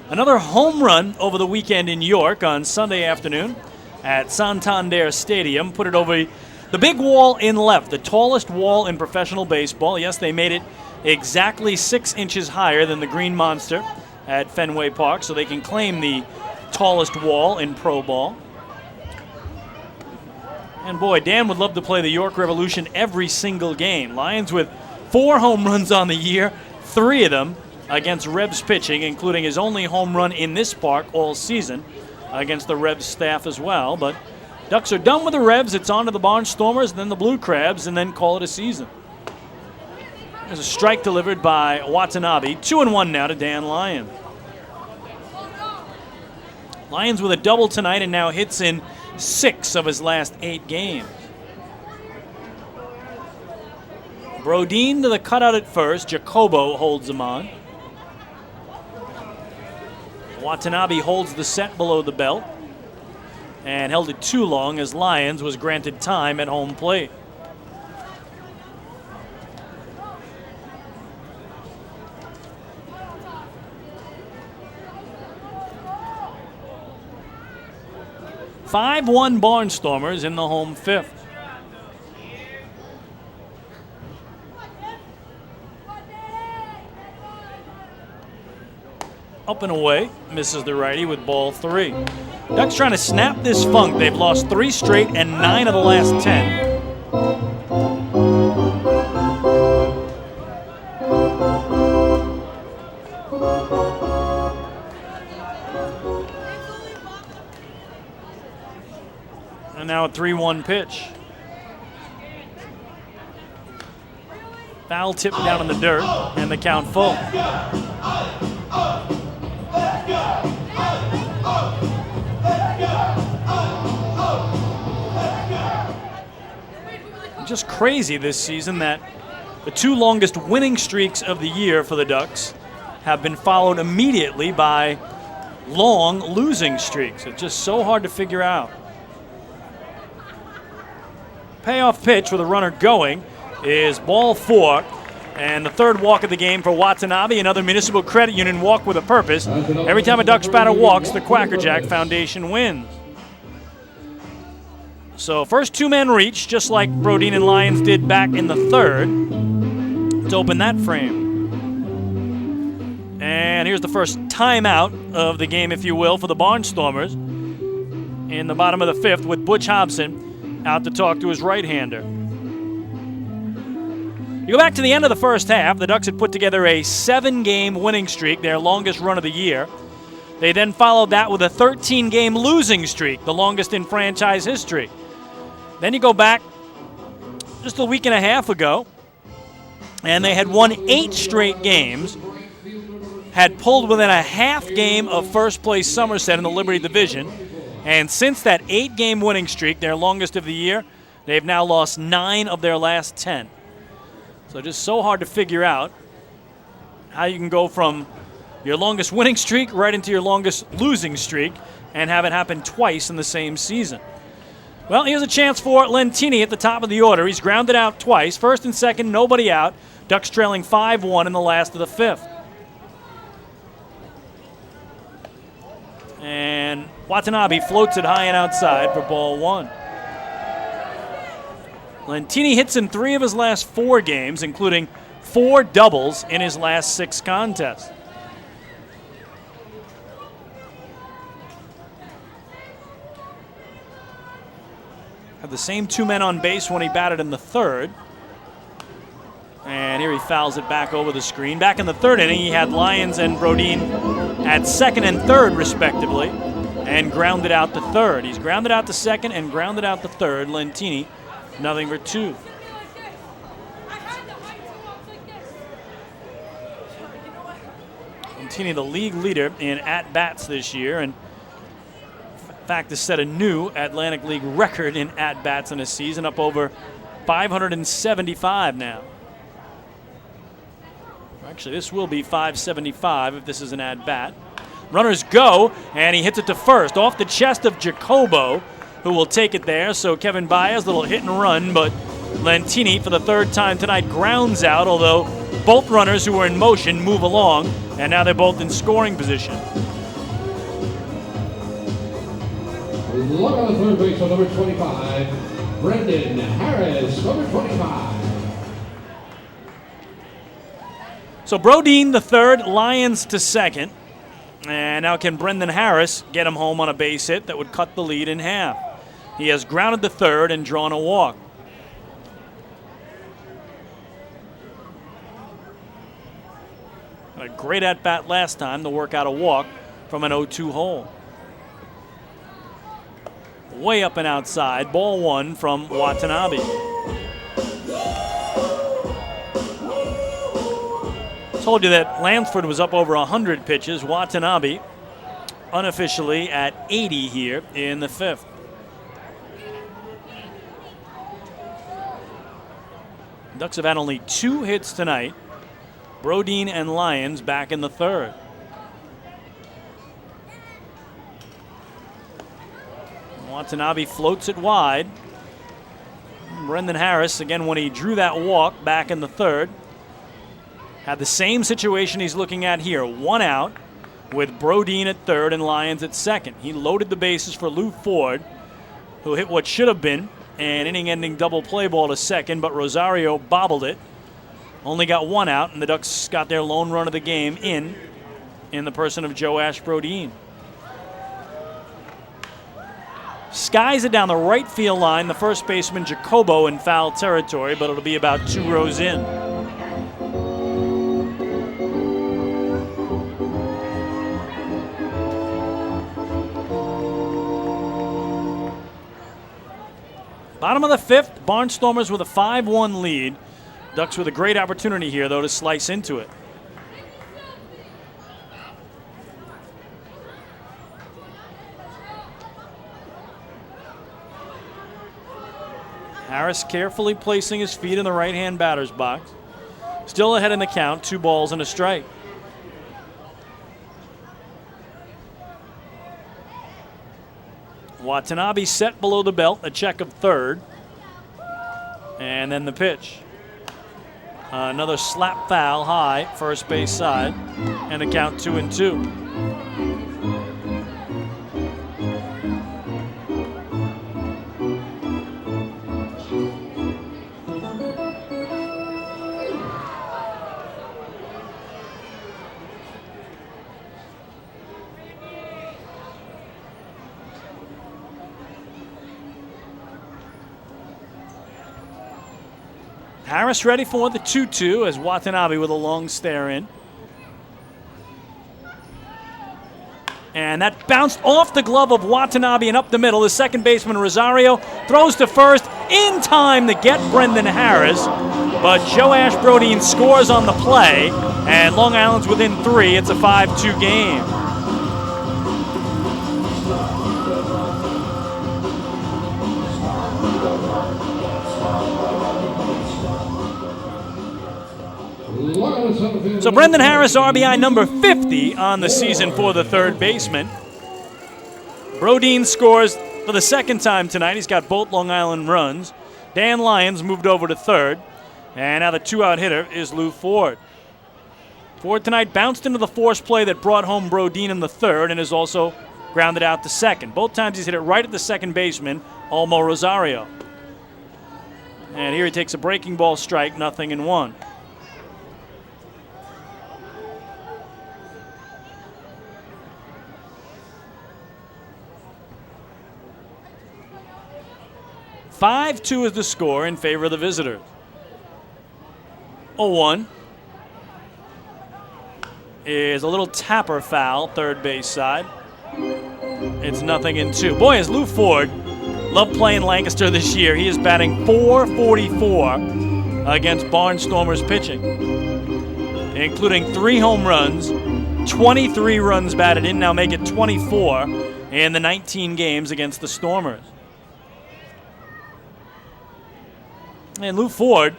another home run over the weekend in York on Sunday afternoon at Santander Stadium. Put it over the big wall in left, the tallest wall in professional baseball. Yes, they made it exactly 6 inches higher than the Green Monster at Fenway Park, so they can claim the tallest wall in pro ball. And boy, Dan would love to play the York Revolution every single game. Lions with 4 home runs on the year, 3 of them against Revs pitching, including his only home run in this park all season against the Revs staff as well. But Ducks are done with the Revs. It's on to the Barnstormers, then the Blue Crabs, and then call it a season. There's a strike delivered by Watanabe. 2-1 now to Dan Lyons. Lyons with a double tonight and now hits in 6 of his last 8 games. Brodeen to the cutout at first. Jacobo holds him on. Watanabe holds the set below the belt and held it too long as Lyons was granted time at home plate. "5-1 Barnstormers in the home fifth. Up and away, misses the righty with ball 3. Ducks trying to snap this funk. They've lost 3 straight and 9 of the last 10. And now a 3-1 pitch. Foul tip down in the dirt, and the count full. Just crazy this season that the 2 longest winning streaks of the year for the Ducks have been followed immediately by long losing streaks. It's just so hard to figure out. Payoff pitch with a runner going is ball 4, and the third walk of the game for Watanabe, another Municipal Credit Union walk with a purpose. Every time a Ducks batter walks, the Quackerjack Foundation wins. So first 2 men reach, just like Brodeen and Lyons did back in the third, to open that frame. And here's the first timeout of the game, if you will, for the Barnstormers in the bottom of the 5th with Butch Hobson out to talk to his right-hander. You go back to the end of the first half, the Ducks had put together a 7-game winning streak, their longest run of the year. They then followed that with a 13-game losing streak, the longest in franchise history. Then you go back just a week and a half ago, and they had won 8 straight games, had pulled within a half game of first-place Somerset in the Liberty Division, and since that 8-game winning streak, their longest of the year, they've now lost 9 of their last 10. So just so hard to figure out how you can go from your longest winning streak right into your longest losing streak and have it happen twice in the same season. Well, here's a chance for Lentini at the top of the order. He's grounded out twice. First and second, nobody out. Ducks trailing 5-1 in the last of the fifth. And Watanabe floats it high and outside for ball one. Lentini hits in 3 of his last 4 games, including 4 doubles in his last 6 contests. Had the same 2 men on base when he batted in the third. And here he fouls it back over the screen. Back in the third inning, he had Lyons and Brodin at second and third, respectively, and grounded out the third. He's grounded out the second and grounded out the third. Lentini, 0-for-2. Lentini, the league leader in at-bats this year, and in fact, has set a new Atlantic League record in at-bats in a season, up over 575 now. Actually, this will be 575 if this is an at-bat. Runners go, and he hits it to first, off the chest of Jacobo, who will take it there. So Kevin Baez, little hit and run, but Lentini, for the third time tonight, grounds out, although both runners who were in motion move along, and now they're both in scoring position. Look on the third base on number 25, Brendan Harris, number 25. So Brodin the third, Lyons to second. And now can Brendan Harris get him home on a base hit that would cut the lead in half? He has grounded the third and drawn a walk. A great at-bat last time to work out a walk from an 0-2 hole. Way up and outside, ball one from Watanabe. Told you that Lansford was up over 100 pitches. Watanabe unofficially at 80 here in the fifth. Ducks have had only 2 hits tonight. Brodin and Lyons back in the third. Watanabe floats it wide. Brendan Harris, again, when he drew that walk back in the third, had the same situation he's looking at here. 1 out with Brodin at third and Lyons at second. He loaded the bases for Lou Ford, who hit what should have been an inning-ending double play ball to second, but Rosario bobbled it. Only got 1 out, and the Ducks got their lone run of the game in the person of Joash Brodin. Skies it down the right field line. The first baseman, Jacobo, in foul territory, but it'll be about 2 rows in. Bottom of the fifth, Barnstormers with a 5-1 lead. Ducks with a great opportunity here, though, to slice into it. Harris carefully placing his feet in the right-hand batter's box. Still ahead in the count, 2 balls and a strike. Watanabe set below the belt, a check of third. And then the pitch. Another slap foul high, first base side, and a count 2-2. Harris ready for the 2-2 as Watanabe with a long stare in. And that bounced off the glove of Watanabe and up the middle. The second baseman, Rosario, throws to first in time to get Brendan Harris. But Joash Brodin scores on the play, and Long Island's within 3. It's a 5-2 game. So Brendan Harris, RBI number 50 on the season for the third baseman. Brodin scores the for the second time tonight. He's got both Long Island runs. Dan Lyons moved over to third. And now the two-out hitter is Lou Ford. Ford tonight bounced into the force play that brought home Brodeen in the third and is also grounded out to second. Both times he's hit it right at the second baseman, Olmo Rosario. And here he takes a breaking ball strike, 0-1. "5-2 is the score in favor of the visitors. 0-1 is a little tapper foul, third base side. It's 0-2. Boy, is Lou Ford loved playing Lancaster this year. He is batting .444 against Barnstormers pitching, including 3 home runs, 23 runs batted in, now make it 24 in the 19 games against the Stormers. And Lou Ford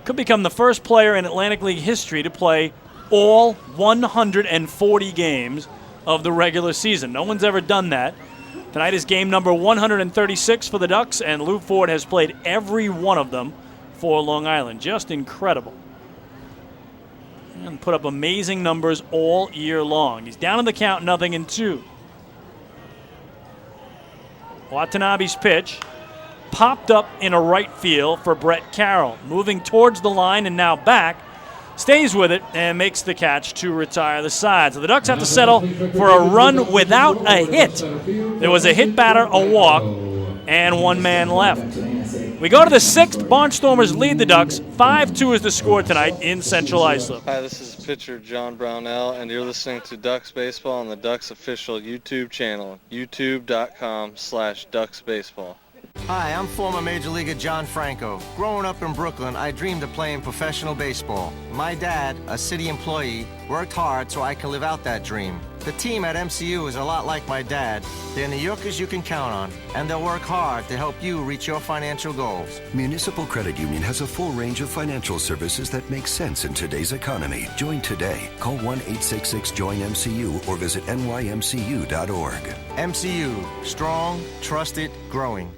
could become the first player in Atlantic League history to play all 140 games of the regular season. No one's ever done that. Tonight is game number 136 for the Ducks, and Lou Ford has played every one of them for Long Island. Just incredible. And put up amazing numbers all year long. He's down in the count, 0-2. Watanabe's pitch popped up in a right field for Brett Carroll. Moving towards the line and now back. Stays with it and makes the catch to retire the side. So the Ducks have to settle for a run without a hit. There was a hit batter, a walk, and 1 man left. We go to the 6th. Barnstormers lead the Ducks. 5-2 is the score tonight in Central Islip. Hi, this is pitcher John Brownell, and you're listening to Ducks Baseball on the Ducks official YouTube channel, youtube.com/DucksBaseball. Hi, I'm former Major Leaguer John Franco. Growing up in Brooklyn, I dreamed of playing professional baseball. My dad, a city employee, worked hard so I could live out that dream. The team at MCU is a lot like my dad. They're New Yorkers you can count on, and they'll work hard to help you reach your financial goals. Municipal Credit Union has a full range of financial services that make sense in today's economy. Join today. Call 1-866-JOIN-MCU or visit nymcu.org. MCU, strong, trusted, growing.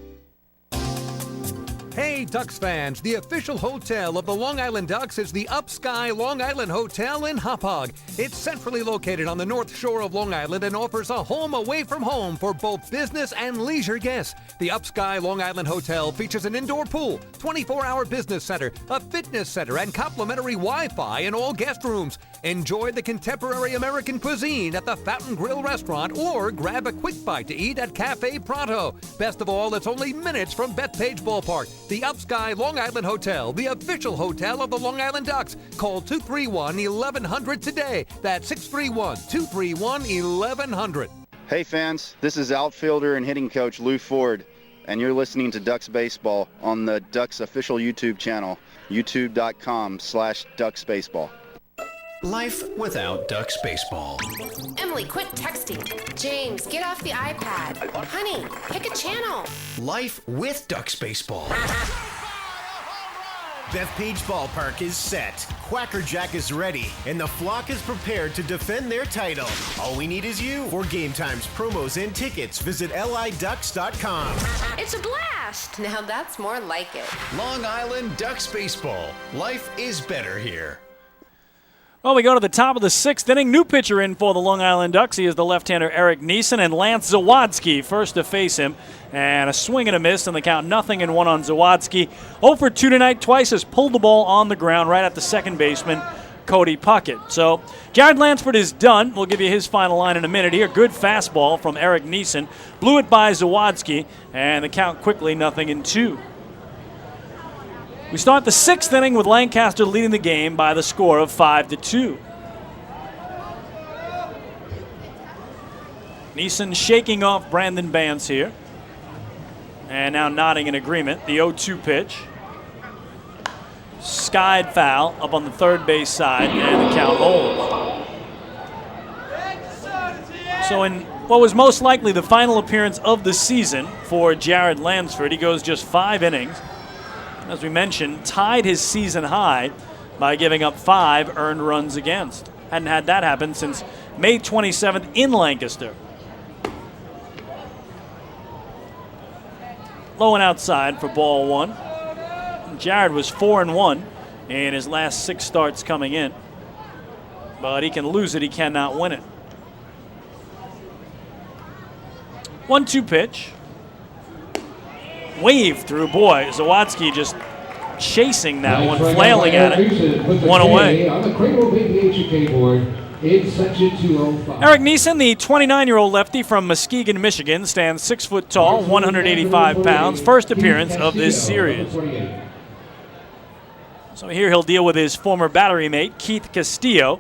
Hey, Ducks fans, the official hotel of the Long Island Ducks is the Upsky Long Island Hotel in Hauppauge. It's centrally located on the north shore of Long Island and offers a home away from home for both business and leisure guests. The Upsky Long Island Hotel features an indoor pool, 24-hour business center, a fitness center, and complimentary Wi-Fi in all guest rooms. Enjoy the contemporary American cuisine at the Fountain Grill restaurant or grab a quick bite to eat at Cafe Pronto. Best of all, it's only minutes from Bethpage Ballpark. The Upsky Long Island Hotel, the official hotel of the Long Island Ducks. Call 231-1100 today. That's 631-231-1100. Hey fans, this is outfielder and hitting coach Lou Ford, and you're listening to Ducks Baseball on the Ducks official YouTube channel, youtube.com/DucksBaseball. Life without Ducks Baseball. Emily, quit texting. James, get off the iPad. Honey, pick a channel. Life with Ducks Baseball. Bethpage Ballpark is set, Quacker Jack is ready, and the flock is prepared to defend their title. All we need is you. For game times, promos, and tickets, visit liducks.com. It's a blast. Now that's more like it. Long Island Ducks Baseball. Life is better here. Well, we go to the top of the 6th inning. New pitcher in for the Long Island Ducks. He is the left-hander Eric Neeson, and Lance Zawadski first to face him. And a swing and a miss, and the count 0-1 on Zawadski. 0 for 2 tonight. Twice has pulled the ball on the ground right at the second baseman, Cody Puckett. So Jared Lansford is done. We'll give you his final line in a minute here. Good fastball from Eric Neeson. Blew it by Zawadski, and the count quickly 0-2. We start the 6th inning with Lancaster leading the game by the score of 5-2. Neeson shaking off Brandon Bance here. And now nodding in agreement. The 0-2 pitch. Skied foul up on the third base side, and the count holds. So in what was most likely the final appearance of the season for Jared Lansford, he goes just 5 innings. As we mentioned, tied his season high by giving up 5 earned runs against. Hadn't had that happen since May 27th in Lancaster. Low and outside for ball one. Jared was 4-1 in his last 6 starts coming in. But he can lose it, he cannot win it. 1-2 pitch. Wave through. Boy, Zawadzki just chasing that one, flailing at it. One away. On the Cradle APHK board in section 205. Eric Neeson, the 29-year-old lefty from Muskegon, Michigan, stands 6 foot tall, 185 pounds. First appearance of this series. So here he'll deal with his former battery mate, Keith Castillo,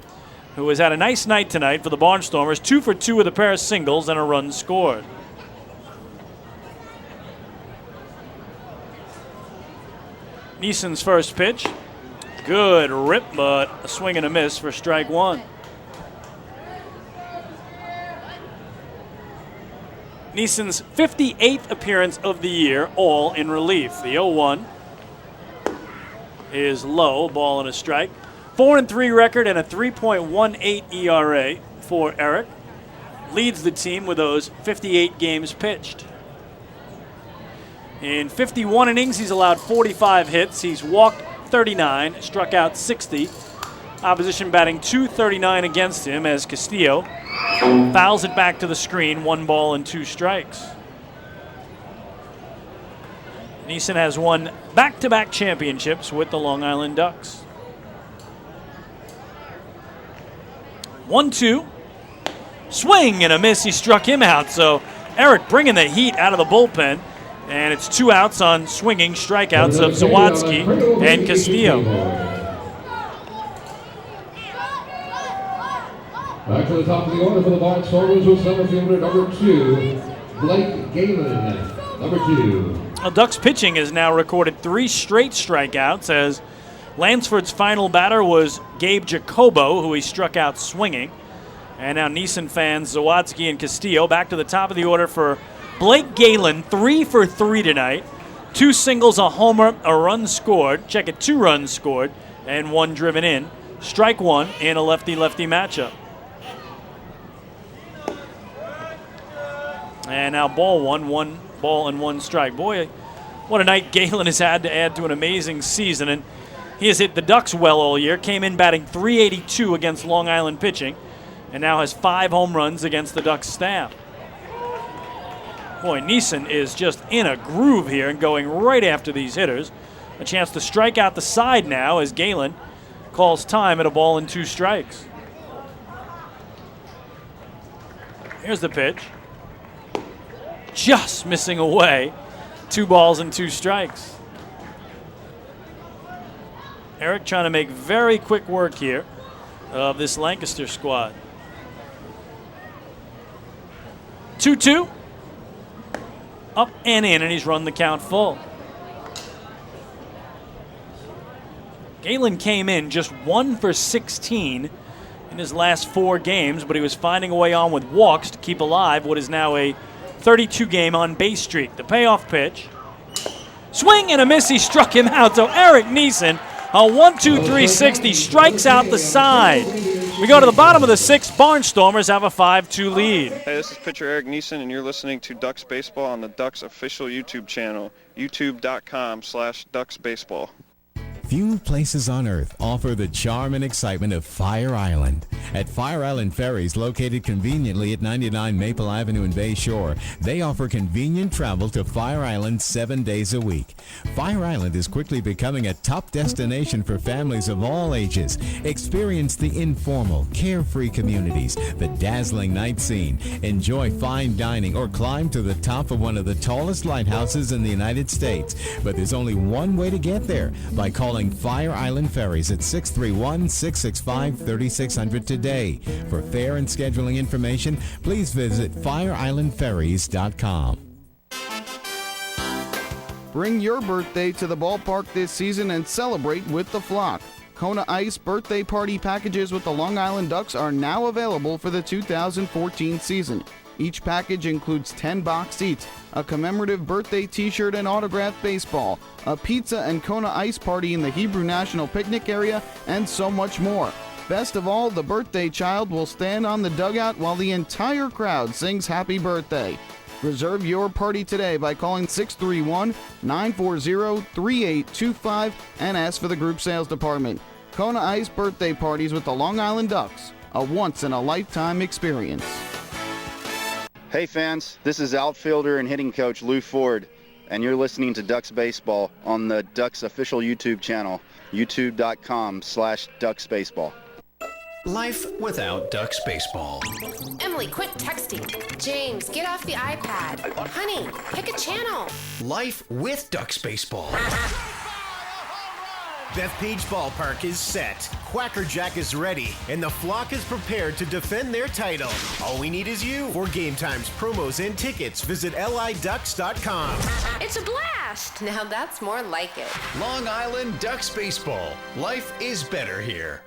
who has had a nice night tonight for the Barnstormers. 2 for 2 with a pair of singles and a run scored. Neeson's first pitch. Good rip, but a swing and a miss for strike one. Neeson's 58th appearance of the year, all in relief. The 0-1 is low, ball and a strike. 4-3 record and a 3.18 ERA for Eric. Leads the team with those 58 games pitched. In 51 innings, he's allowed 45 hits. He's walked 39, struck out 60. Opposition batting .239 against him as Castillo fouls it back to the screen. 1 ball and 2 strikes. Neeson has won back-to-back championships with the Long Island Ducks. 1-2. Swing and a miss. He struck him out. So Eric bringing the heat out of the bullpen. And it's 2 outs on swinging strikeouts of Zawadzki and Castillo. Back to the top of the order for the Barnstormers with center fielder number 2, Blake Galen, number 2. Well, Ducks pitching has now recorded 3 straight strikeouts as Lansford's final batter was Gabe Jacobo, who he struck out swinging. And now Neeson fans Zawadzki and Castillo. Back to the top of the order for Blake Galen, 3 for 3 tonight. 2 singles, a homer, a run scored. Check it, 2 runs scored and 1 driven in. Strike 1 in a lefty-lefty matchup. And now ball 1 ball and 1 strike. Boy, what a night Galen has had to add to an amazing season. And he has hit the Ducks well all year. Came in batting .382 against Long Island pitching. And now has 5 home runs against the Ducks staff. Boy, Neeson is just in a groove here and going right after these hitters. A chance to strike out the side now as Galen calls time at a ball and 2 strikes. Here's the pitch. Just missing away. 2 balls and 2 strikes. Eric trying to make very quick work here of this Lancaster squad. 2-2. Up and in, and he's run the count full. Galen came in just 1 for 16 in his last 4 games, but he was finding a way on with walks to keep alive what is now a 32-game on-base streak. The payoff pitch. Swing and a miss. He struck him out. So Eric Neeson, a 1-2-3 60, strikes out the side. We go to the bottom of the 6th. Barnstormers have a 5-2 lead. Hey, this is pitcher Eric Neeson, and you're listening to Ducks Baseball on the Ducks official YouTube channel, youtube.com/DucksBaseball. Few places on Earth offer the charm and excitement of Fire Island. At Fire Island Ferries, located conveniently at 99 Maple Avenue in Bay Shore, they offer convenient travel to Fire Island 7 days a week. Fire Island is quickly becoming a top destination for families of all ages. Experience the informal, carefree communities, the dazzling night scene, enjoy fine dining, or climb to the top of one of the tallest lighthouses in the United States. But there's only one way to get there, by calling Fire Island Ferries at 631-665-3600 today. For fare and scheduling information, please visit fireislandferries.com. Bring your birthday to the ballpark this season and celebrate with the Flock. Kona Ice birthday party packages with the Long Island Ducks are now available for the 2014 season. Each package includes 10 box seats, a commemorative birthday t-shirt and autographed baseball, a pizza and Kona Ice party in the Hebrew National Picnic area, and so much more. Best of all, the birthday child will stand on the dugout while the entire crowd sings happy birthday. Reserve your party today by calling 631-940-3825 and ask for the group sales department. Kona Ice birthday parties with the Long Island Ducks, a once-in-a-lifetime experience. Hey fans, this is outfielder and hitting coach Lou Ford, and you're listening to Ducks Baseball on the Ducks official YouTube channel, youtube.com/DucksBaseball. Life without Ducks Baseball. Emily, quit texting. James, get off the iPad. Honey, pick a channel. Life with Ducks Baseball. Bethpage Ballpark is set, Quacker Jack is ready, and the flock is prepared to defend their title. All we need is you. For game times, promos, and tickets, visit liducks.com. It's a blast. Now that's more like it. Long Island Ducks Baseball. Life is better here.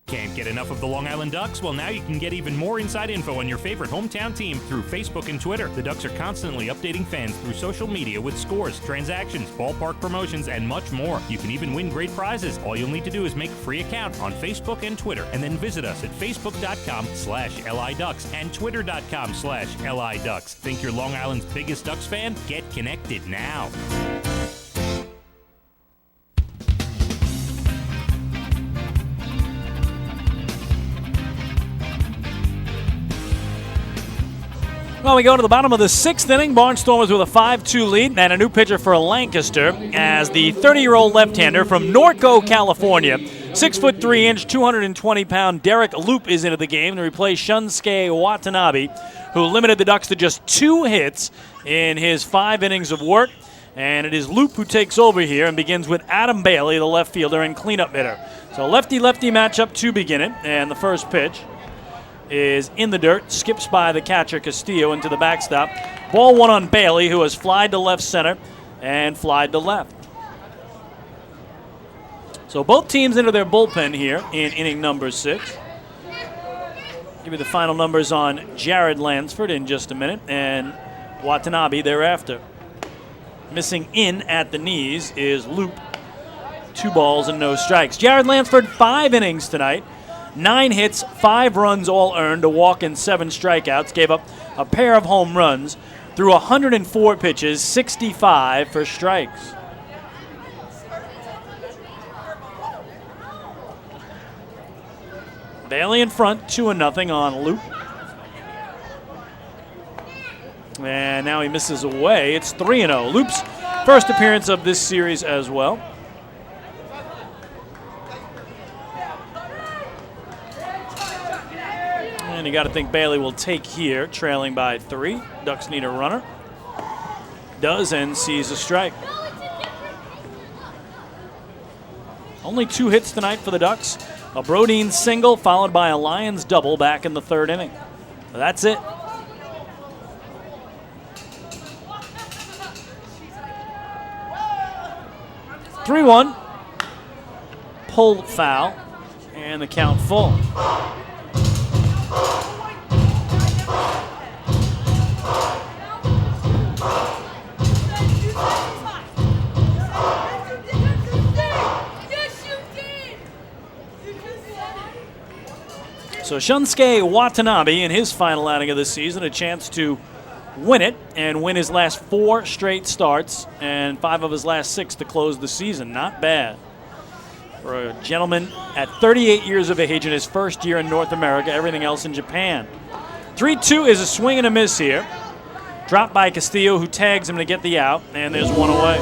Can't get enough of the Long Island Ducks? Well, now you can get even more inside info on your favorite hometown team through Facebook and Twitter. The Ducks are constantly updating fans through social media with scores, transactions, ballpark promotions, and much more. You can even win great prizes. All you'll need to do is make a free account on Facebook and Twitter, and then visit us at facebook.com/LIDucks and twitter.com/LIDucks. Think you're Long Island's biggest Ducks fan? Get connected now. Well, we go to the bottom of the sixth inning. Barnstormers with a 5-2 lead and a new pitcher for Lancaster as the 30-year-old left-hander from Norco, California. 6'3", 220-pound Derek Loop is into the game to replace Shunsuke Watanabe, who limited the Ducks to just 2 hits in his 5 innings of work. And it is Loop who takes over here and begins with Adam Bailey, the left fielder and cleanup hitter. So lefty-lefty matchup to begin it, and the first pitch is in the dirt, skips by the catcher Castillo into the backstop. Ball 1 on Bailey, who has flied to left center and flied to left. So both teams into their bullpen here in inning number 6. Give you the final numbers on Jared Lansford in just a minute, and Watanabe thereafter. Missing in at the knees is Loop. 2 balls and no strikes. Jared Lansford, 5 innings tonight. 9 hits, 5 runs all earned, a walk and 7 strikeouts. Gave up a pair of home runs. Threw 104 pitches, 65 for strikes. Bailey in front, 2-0 on Loop. And now he misses away. It's 3-0. Loop's first appearance of this series as well. And you got to think Bailey will take here, trailing by 3. Ducks need a runner. Does and sees a strike. Only 2 hits tonight for the Ducks. A Brodeen single followed by a Lions double back in the 3rd inning. But that's it. (3-1). Pulled foul. And the count full. So Shunsuke Watanabe in his final outing of the season, a chance to win it and win his last 4 straight starts and 5 of his last 6 to close the season. Not bad for a gentleman at 38 years of age in his first year in North America, everything else in Japan. 3-2 is a swing and a miss here. Dropped by Castillo, who tags him to get the out, and there's 1 away.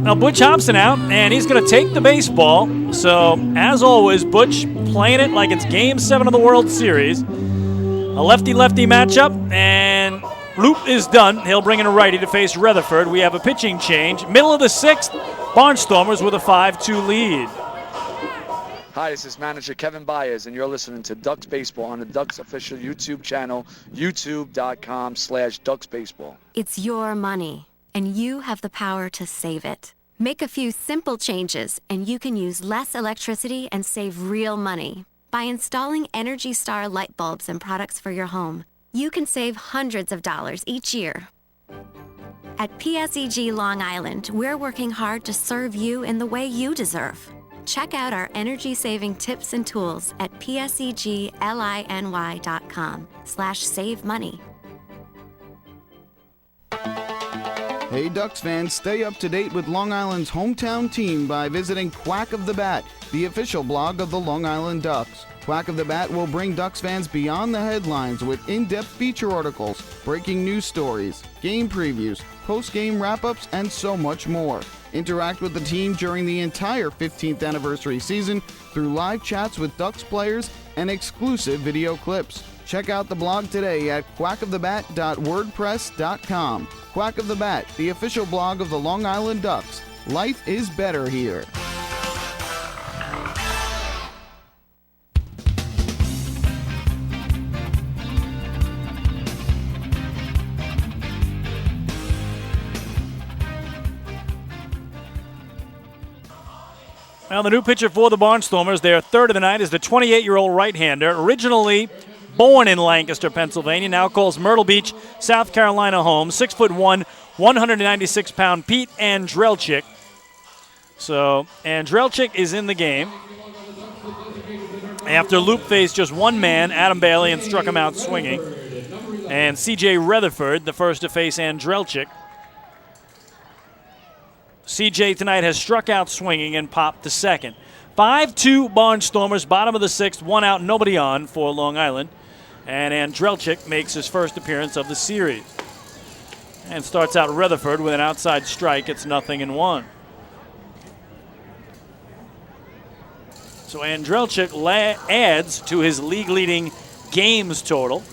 Now Butch Hobson out, and he's going to take the baseball. So, as always, Butch playing it like it's Game 7 of the World Series. A lefty-lefty matchup, and Loop is done. He'll bring in a righty to face Rutherford. We have a pitching change. Middle of the 6th, Barnstormers with a 5-2 lead. Hi, this is manager Kevin Baez, and you're listening to Ducks Baseball on the Ducks official YouTube channel, youtube.com/DucksBaseball. It's your money, and you have the power to save it. Make a few simple changes, and you can use less electricity and save real money. By installing Energy Star light bulbs and products for your home, you can save hundreds of dollars each year. At PSEG Long Island, we're working hard to serve you in the way you deserve. Check out our energy-saving tips and tools at pseglyny.com/save money. Hey Ducks fans, stay up to date with Long Island's hometown team by visiting Quack of the Bat, the official blog of the Long Island Ducks. Quack of the Bat will bring Ducks fans beyond the headlines with in-depth feature articles, breaking news stories, game previews, post-game wrap-ups, and so much more. Interact with the team during the entire 15th anniversary season through live chats with Ducks players and exclusive video clips. Check out the blog today at quackofthebat.wordpress.com. Quack of the Bat, the official blog of the Long Island Ducks. Life is better here. Now the new pitcher for the Barnstormers, their third of the night, is the 28-year-old right-hander, originally born in Lancaster, Pennsylvania, now calls Myrtle Beach, South Carolina home, 6'1", 196-pound Pete Andrelchik. So Andrelchik is in the game after Loop faced just one man, Adam Bailey, and struck him out swinging. And C.J. Rutherford, the first to face Andrelchik. CJ tonight has struck out swinging and popped to second. 5-2 Barnstormers, bottom of the sixth, one out, nobody on for Long Island. And Andrelchik makes his first appearance of the series. And starts out Rutherford with an outside strike. It's 0-1. So Andrelchik adds to his league-leading games total.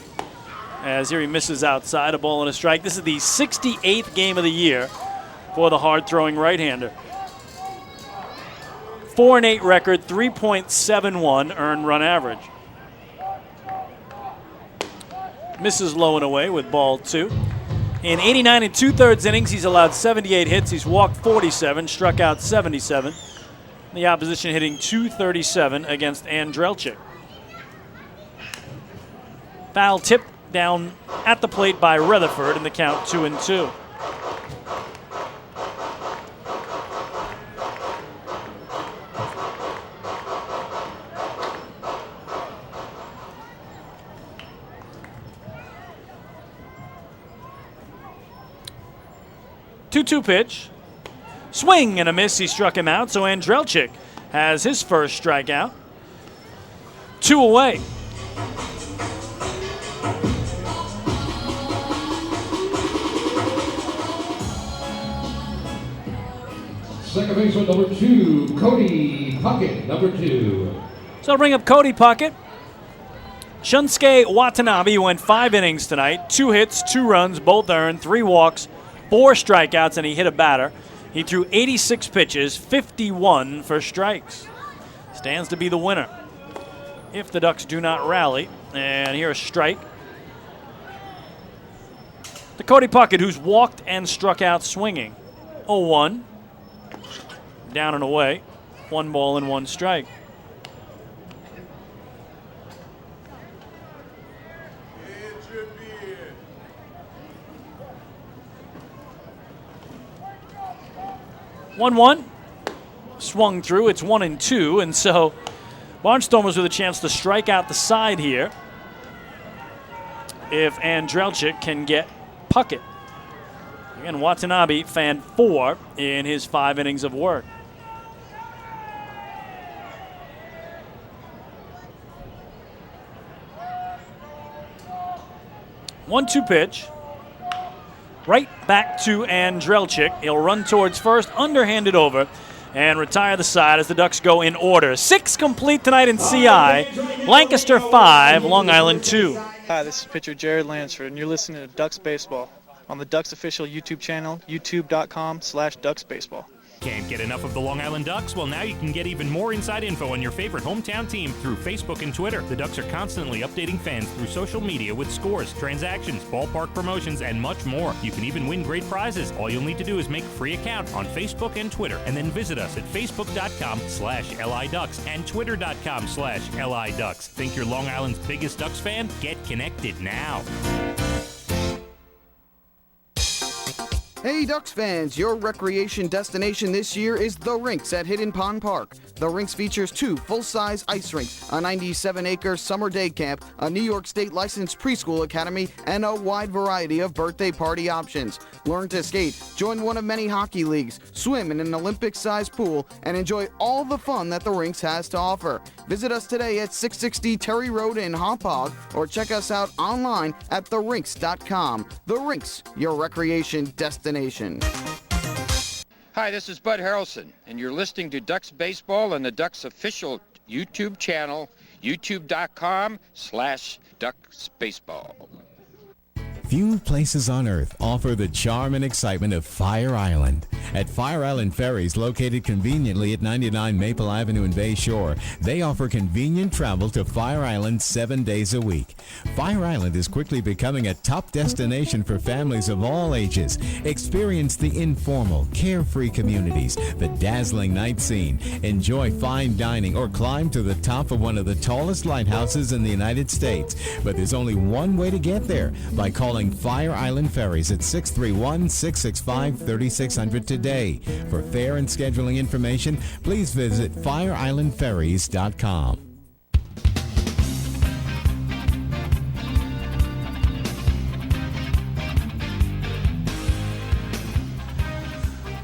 As here he misses outside, a ball and a strike. This is the 68th game of the year for the hard-throwing right-hander. 4-8 record, 3.71 earned run average. Misses low and away with ball 2. In 89 2/3 innings, he's allowed 78 hits. He's walked 47, struck out 77. The opposition hitting .237 against Andrelchik. Foul tip down at the plate by Rutherford, and the count 2-2. Two pitch. Swing and a miss. He struck him out, so Andrelchik has his first strikeout. 2 away. Second baseman number 2, Cody Puckett, number 2. So I'll bring up Cody Puckett. Shunsuke Watanabe went 5 innings tonight. 2 hits, 2 runs, both earned, 3 walks, 4 strikeouts, and he hit a batter. He threw 86 pitches, 51 for strikes. Stands to be the winner if the Ducks do not rally. And here a strike. To Cody Puckett, who's walked and struck out swinging. 0-1. Down and away. 1 ball and 1 strike. One swung through. It's 1-2, and so Barnstormers with a chance to strike out the side here if Andrelchik can get Puckett. Again, Watanabe fanned 4 in his 5 innings of work. One-two pitch. Right back to Andrelchik. He'll run towards first, underhanded over, and retire the side as the Ducks go in order. 6 complete tonight in CI. Lancaster 5, Long Island 2. Hi, this is pitcher Jared Lansford, and you're listening to Ducks Baseball on the Ducks official YouTube channel, youtube.com/DucksBaseball. Can't get enough of the Long Island Ducks? Well, now you can get even more inside info on your favorite hometown team through Facebook and Twitter. The Ducks are constantly updating fans through social media with scores, transactions, ballpark promotions, and much more. You can even win great prizes. All you'll need to do is make a free account on Facebook and Twitter, and then visit us at facebook.com/LIDucks and twitter.com/LIDucks. Think you're Long Island's biggest Ducks fan? Get connected now. Hey Ducks fans, your recreation destination this year is The Rinks at Hidden Pond Park. The Rinks features 2 full-size ice rinks, a 97-acre summer day camp, a New York State licensed preschool academy, and a wide variety of birthday party options. Learn to skate, join one of many hockey leagues, swim in an Olympic-sized pool, and enjoy all the fun that The Rinks has to offer. Visit us today at 660 Terry Road in Hauppauge, or check us out online at therinks.com. The Rinks, your recreation destination. Hi, this is Bud Harrelson, and you're listening to Ducks Baseball on the Ducks official YouTube channel, youtube.com/DucksBaseball. Few places on earth offer the charm and excitement of Fire Island. At Fire Island Ferries, located conveniently at 99 Maple Avenue in Bay Shore, they offer convenient travel to Fire Island 7 days a week. Fire Island is quickly becoming a top destination for families of all ages. Experience the informal, carefree communities, the dazzling night scene, enjoy fine dining, or climb to the top of one of the tallest lighthouses in the United States. But there's only one way to get there, by calling Fire Island Ferries at 631-665-3600 today. For fare and scheduling information, please visit fireislandferries.com.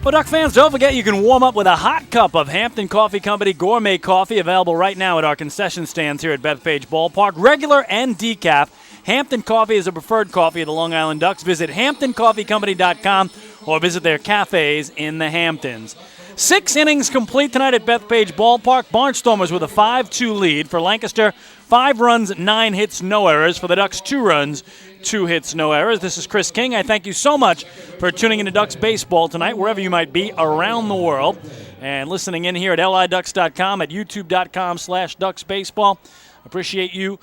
Well, Duck fans, don't forget you can warm up with a hot cup of Hampton Coffee Company gourmet coffee, available right now at our concession stands here at Bethpage Ballpark, regular and decaf. Hampton Coffee is a preferred coffee of the Long Island Ducks. Visit HamptonCoffeeCompany.com or visit their cafes in the Hamptons. 6 innings complete tonight at Bethpage Ballpark. Barnstormers with a 5-2 lead. For Lancaster, 5 runs, 9 hits, no errors. For the Ducks, 2 runs, 2 hits, no errors. This is Chris King. I thank you so much for tuning into Ducks Baseball tonight, wherever you might be around the world, and listening in here at LIDucks.com, at youtube.com/DucksBaseball. Appreciate you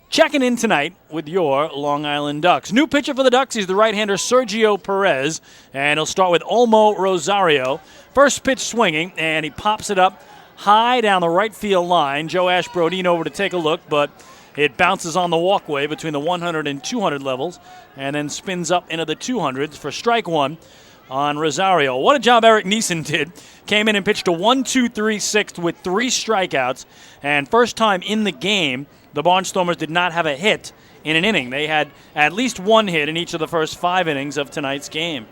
checking in tonight with your Long Island Ducks. New pitcher for the Ducks is the right-hander Sergio Perez, and he'll start with Olmo Rosario. First pitch swinging, and he pops it up high down the right field line. Joe Ashbrodine over to take a look, but it bounces on the walkway between the 100 and 200 levels and then spins up into the 200s for strike one on Rosario. What a job Eric Neeson did. Came in and pitched a 1-2-3-6 with 3 strikeouts, and first time in the game the Barnstormers did not have a hit in an inning. They had at least 1 hit in each of the first 5 innings of tonight's game.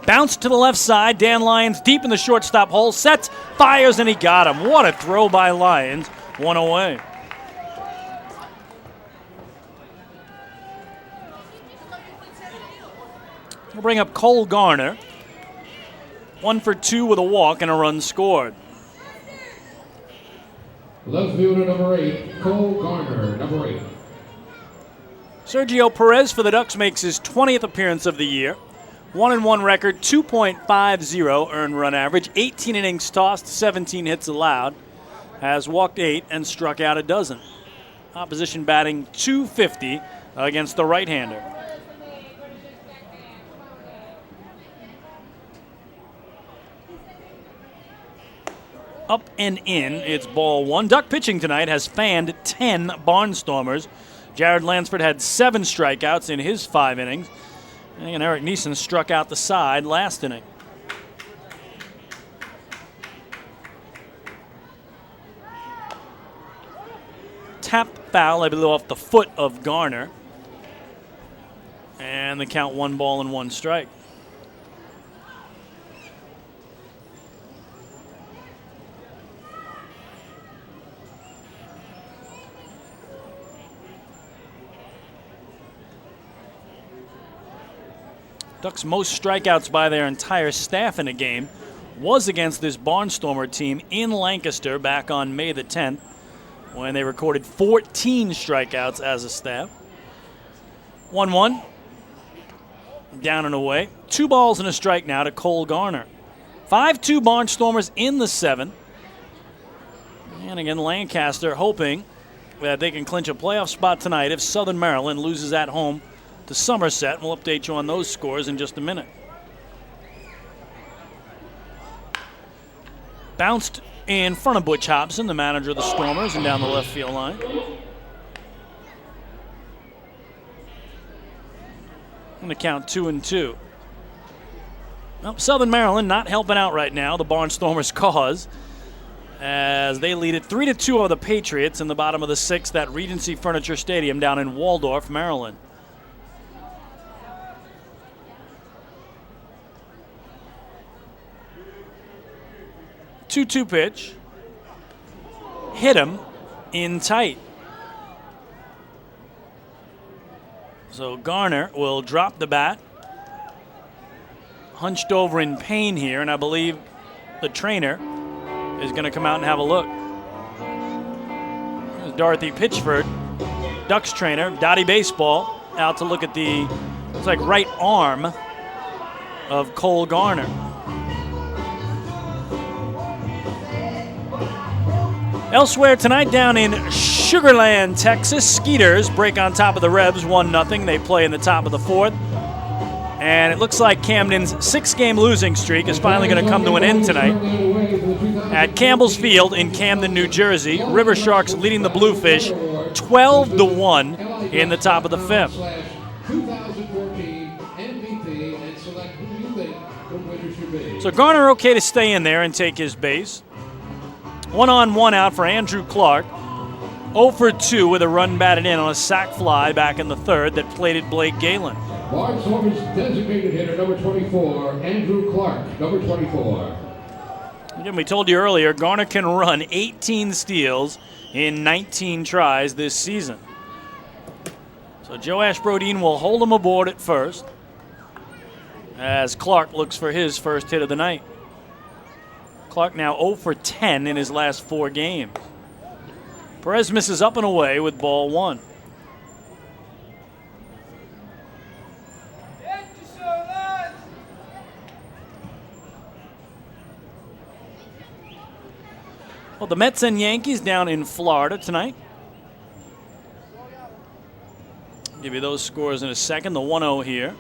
Bounce to the left side. Dan Lyons deep in the shortstop hole. Sets, fires, and he got him. What a throw by Lyons. 1 away. We'll bring up Cole Garner. 1 for 2 with a walk and a run scored. Left fielder number 8, Cole Garner, number 8. Sergio Perez for the Ducks makes his 20th appearance of the year. 1-1 record, 2.50 earned run average, 18 innings tossed, 17 hits allowed. Has walked 8 and struck out a dozen. Opposition batting .250 against the right-hander. Up and in, it's ball 1. Duck pitching tonight has fanned 10 Barnstormers. Jared Lansford had 7 strikeouts in his 5 innings. And Eric Neeson struck out the side last inning. Tap foul, I believe, off the foot of Garner. And the count 1 ball and 1 strike. Ducks' most strikeouts by their entire staff in a game was against this Barnstormer team in Lancaster back on May the 10th, when they recorded 14 strikeouts as a staff. 1-1. Down and away. 2 balls and a strike now to Cole Garner. 5-2 Barnstormers in the 7th. And again, Lancaster hoping that they can clinch a playoff spot tonight if Southern Maryland loses at home to Somerset. We'll update you on those scores in just a minute. Bounced in front of Butch Hobson, the manager of the Stormers, and down the left field line. And the count 2-2. Well, Southern Maryland not helping out right now, the Barnstormers' cause, as they lead it 3-2 over the Patriots in the bottom of the 6th at Regency Furniture Stadium down in Waldorf, Maryland. Two-two pitch. Hit him in tight. So Garner will drop the bat. Hunched over in pain here, and I believe the trainer is going to come out and have a look. There's Dorothy Pitchford, Ducks trainer, Dottie Baseball, out to look at the, looks like, right arm of Cole Garner. Elsewhere tonight down in Sugar Land, Texas, Skeeters break on top of the Rebs 1-0. They play in the top of the 4th. And it looks like Camden's 6-game losing streak is finally going to come to an end tonight. At Campbell's Field in Camden, New Jersey, River Sharks leading the Bluefish 12-1 in the top of the 5th. So Garner okay to stay in there and take his base. 1-on-1 out for Andrew Clark. 0 for 2 with a run batted in on a sac fly back in the 3rd that plated Blake Galen. Barnstormers designated hitter number 24, Andrew Clark, number 24. Again, we told you earlier, Garner can run 18 steals in 19 tries this season. So Joash Brodeen will hold him aboard at first as Clark looks for his first hit of the night. Clark now 0 for 10 in his last 4 games. Perez misses up and away with ball 1. Well, the Mets and Yankees down in Florida tonight. Give you those scores in a second. The 1-0 here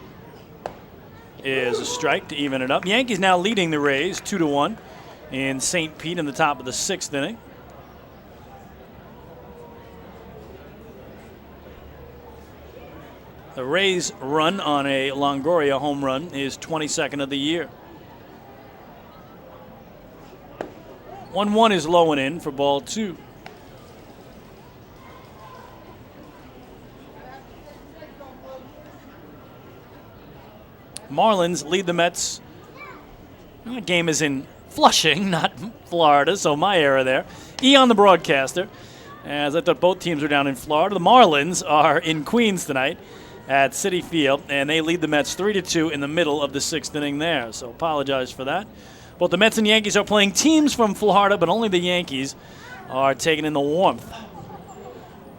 is a strike to even it up. Yankees now leading the Rays 2-1 in St. Pete in the top of the 6th inning. The Rays' run on a Longoria home run is 22nd of the year. 1-1 is low and in for ball 2. Marlins lead the Mets. The game is in Flushing, not Florida, so my error there. On the broadcaster, as I thought both teams are down in Florida. The Marlins are in Queens tonight at Citi Field, and they lead the Mets 3-2 in the middle of the 6th inning there, so apologize for that. Both the Mets and Yankees are playing teams from Florida, but only the Yankees are taking in the warmth.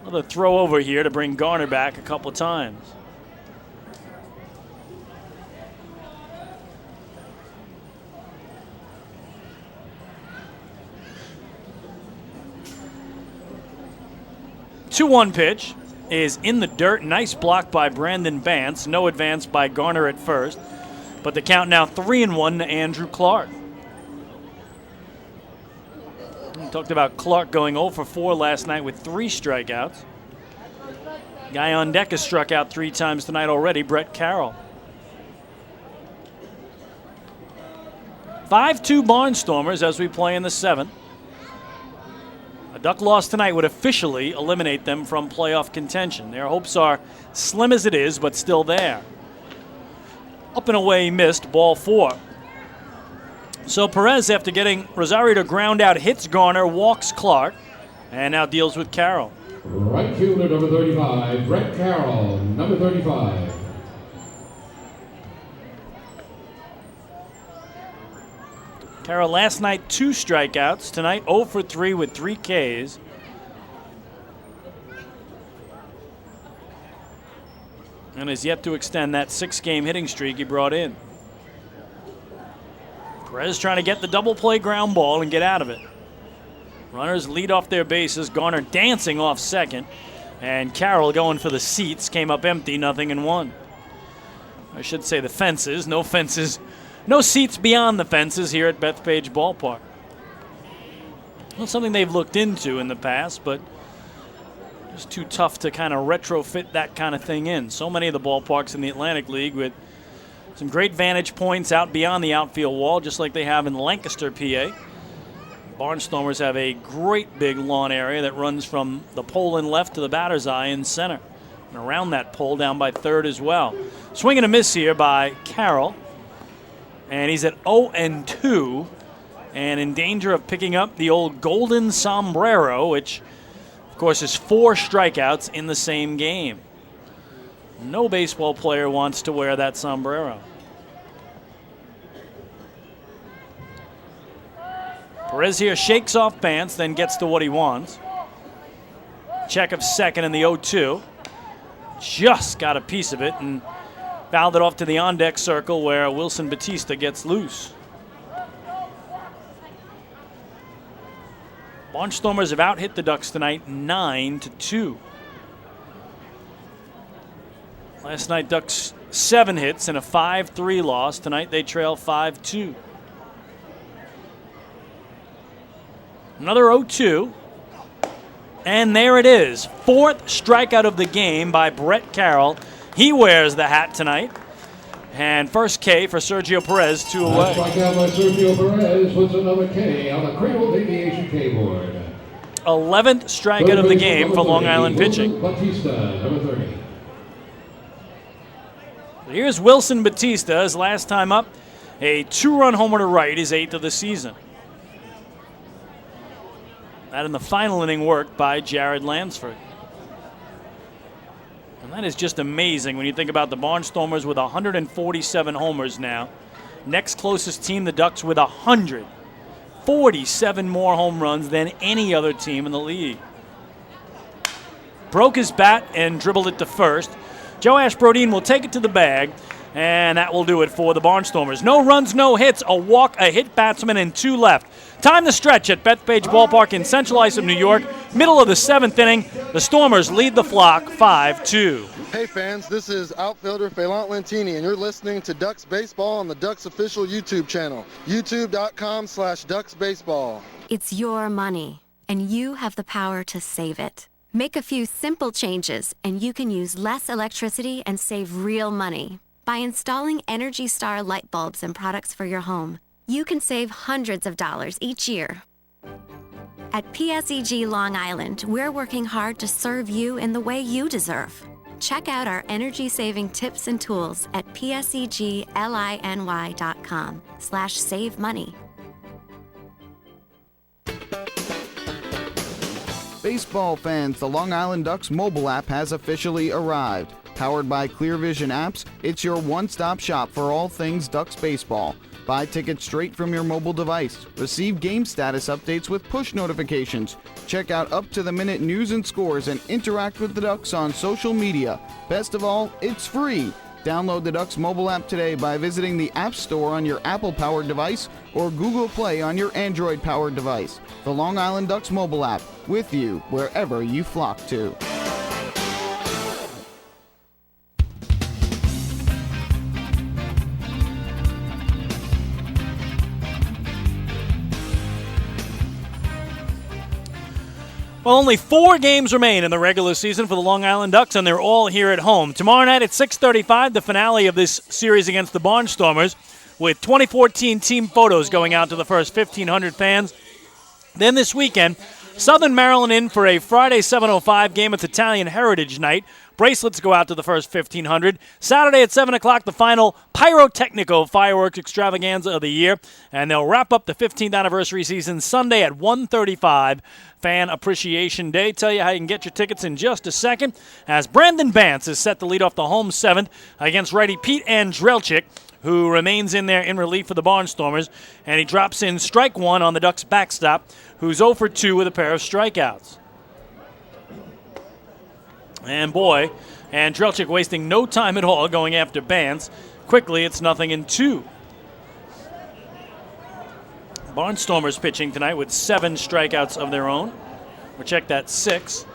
Another throw over here to bring Garner back a couple times. The 2-1 pitch is in the dirt. Nice block by Brandon Vance. No advance by Garner at first. But the count now 3-1 to Andrew Clark. We talked about Clark going 0 for 4 last night with 3 strikeouts. Guy on deck has struck out 3 times tonight already, Brett Carroll. 5-2 Barnstormers as we play in the 7th. A Duck loss tonight would officially eliminate them from playoff contention. Their hopes are slim as it is, but still there. Up and away missed, ball 4. So Perez, after getting Rosario to ground out, hits Garner, walks Clark, and now deals with Carroll. Right fielder number 35, Brett Carroll, number 35. Carroll last night 2 strikeouts. Tonight 0 for 3 with 3 Ks. and has yet to extend that 6-game hitting streak he brought in. Perez trying to get the double play ground ball and get out of it. Runners lead off their bases. Garner dancing off second. And Carroll going for the seats. Came up empty, 0-1. I should say the fences. No fences. No seats beyond the fences here at Bethpage Ballpark. Well, something they've looked into in the past, but it's too tough to kind of retrofit that kind of thing in. So many of the ballparks in the Atlantic League with some great vantage points out beyond the outfield wall, just like they have in Lancaster, PA. Barnstormers have a great big lawn area that runs from the pole in left to the batter's eye in center. And around that pole down by third as well. Swing and a miss here by Carroll. And he's at 0-2 and in danger of picking up the old golden sombrero, which, of course, is 4 strikeouts in the same game. No baseball player wants to wear that sombrero. Perez here shakes off Bance, then gets to what he wants. Check of second in the 0-2. Just got a piece of it and fouled it off to the on-deck circle where Wilson Batista gets loose. Barnstormers have out-hit the Ducks tonight 9-2. Last night, Ducks 7 hits and a 5-3 loss. Tonight, they trail 5-2. Another 0-2. And there it is. 4th strikeout of the game by Brett Carroll. He wears the hat tonight. And first K for Sergio Perez, 2 away. Strikeout by Sergio Perez puts another K on the Cradle Aviation K board. 11th strikeout of the game for Long Island pitching. Batista, number 30. Here's Wilson Batista, his last time up. A 2-run homer to right, his 8th of the season. That in the final inning work by Jared Lansford. And that is just amazing when you think about the Barnstormers with 147 homers now. Next closest team, the Ducks, with 147 more home runs than any other team in the league. Broke his bat and dribbled it to first. Joe Ashbrodeen will take it to the bag, and that will do it for the Barnstormers. No runs, no hits, a walk, a hit batsman, and 2 left. Time to stretch at Bethpage Ballpark in Central Islip, New York. Middle of the 7th inning. The Stormers lead the flock 5-2. Hey fans, this is outfielder Phelant Lentini, and you're listening to Ducks Baseball on the Ducks official YouTube channel, youtube.com/DucksBaseball. It's your money, and you have the power to save it. Make a few simple changes, and you can use less electricity and save real money. By installing Energy Star light bulbs and products for your home, you can save hundreds of dollars each year. At PSEG Long Island, we're working hard to serve you in the way you deserve. Check out our energy-saving tips and tools at psegliny.com/save money. Baseball fans, the Long Island Ducks mobile app has officially arrived. Powered by ClearVision Apps, it's your one-stop shop for all things Ducks baseball. Buy tickets straight from your mobile device. Receive game status updates with push notifications. Check out up-to-the-minute news and scores and interact with the Ducks on social media. Best of all, it's free. Download the Ducks mobile app today by visiting the App Store on your Apple-powered device or Google Play on your Android-powered device. The Long Island Ducks mobile app, with you wherever you flock to. Well, only 4 games remain in the regular season for the Long Island Ducks, and they're all here at home. Tomorrow night at 6:35, the finale of this series against the Barnstormers, with 2014 team photos going out to the first 1,500 fans. Then this weekend, Southern Maryland in for a Friday 7:05 game. It's Italian Heritage Night. Bracelets go out to the first 1,500. Saturday at 7 o'clock, the final Pyrotechnico fireworks extravaganza of the year. And they'll wrap up the 15th anniversary season Sunday at 1:35, Fan Appreciation Day. Tell you how you can get your tickets in just a second, as Brandon Bance is set to lead off the home 7th against righty Pete Andrelchik, who remains in there in relief for the Barnstormers. And he drops in strike 1 on the Ducks backstop, who's 0 for 2 with a pair of strikeouts. And boy, Andrelchik wasting no time at all going after Bance. Quickly, it's 0-2. Barnstormers pitching tonight with 7 strikeouts of their own. Or check that, 6.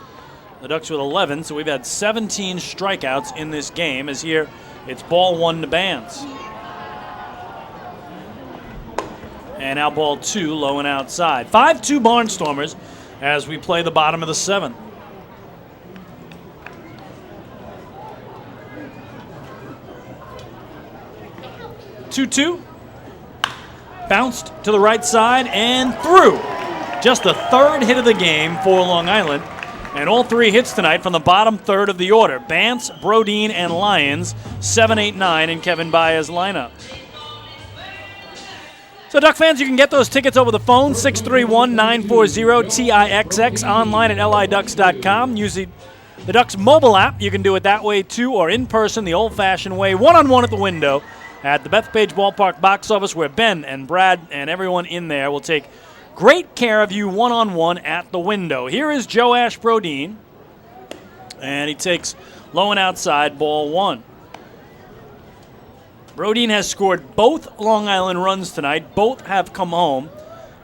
The Ducks with 11, so we've had 17 strikeouts in this game, as here it's ball 1 to Bance. And now ball 2, low and outside. 5-2 Barnstormers as we play the bottom of the 7th. 2-2. Bounced to the right side and through. Just the 3rd hit of the game for Long Island. And all 3 hits tonight from the bottom 3rd of the order. Bance, Brodin, and Lyons. 7, 8, 9 in Kevin Baez's lineup. So, Duck fans, you can get those tickets over the phone, 631-940-TIXX, online at liducks.com. Using the Ducks mobile app, you can do it that way too, or in person, the old-fashioned way, one-on-one at the window at the Bethpage Ballpark box office, where Ben and Brad and everyone in there will take great care of you one-on-one at the window. Here is Joash Brodin, and he takes low and outside, ball 1. Brodin has scored both Long Island runs tonight. Both have come home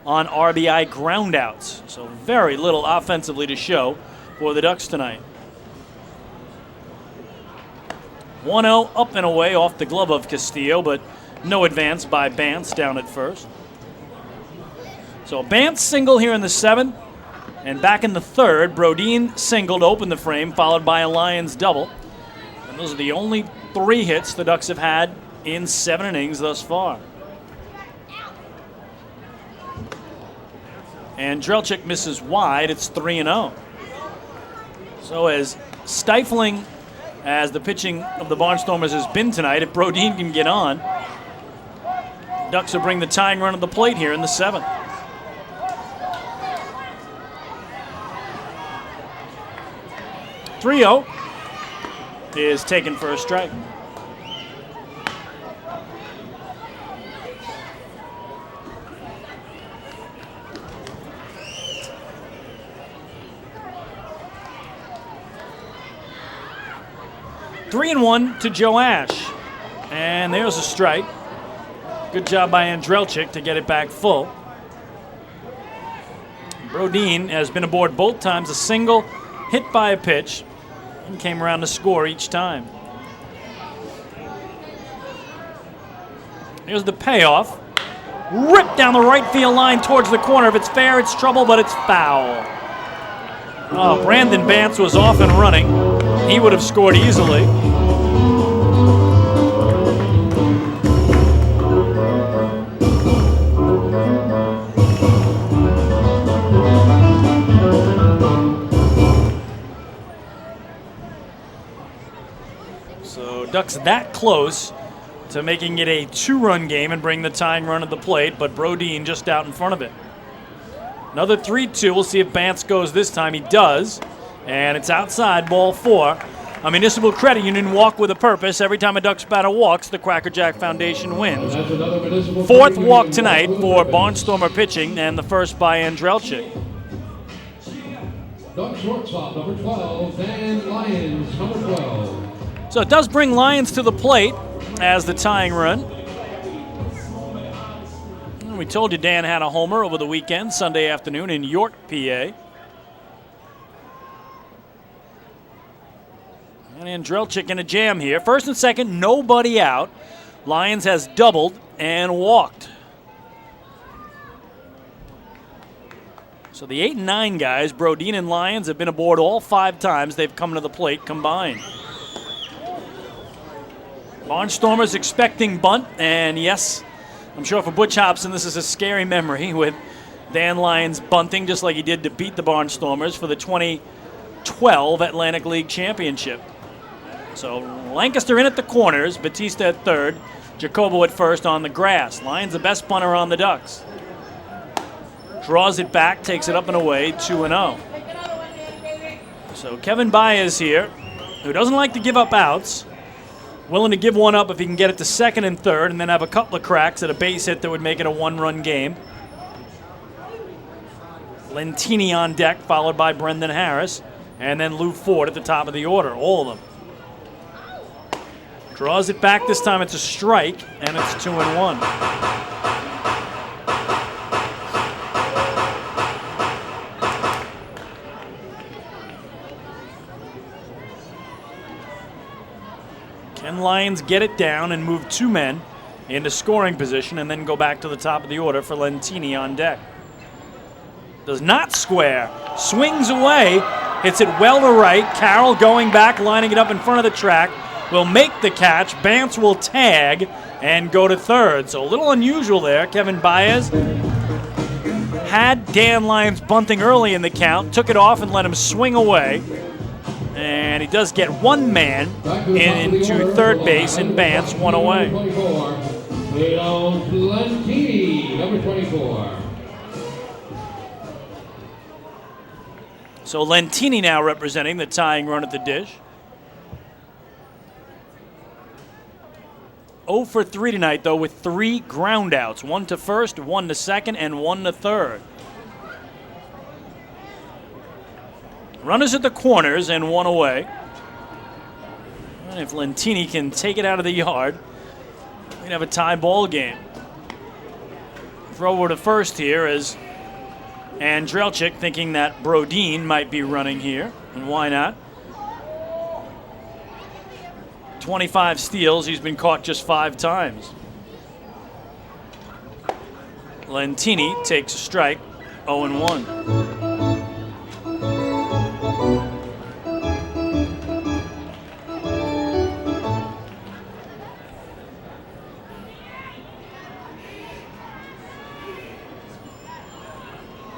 on RBI groundouts. So very little offensively to show for the Ducks tonight. 1-0 up and away off the glove of Castillo, but no advance by Bance down at first. So Bance single here in the 7th, and back in the 3rd, Brodin single to open the frame, followed by a Lions double. And those are the only 3 hits the Ducks have had in 7 innings thus far. And Andrelchik misses wide. It's 3-0. So as stifling as the pitching of the Barnstormers has been tonight, if Brodin can get on, Ducks will bring the tying run to the plate here in the 7th. .30 is taken for a strike. Three and 1 to Joash. And there's a strike. Good job by Andrelchik to get it back full. Brodin has been aboard both times, a single, hit by a pitch, and came around to score each time. Here's the payoff. Ripped down the right field line towards the corner. If it's fair, it's trouble, but it's foul. Oh, Brandon Bance was off and running. He would have scored easily. So Ducks that close to making it a 2-run game and bring the tying run at the plate, but Brodin just out in front of it. Another 3-2. We'll see if Bance goes this time. He does. And it's outside, ball 4. A Municipal Credit Union walk with a purpose. Every time a Ducks batter walks, the Cracker Jack Foundation wins. 4th walk tonight for Barnstormer pitching, and the first by Andrelchik. Ducks shortstop, number 12, Dan Lyons, number 12. So it does bring Lyons to the plate as the tying run. We told you Dan had a homer over the weekend, Sunday afternoon in York, PA. And Andrelchik in a jam here. First and second, nobody out. Lyons has doubled and walked. So the 8 and 9 guys, Brodin and Lyons, have been aboard all 5 times they've come to the plate combined. Barnstormers expecting bunt, and yes, I'm sure for Butch Hobson this is a scary memory with Dan Lyons bunting just like he did to beat the Barnstormers for the 2012 Atlantic League Championship. So Lancaster in at the corners, Batista at third, Jacobo at first on the grass. Lyons the best punter on the Ducks. Draws it back, takes it up and away, 2-0. So Kevin Baez here, who doesn't like to give up outs. Willing to give one up if he can get it to second and third and then have a couple of cracks at a base hit that would make it a 1-run game. Lentini on deck, followed by Brendan Harris. and then Lou Ford at the top of the order, all of them. Draws it back this time. It's a strike, and it's 2-1. Ken Lyons get it down and move 2 men into scoring position and then go back to the top of the order for Lentini on deck. Does not square. Swings away. Hits it well to right. Carroll going back, lining it up in front of the track. Will make the catch. Bance will tag and go to third. So a little unusual there. Kevin Baez had Dan Lyons bunting early in the count. Took it off and let him swing away. And he does get 1 man into third base, and Bance 1 away. Lentini, number 24. So Lentini now representing the tying run at the dish. 0 for 3 tonight, though, with 3 groundouts. 1 to first, 1 to second, and 1 to third. Runners at the corners and 1 away. And if Lentini can take it out of the yard, we'd have a tie ball game. Throw over to first here as Andrelchik thinking that Brodin might be running here, and why not? 25 steals, he's been caught just 5 times. Lentini takes a strike, 0-1.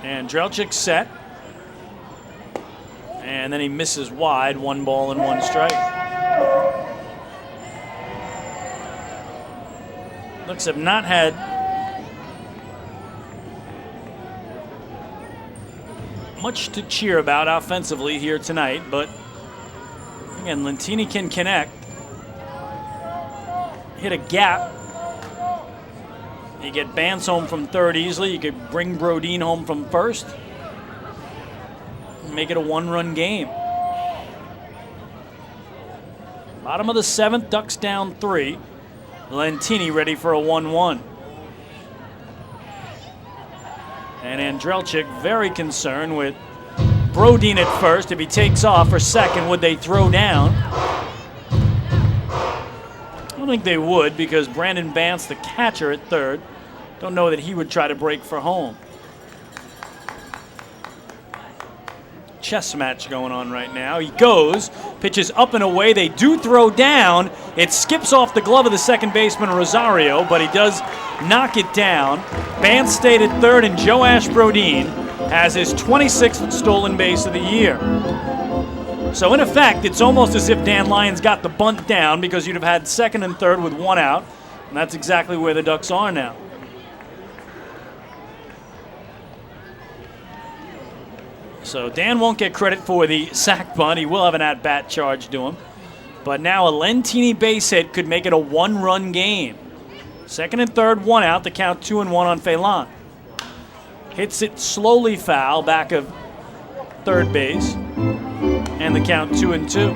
Andrelchik set. And then he misses wide, 1 ball and 1 strike. Looks have not had much to cheer about offensively here tonight, but again, Lentini can connect. Hit a gap. You get Bance home from third easily. You could bring Brodin home from first. Make it a 1-run game. Bottom of the 7th, Ducks down 3. Lentini ready for a 1-1. And Andrelchik very concerned with Brodin at first. If he takes off for second, would they throw down? I don't think they would, because Brandon Bance, the catcher at third, don't know that he would try to break for home. Chess match going on right now. He goes, pitches up and away. They do throw down. It skips off the glove of the second baseman, Rosario, but he does knock it down. Bance stayed at third, and Joash Brodin has his 26th stolen base of the year. So in effect, it's almost as if Dan Lyons got the bunt down, because you'd have had second and third with 1 out, and that's exactly where the Ducks are now. So Dan won't get credit for the sac bunt. He will have an at-bat charge to him. But now a Lentini base hit could make it a 1-run game. Second and third, 1 out. The count 2-1 on Phelan. Hits it slowly foul, back of third base. And the count 2-2.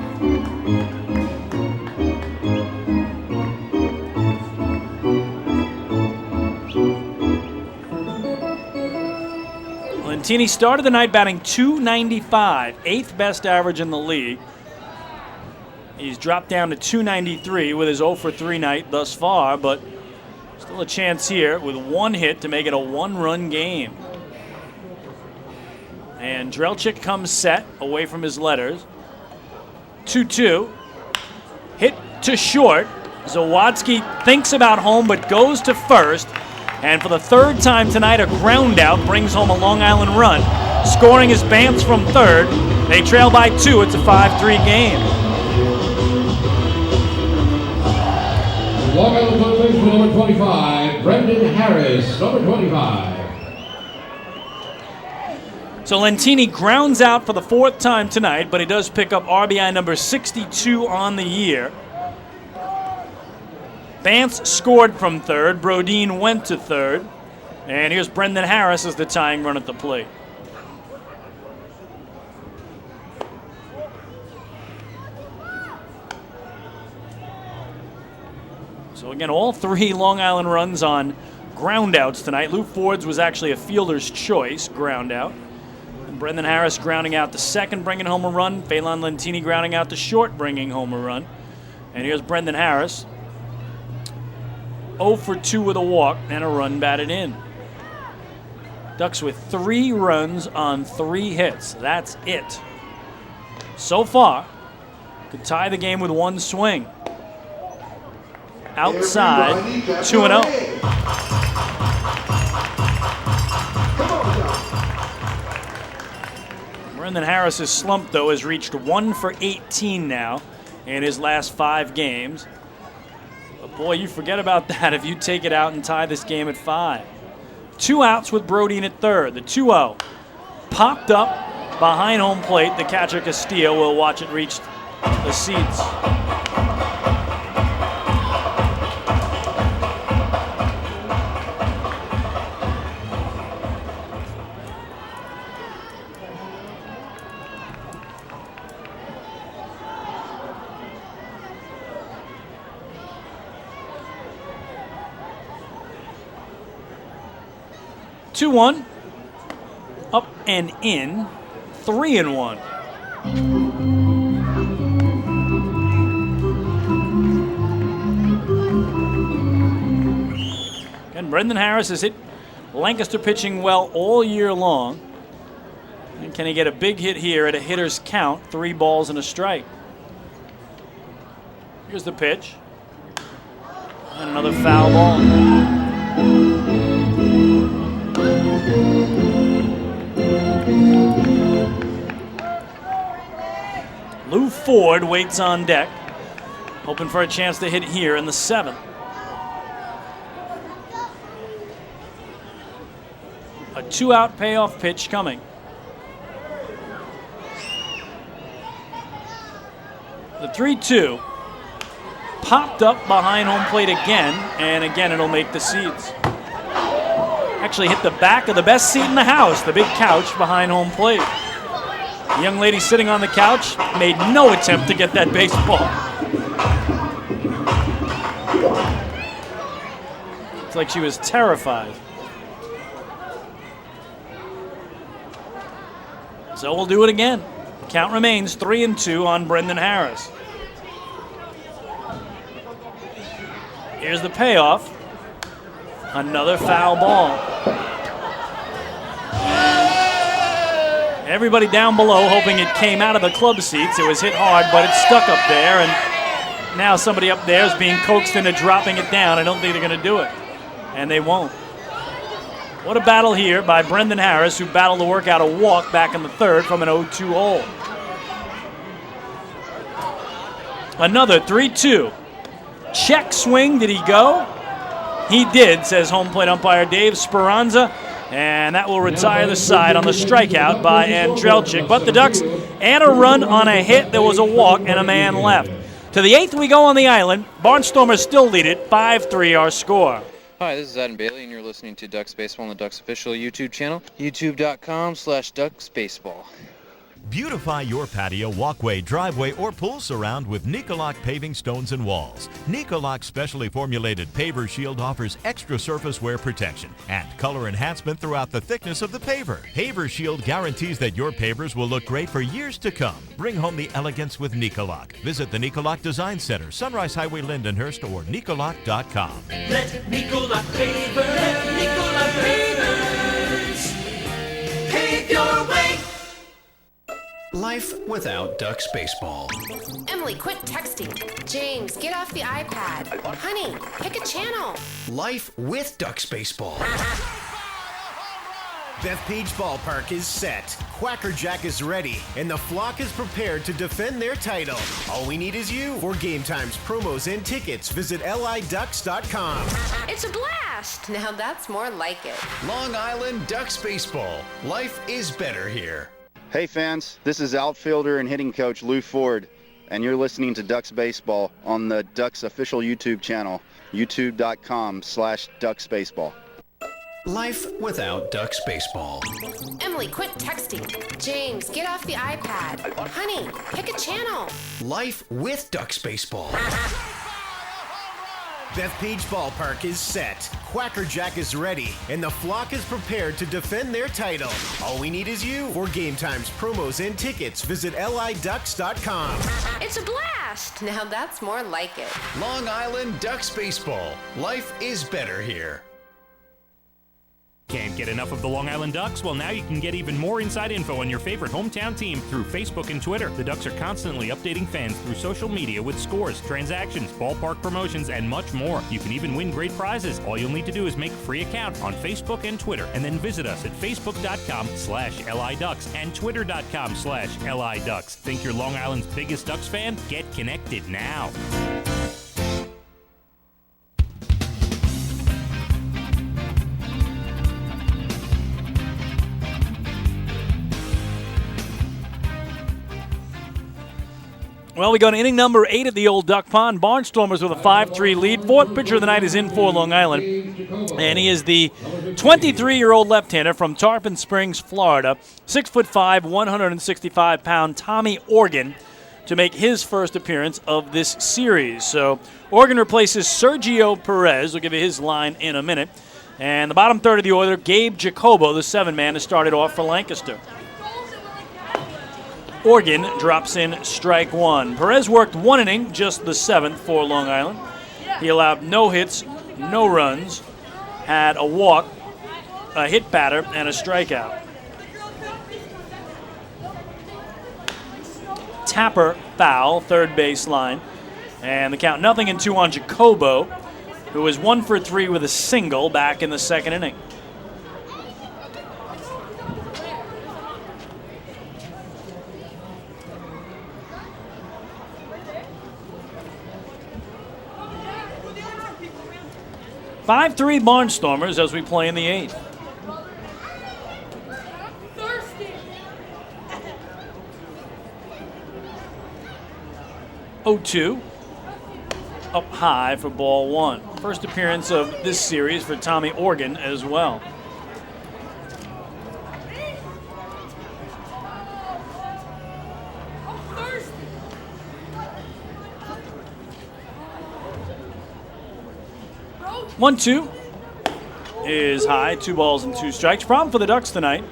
Lentini started the night batting .295, 8th best average in the league. He's dropped down to .293 with his 0 for 3 night thus far, but still a chance here with 1 hit to make it a 1-run game. And Drelchik comes set away from his letters. 2-2. Hit to short. Zawadzki thinks about home but goes to first. And for the 3rd time tonight, a ground out brings home a Long Island run. Scoring is Bance from third. They trail by 2. It's a 5-3 game. Long Island third baseman number 25, Brendan Harris, number 25. So Lentini grounds out for the 4th time tonight, but he does pick up RBI number 62 on the year. Bance scored from third. Brodin went to third. And here's Brendan Harris as the tying run at the plate. So again, all three Long Island runs on groundouts tonight. Lou Ford's was actually a fielder's choice groundout. And Brendan Harris grounding out the second, bringing home a run. Phelan Lentini grounding out the short, bringing home a run. And here's Brendan Harris. 0 for 2 with a walk and a run batted in. Ducks with 3 runs on 3 hits. That's it. So far, could tie the game with 1 swing. Outside, 2-0. Brendan Harris's slump, though, has reached 1 for 18 now in his last 5 games. But boy, you forget about that if you take it out and tie this game at 5. 2 outs with Brody in at third. The 2-0 popped up behind home plate. The catcher Castillo will watch it reach the seats. Two-one, up and in, 3-1. And Brendan Harris has hit Lancaster pitching well all year long. And can he get a big hit here at a hitter's count? 3 balls and a strike. Here's the pitch. And another foul ball. Lou Ford waits on deck, hoping for a chance to hit here in the 7th. A 2-out payoff pitch coming. The 3-2 popped up behind home plate again, and again it'll make the seats. Actually hit the back of the best seat in the house, the big couch behind home plate. The young lady sitting on the couch made no attempt to get that baseball. It's like she was terrified. So we'll do it again. Count remains 3-2 on Brendan Harris. Here's the payoff. Another foul ball. Everybody down below hoping it came out of the club seats. It was hit hard, but it stuck up there, and now somebody up there is being coaxed into dropping it down. I don't think they're going to do it, and they won't. What a battle here by Brendan Harris, who battled to work out a walk back in the 3rd from an 0-2 hole. Another 3-2. Check swing. Did he go? He did, says home plate umpire Dave Speranza. And that will retire the side on the strikeout by Andrelchik. But the Ducks add a run on a hit. There was a walk and a man left. To the 8th we go on the island. Barnstormers still lead it 5-3 our score. Hi, this is Adam Bailey, and you're listening to Ducks Baseball on the Ducks official YouTube channel, youtube.com/DucksBaseball. Beautify your patio, walkway, driveway, or pool surround with Nicoloc paving stones and walls. Nicoloc's specially formulated paver shield offers extra surface wear protection and color enhancement throughout the thickness of the paver. Paver shield guarantees that your pavers will look great for years to come. Bring home the elegance with Nicoloc. Visit the Nicoloc Design Center, Sunrise Highway, Lindenhurst, or Nicoloc.com. Let Nicoloc Pavers, Nicoloc Pavers, pave your way. Life without Ducks Baseball. Emily, quit texting. James, get off the iPad. Honey, pick a channel. Life with Ducks Baseball. Bethpage Ballpark is set, Quacker Jack is ready, and the flock is prepared to defend their title. All we need is you. For game times, promos, and tickets, visit liducks.com. It's a blast. Now that's more like it. Long Island Ducks Baseball. Life is better here. Hey fans, this is outfielder and hitting coach Lou Ford, and you're listening to Ducks Baseball on the Ducks official YouTube channel, youtube.com/DucksBaseball. Life without Ducks Baseball. Emily, quit texting. James, get off the iPad. Honey, pick a channel. Life with Ducks Baseball. Bethpage Ballpark is set, Quacker Jack is ready, and the flock is prepared to defend their title. All we need is you. For game times, promos, and tickets, visit liducks.com. It's a blast. Now that's more like it. Long Island Ducks Baseball. Life is better here. Can't get enough of the Long Island Ducks? Well, now you can get even more inside info on your favorite hometown team through Facebook and Twitter. The Ducks are constantly updating fans through social media with scores, transactions, ballpark promotions, and much more. You can even win great prizes. All you'll need to do is make a free account on Facebook and Twitter, and then visit us at facebook.com/LIDucks and twitter.com/LIDucks. Think you're Long Island's biggest Ducks fan? Get connected now. Well, we go to inning number 8 at the old Duck Pond. Barnstormers with a 5-3 lead. Fourth pitcher of the night is in for Long Island, and he is the 23-year-old left-hander from Tarpon Springs, Florida, 6'5", 165-pound Tommy Organ, to make his first appearance of this series. So Organ replaces Sergio Perez. We'll give you his line in a minute. And the bottom third of the order, Gabe Jacobo, the 7-man, has started off for Lancaster. Organ drops in strike one. Perez worked 1 inning, just the 7th for Long Island. He allowed no hits, no runs, had a walk, a hit batter, and a strikeout. Tapper foul, third base line. And the count 0-2 on Jacobo, who was 1 for 3 with a single back in the second inning. Five-3 Barnstormers as we play in the 8th. (0-2) up high for ball 1. First appearance of this series for Tommy Organ as well. (1-2) is high, 2 balls and 2 strikes. Problem for the Ducks tonight,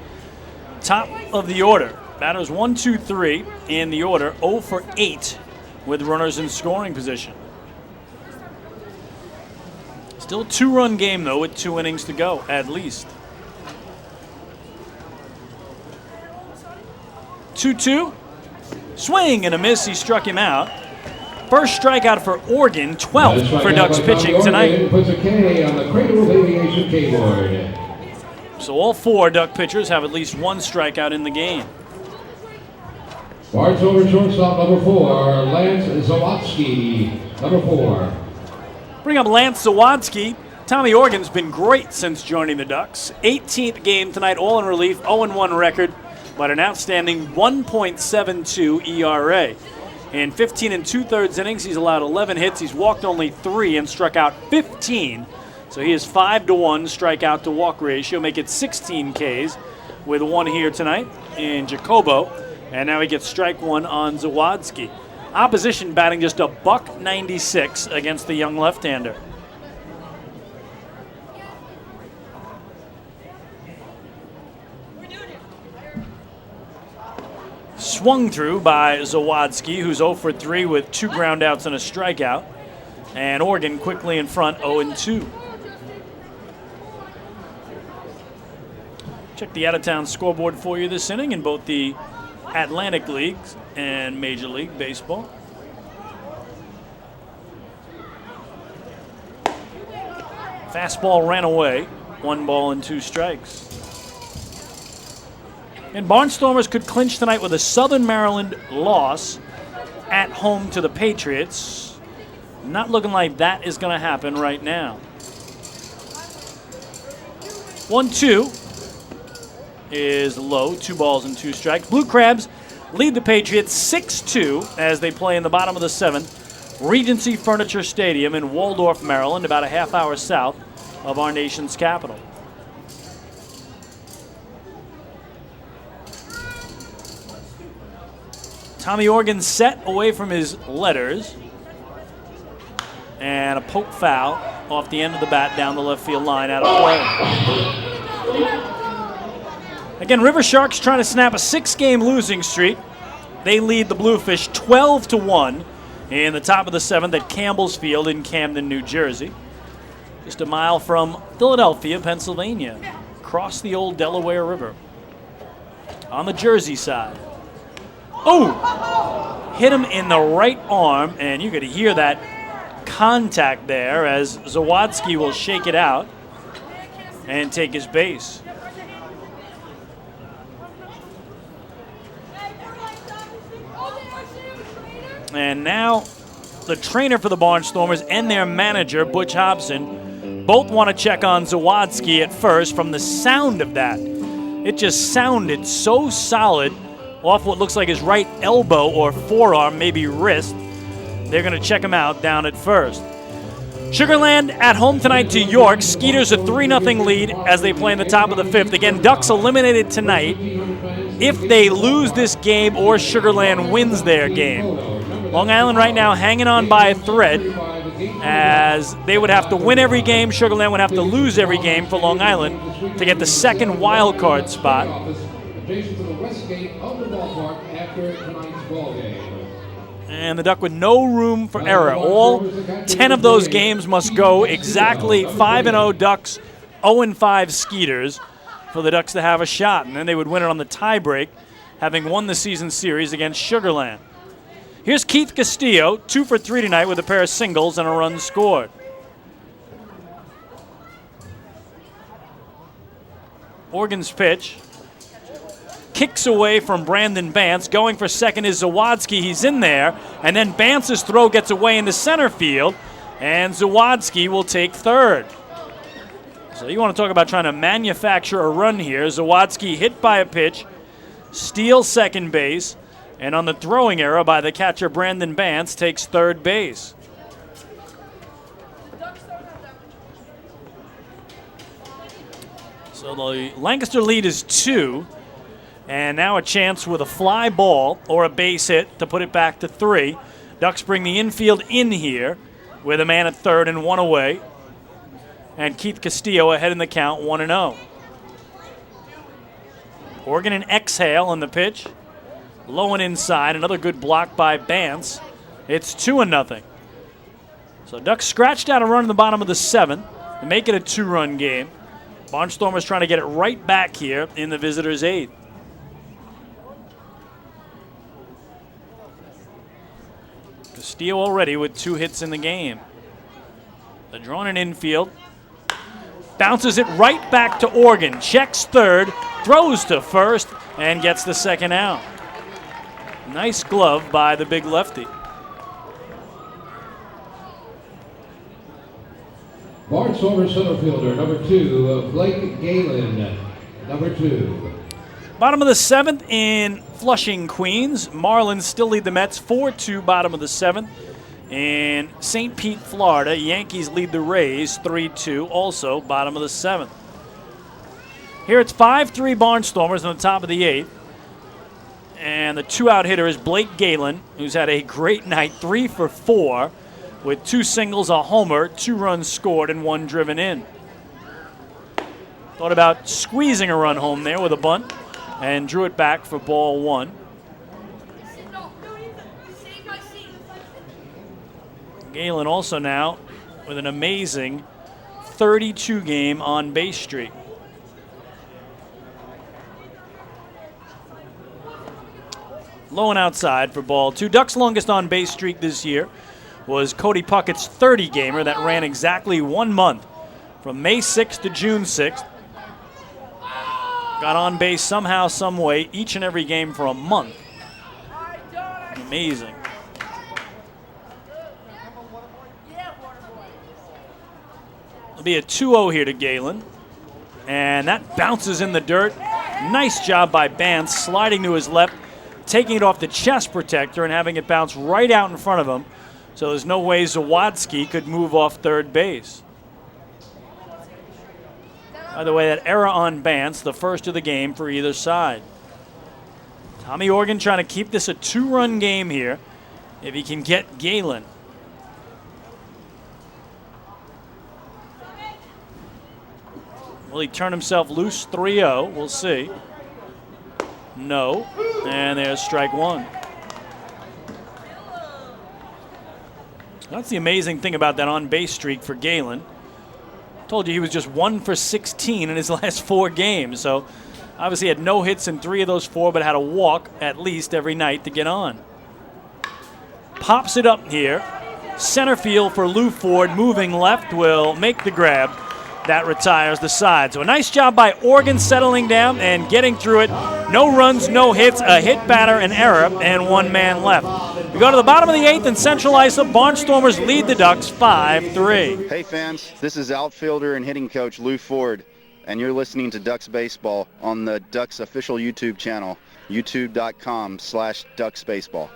top of the order. Batters 1, 2, 3 in the order, 0 for 8 with runners in scoring position. Still a 2-run game, though, with 2 innings to go, at least. 2-2. Swing and a miss. He struck him out. First strikeout for Organ, 12th for Ducks pitching tonight. Puts a K on the Cradle Aviation keyboard. So all 4 Duck pitchers have at least 1 strikeout in the game. Barnstormer shortstop number 4, Lance Zawatsky, number 4. Bring up Lance Zawadsky. Tommy Organ's been great since joining the Ducks. 18th game tonight, all in relief, 0-1 record, but an outstanding 1.72 ERA. In 15 2/3 innings, he's allowed 11 hits. He's walked only 3 and struck out 15. So he is 5-1 strikeout to walk ratio, make it 16 Ks with 1 here tonight in Jacobo. And now he gets strike 1 on Zawadsky. Opposition batting just a $196 against the young left-hander. Swung through by Zawadsky, who's 0 for 3 with 2 groundouts and a strikeout. And Organ quickly in front, 0-2. Check the out-of-town scoreboard for you this inning in both the Atlantic Leagues and Major League Baseball. Fastball ran away, 1 ball and 2 strikes. And Barnstormers could clinch tonight with a Southern Maryland loss at home to the Patriots. Not looking like that is going to happen right now. 1-2 is low, 2 balls and 2 strikes. Blue Crabs lead the Patriots 6-2 as they play in the bottom of the 7th. Regency Furniture Stadium in Waldorf, Maryland, about a half hour south of our nation's capital. Tommy Organ set away from his letters. And a poke foul off the end of the bat down the left field line out of play. Again, River Sharks trying to snap a 6-game losing streak. They lead the Bluefish 12-1 in the top of the 7th at Campbell's Field in Camden, New Jersey. Just a mile from Philadelphia, Pennsylvania. Across the old Delaware River. On the Jersey side. Oh! Hit him in the right arm, and you could hear that contact there as Zawadzki will shake it out and take his base. And now the trainer for the Barnstormers and their manager, Butch Hobson, both want to check on Zawadzki at first. From the sound of that, it just sounded so solid off what looks like his right elbow or forearm, maybe wrist. They're going to check him out down at first. Sugarland at home tonight to York. Skeeters a 3-0 lead as they play in the top of the 5th. Again, Ducks eliminated tonight if they lose this game or Sugarland wins their game. Long Island right now hanging on by a thread as they would have to win every game. Sugarland would have to lose every game for Long Island to get the second wild card spot. And the Duck with no room for error. All 10 of those games must go exactly 5-0 Ducks, 0-5 Skeeters for the Ducks to have a shot. And then they would win it on the tiebreak, having won the season series against Sugarland. Here's Keith Castillo, 2 for 3 tonight with a pair of singles and a run scored. Organ's pitch. Kicks away from Brandon Bance. Going for second is Zawadzki. He's in there. And then Bance's throw gets away into center field. And Zawadzki will take third. So you want to talk about trying to manufacture a run here. Zawadzki hit by a pitch. Steals second base. And on the throwing error by the catcher Brandon Bance takes third base. So the Lancaster lead is 2. And now a chance with a fly ball or a base hit to put it back to 3. Ducks bring the infield in here with a man at third and 1 away. And Keith Castillo ahead in the count, 1-0. Oregon an exhale on the pitch. Low and inside. Another good block by Bance. It's 2-0. So Ducks scratched out a run in the bottom of the 7th to make it a 2-run game. Barnstormers trying to get it right back here in the visitors' 8th. Castillo already with 2 hits in the game. The drawn in infield. Bounces it right back to Oregon. Checks third. Throws to first and gets the second out. Nice glove by the big lefty. Barnstormers center fielder, number 2, Blake Galen, number 2. Bottom of the 7th in Flushing, Queens. Marlins still lead the Mets 4-2 bottom of the 7th. In St. Pete, Florida, Yankees lead the Rays 3-2, also bottom of the 7th. Here it's 5-3 Barnstormers on the top of the 8th. And the 2-out hitter is Blake Galen, who's had a great night, 3 for 4, with 2 singles, a homer, 2 runs scored, and 1 driven in. Thought about squeezing a run home there with a bunt, and drew it back for ball 1. Galen also now with an amazing 32-game on-base streak. Low and outside for ball 2. Ducks' longest on-base streak this year was Cody Puckett's 30-gamer that ran exactly 1 month from May 6th to June 6th. Got on base somehow, some way, each and every game for a month. Amazing. It'll be a 2-0 here to Galen. And that bounces in the dirt. Nice job by Bance, sliding to his left, taking it off the chest protector and having it bounce right out in front of him. So there's no way Zawadzki could move off third base. By the way, that error on Bance, the first of the game for either side. Tommy Oregon trying to keep this a 2-run game here if he can get Galen. Will he turn himself loose? 3-0. We'll see. No. And there's strike one. That's the amazing thing about that on-base streak for Galen. Told you he was just 1 for 16 in his last 4 games. So obviously had no hits in 3 of those 4, but had a walk at least every night to get on. Pops it up here. Center field for Lou Ford. Moving left will make the grab. That retires the side. So a nice job by Oregon settling down and getting through it. No runs, no hits, a hit batter, an error, and 1 man left. We go to the bottom of the 8th in Central Islip. Barnstormers lead the Ducks 5-3. Hey fans, this is outfielder and hitting coach Lou Ford, and you're listening to Ducks Baseball on the Ducks official YouTube channel, youtube.com/DucksBaseball.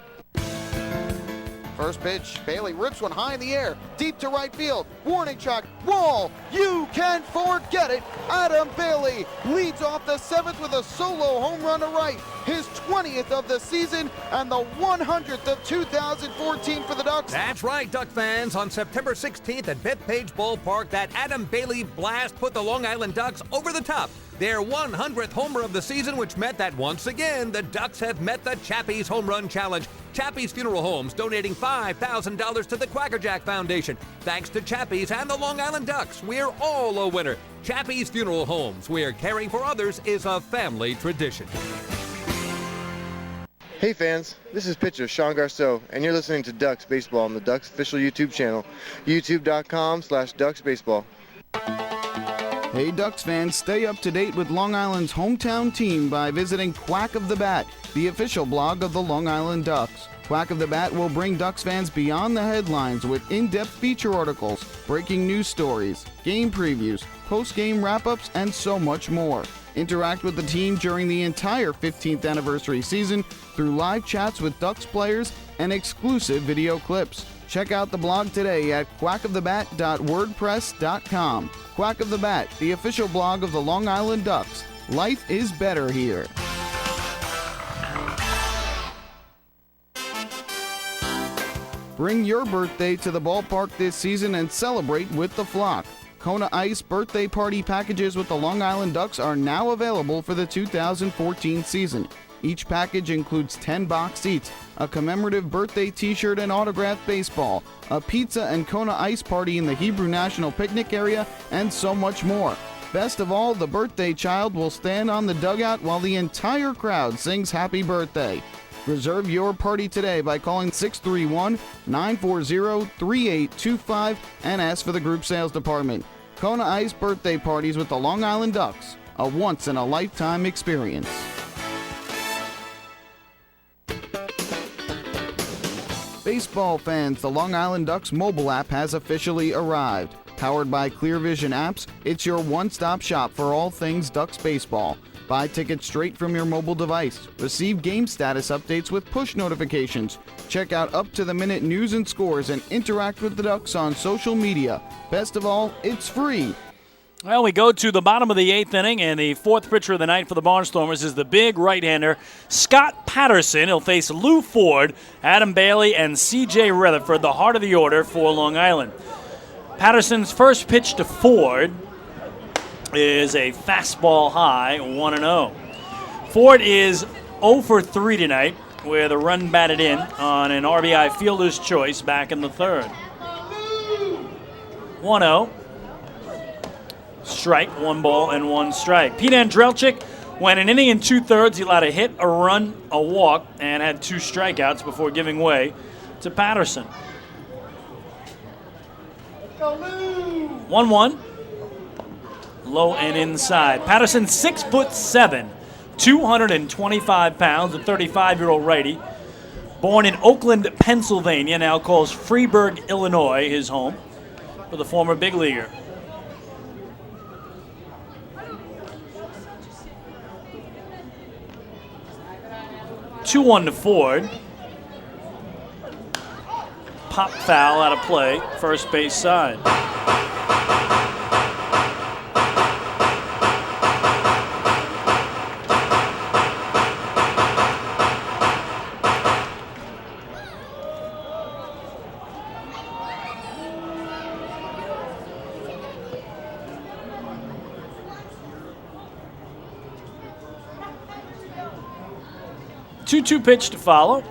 First pitch, Bailey rips one high in the air, deep to right field. Warning track, wall, you can forget it. Adam Bailey leads off the 7th with a solo home run to right. His 20th of the season and the 100th of 2014 for the Ducks. That's right, Duck fans. On September 16th at Bethpage Ballpark, that Adam Bailey blast put the Long Island Ducks over the top. Their 100th homer of the season, which meant that once again, the Ducks have met the Chappie's Home Run Challenge. Chappie's Funeral Homes donating $5,000 to the Quackerjack Foundation. Thanks to Chappie's and the Long Island Ducks, we're all a winner. Chappie's Funeral Homes, where caring for others is a family tradition. Hey fans, this is pitcher Sean Garceau, and you're listening to Ducks Baseball on the Ducks official YouTube channel, youtube.com/DucksBaseball. Hey Ducks fans, stay up to date with Long Island's hometown team by visiting Quack of the Bat, the official blog of the Long Island Ducks. Quack of the Bat will bring Ducks fans beyond the headlines with in-depth feature articles, breaking news stories, game previews, post-game wrap-ups, and so much more. Interact with the team during the entire 15th anniversary season through live chats with Ducks players and exclusive video clips. Check out the blog today at quackofthebat.wordpress.com. Quack of the Bat, the official blog of the Long Island Ducks. Life is better here. Bring your birthday to the ballpark this season and celebrate with the flock. Kona Ice birthday party packages with the Long Island Ducks are now available for the 2014 season. Each package includes 10 box seats, a commemorative birthday t-shirt and autographed baseball, a pizza and Kona Ice party in the Hebrew National Picnic area, and so much more. Best of all, the birthday child will stand on the dugout while the entire crowd sings happy birthday. Reserve your party today by calling 631-940-3825 and ask for the group sales department. Kona Ice birthday parties with the Long Island Ducks, a once-in-a-lifetime experience. Baseball fans, the Long Island Ducks mobile app has officially arrived. Powered by ClearVision Apps, it's your one-stop shop for all things Ducks baseball. Buy tickets straight from your mobile device. Receive game status updates with push notifications. Check out up-to-the-minute news and scores and interact with the Ducks on social media. Best of all, it's free. Well, we go to the bottom of the 8th inning, and the 4th pitcher of the night for the Barnstormers is the big right-hander, Scott Patterson. He'll face Lou Ford, Adam Bailey, and C.J. Rutherford, the heart of the order for Long Island. Patterson's first pitch to Ford is a fastball high, 1-0. Ford is 0 for 3 tonight, with a run batted in on an RBI fielder's choice back in the 3rd. 1-0. Strike, 1 ball and 1 strike. Pete Andrelchik went an inning and 2/3. He allowed a hit, a run, a walk, and had 2 strikeouts before giving way to Patterson. 1-1. Low and inside. Patterson, 6'7", 225 pounds, a 35-year-old righty. Born in Oakland, Pennsylvania, now calls Freeburg, Illinois, his home, for the former big leaguer. Two-1 to Ford. Pop foul out of play, first base side. 2-2 pitch to follow.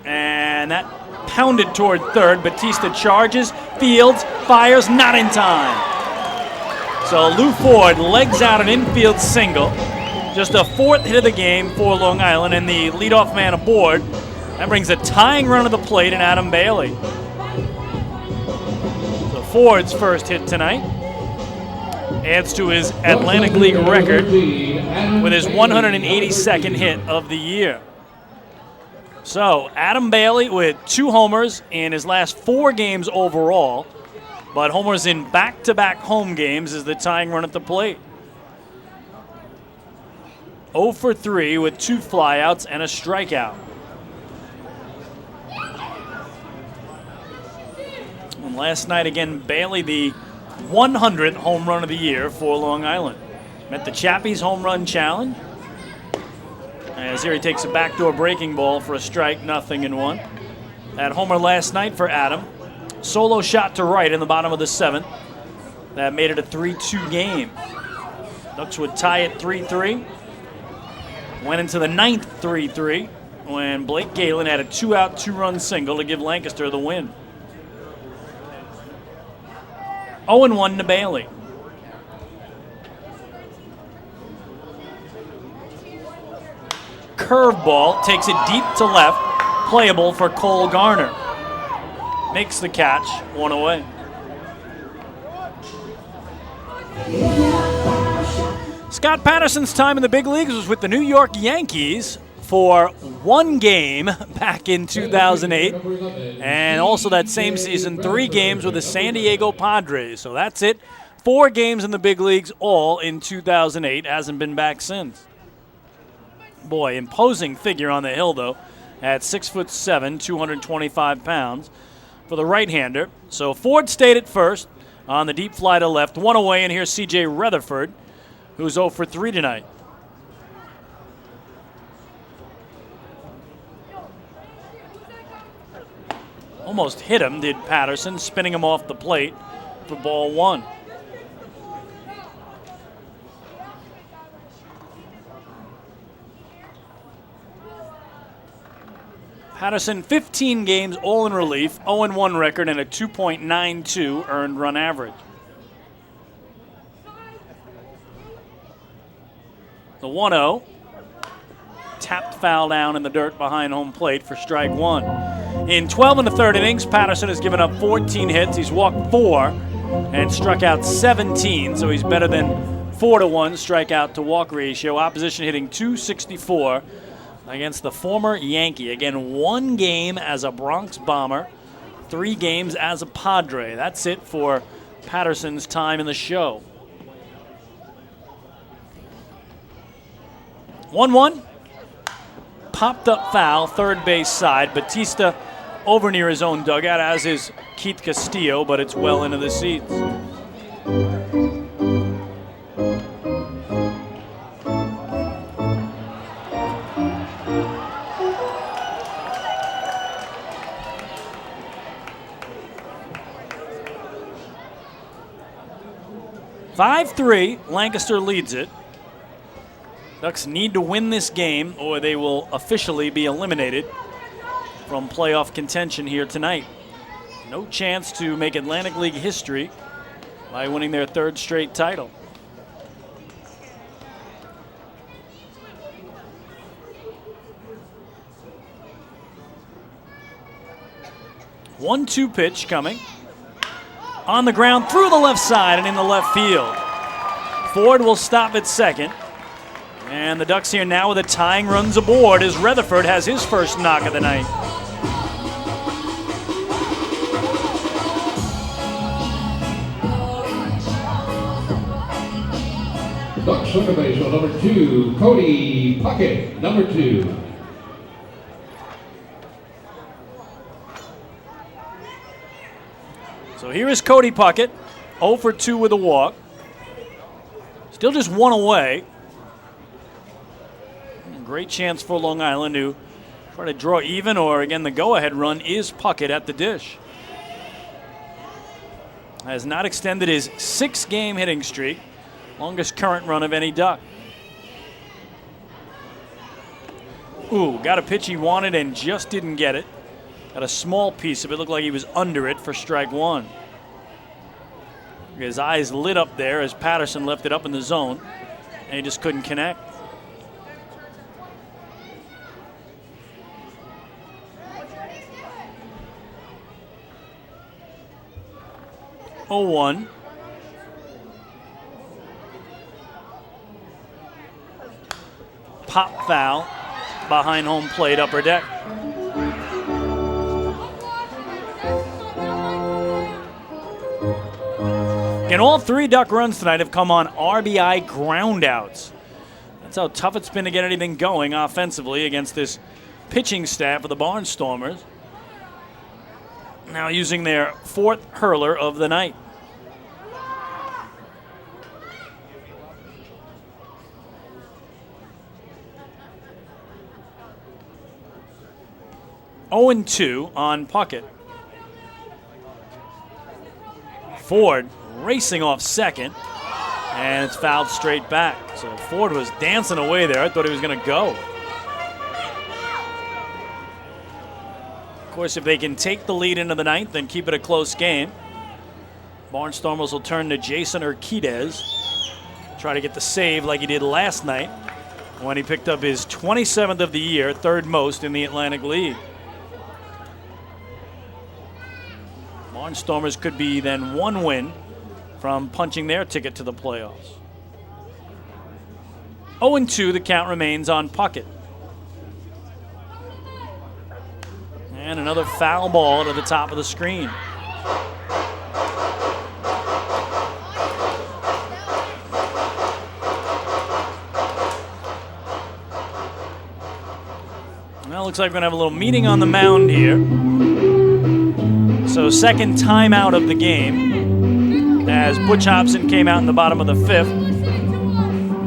And that pounded toward third. Batista charges, fields, fires, not in time. So Lou Ford legs out an infield single. Just a fourth hit of the game for Long Island, and the leadoff man aboard. That brings a tying run to the plate in Adam Bailey. So Ford's first hit tonight adds to his Atlantic League record with his 182nd hit of the year. So Adam Bailey with 2 homers in his last 4 games overall, but homers in back-to-back home games is the tying run at the plate. 0 for 3 with 2 flyouts and a strikeout. And last night again, Bailey, the 100th home run of the year for Long Island. Met the Chappies home run challenge. As here he takes a backdoor breaking ball for a strike, 0-1. That homer last night for Adam. Solo shot to right in the bottom of the 7th. That made it a 3-2 game. Ducks would tie it 3-3. Went into the 9th 3-3 when Blake Galen had a 2-out, 2-run single to give Lancaster the win. 0-1 to Bailey. Curveball takes it deep to left, playable for Cole Garner. Makes the catch, 1 away. Scott Patterson's time in the big leagues was with the New York Yankees for 1 game back in 2008, and also that same season 3 games with the San Diego Padres. So that's it. 4 games in the big leagues, all in 2008. Hasn't been back since. Boy, imposing figure on the hill, though, at 6'7", 225 pounds for the right-hander. So Ford stayed at first on the deep fly to left, 1 away, and here's C.J. Rutherford, who's 0 for 3 tonight. Almost hit him, did Patterson, spinning him off the plate for ball 1. Patterson, 15 games, all in relief, 0-1 record, and a 2.92 earned run average. The 1-0, tapped foul down in the dirt behind home plate for strike 1. In 12 1/3 innings, Patterson has given up 14 hits. He's walked 4 and struck out 17, so he's better than 4-1 strikeout to walk ratio. Opposition hitting .264 against the former Yankee. Again, 1 game as a Bronx Bomber, 3 games as a Padre. That's it for Patterson's time in the show. 1-1. Popped up foul, third base side. Batista over near his own dugout, as is Keith Castillo, but it's well into the seats. (5-3), Lancaster leads it. Ducks need to win this game or they will officially be eliminated from playoff contention here tonight. No chance to make Atlantic League history by winning their 3rd straight title. One-two pitch coming. On the ground, through the left side and in the left field. Ford will stop at second. And the Ducks here now with a tying runs aboard as Rutherford has his first knock of the night. Ducks on the base on number 2, Cody Puckett, number 2. So here is Cody Puckett, 0 for 2 with a walk. Still just 1 away. Great chance for Long Island to try to draw even, or again, the go-ahead run is Puckett at the dish. Has not extended his 6-game hitting streak, longest current run of any Duck. Ooh, got a pitch he wanted and just didn't get it. Got a small piece of it. Looked like he was under it for strike one. His eyes lit up there as Patterson left it up in the zone, and he just couldn't connect. Oh, 1. Pop foul behind home plate, upper deck. And all 3 Duck runs tonight have come on RBI groundouts. That's how tough it's been to get anything going offensively against this pitching staff of the Barnstormers. Now using their 4th hurler of the night. Oh, 2 on Puckett. Ford racing off second, and it's fouled straight back. So Ford was dancing away there. I thought he was going to go. Of course, if they can take the lead into the 9th and keep it a close game, Barnstormers will turn to Jason Urquidez, try to get the save like he did last night when he picked up his 27th of the year, 3rd most in the Atlantic League. Barnstormers could be then 1 win from punching their ticket to the playoffs. 0-2, the count remains on Puckett. And another foul ball to the top of the screen. Well, looks like we're going to have a little meeting on the mound here. So second timeout of the game as Butch Hobson came out in the bottom of the 5th.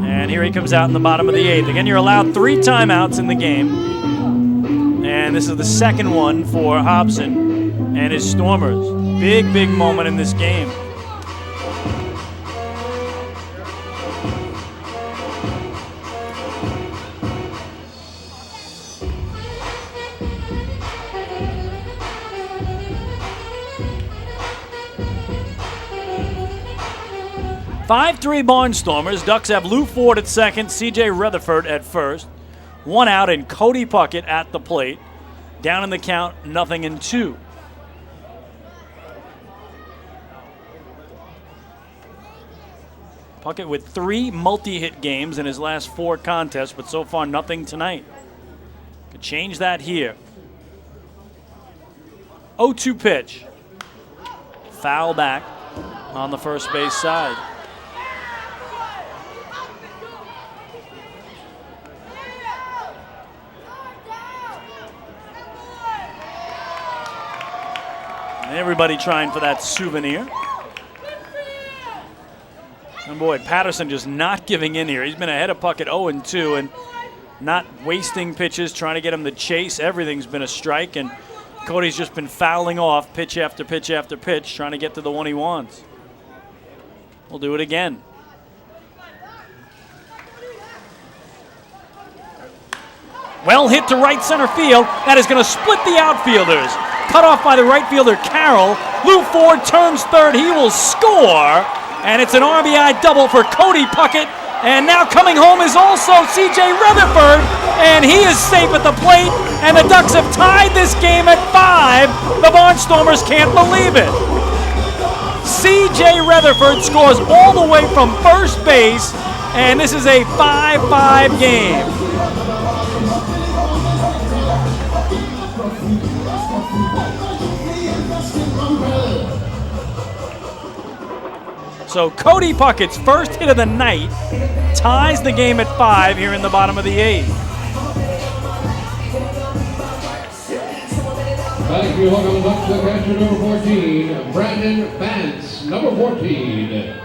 And here he comes out in the bottom of the 8th. Again, you're allowed 3 timeouts in the game. And this is the second one for Hobson and his Stormers. Big, big moment in this game. Five-3 Barnstormers. Ducks have Lou Ford at second, C.J. Rutherford at first. 1 out and Cody Puckett at the plate. Down in the count, 0-2. Puckett with 3 multi-hit games in his last 4 contests, but so far nothing tonight. Could change that here. 0-2 pitch. Foul back on the first base side. Everybody trying for that souvenir. And boy, Patterson just not giving in here. He's been ahead of Puckett 0-2 and not wasting pitches, trying to get him to chase. Everything's been a strike, and Cody's just been fouling off pitch after pitch after pitch, trying to get to the one he wants. We'll do it again. Well hit to right center field. That is going to split the outfielders. Cut off by the right fielder, Carroll. Lou Ford turns third. He will score. And it's an RBI double for Cody Puckett. And now coming home is also C.J. Rutherford. And he is safe at the plate. And the Ducks have tied this game at 5. The Barnstormers can't believe it. C.J. Rutherford scores all the way from first base. And this is a 5-5 game. So Cody Puckett's first hit of the night ties the game at 5 here in the bottom of the 8th. Thank you. Welcome back to the catcher number 14, Brandon Vance, number 14.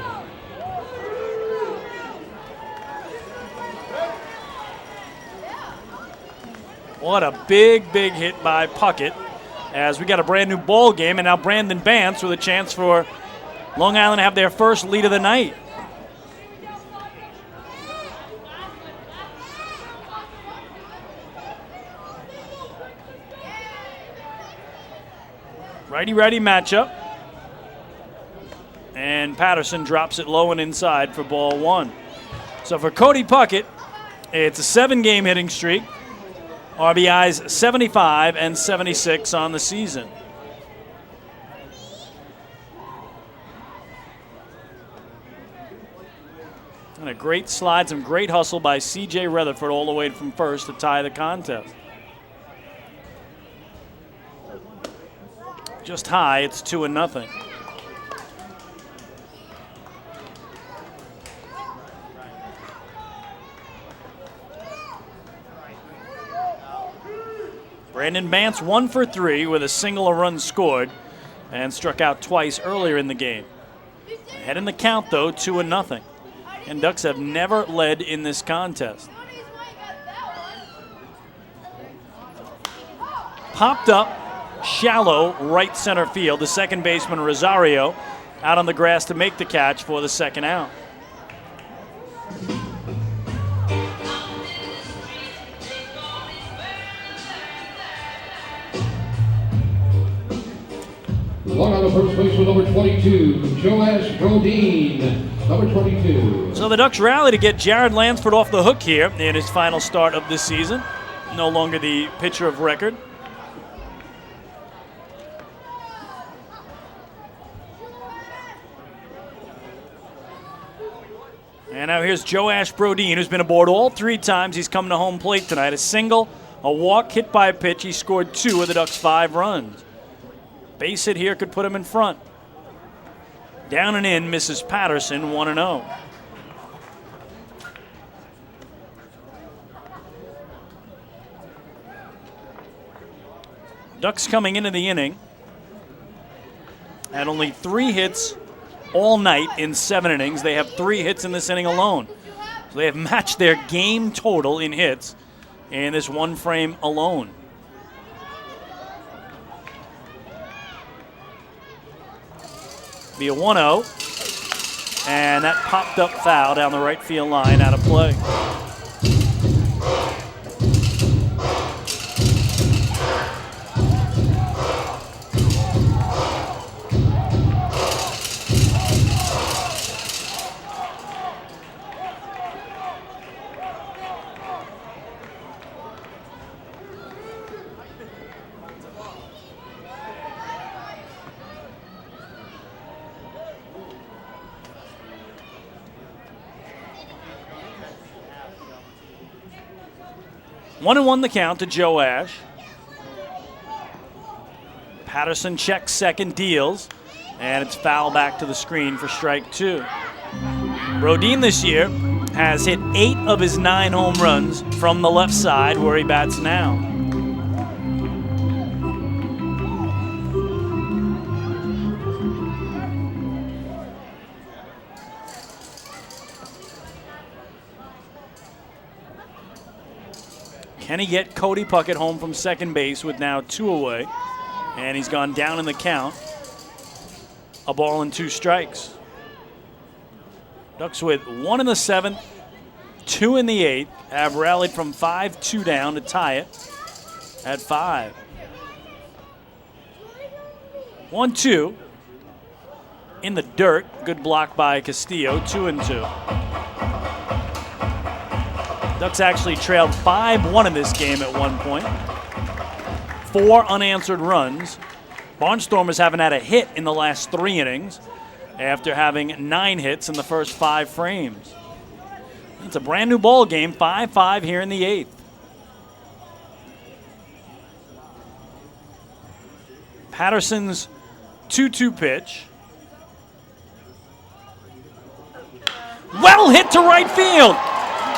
What a big, big hit by Puckett as we got a brand new ball game, and now Brandon Vance with a chance for Long Island to have their first lead of the night. Righty-righty matchup. And Patterson drops it low and inside for ball one. So for Cody Puckett, it's a 7-game hitting streak. RBIs 75 and 76 on the season. And a great slide, some great hustle by C.J. Rutherford all the way from first to tie the contest. Just high, it's 2-0. Brandon Bance 1 for 3 with a single, a run scored, and struck out twice earlier in the game. Ahead in the count, though, 2-0. And Ducks have never led in this contest. Popped up, shallow, right center field. The second baseman, Rosario, out on the grass to make the catch for the second out. One on the first base with number 22, Joash Brodeen, number 22. So the Ducks rally to get Jared Lansford off the hook here in his final start of this season. No longer the pitcher of record. And now here's Joash Brodeen, who's been aboard all 3 times he's come to home plate tonight. A single, a walk, hit by a pitch. He scored 2 of the Ducks' 5 runs. Base hit here could put him in front. Down and in, misses Patterson, 1-0. Ducks coming into the inning had only 3 hits all night in 7 innings. They have 3 hits in this inning alone. So they have matched their game total in hits in this one frame alone. Be a 1-0, and that popped up foul down the right field line, out of play. One and 1 the count to Joash. Patterson checks second, deals, and it's foul back to the screen for strike 2. Brodeen this year has hit 8 of his 9 home runs from the left side where he bats now. Can he get Cody Puckett home from second base with now 2 away? And he's gone down in the count. A ball and 2 strikes. Ducks with 1 in the 7th, 2 in the 8th, have rallied from 5-2 down to tie it at 5. 1-2 in the dirt. Good block by Castillo, 2-2. Ducks actually trailed 5-1 in this game at one point. 4 unanswered runs. Barnstormers haven't had a hit in the last 3 innings after having 9 hits in the first 5 frames. It's a brand new ball game, 5-5 here in the 8th. Patterson's 2-2 pitch. Well hit to right field.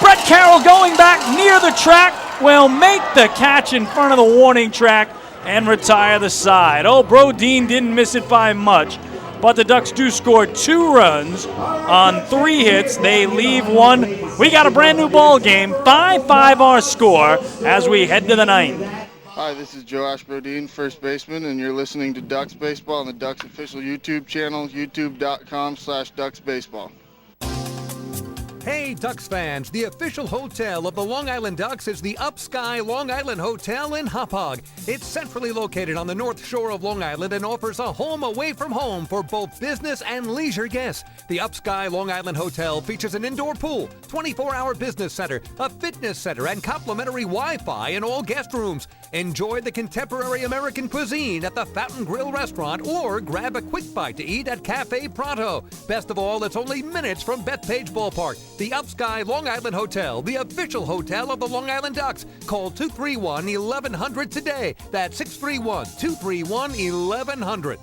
Brett Carroll going back near the track will make the catch in front of the warning track and retire the side. Oh, Brodeen didn't miss it by much, but the Ducks do score 2 runs on 3 hits. They leave 1. We got a brand new ball game, 5-5 our score as we head to the 9th. Hi, this is Joash Brodeen, first baseman, and you're listening to Ducks Baseball on the Ducks official YouTube channel, youtube.com/DucksBaseball. Hey, Hey Ducks fans, the official hotel of the Long Island Ducks is the Upsky Long Island Hotel in Hauppauge. It's centrally located on the north shore of Long Island and offers a home away from home for both business and leisure guests. The Upsky Long Island Hotel features an indoor pool, 24-hour business center, a fitness center, and complimentary Wi-Fi in all guest rooms. Enjoy the contemporary American cuisine at the Fountain Grill restaurant or grab a quick bite to eat at Cafe Pronto. Best of all, it's only minutes from Bethpage Ballpark. The Upsky Long Island Hotel, the official hotel of the Long Island Ducks. Call 231-1100 today. That's 631-231-1100.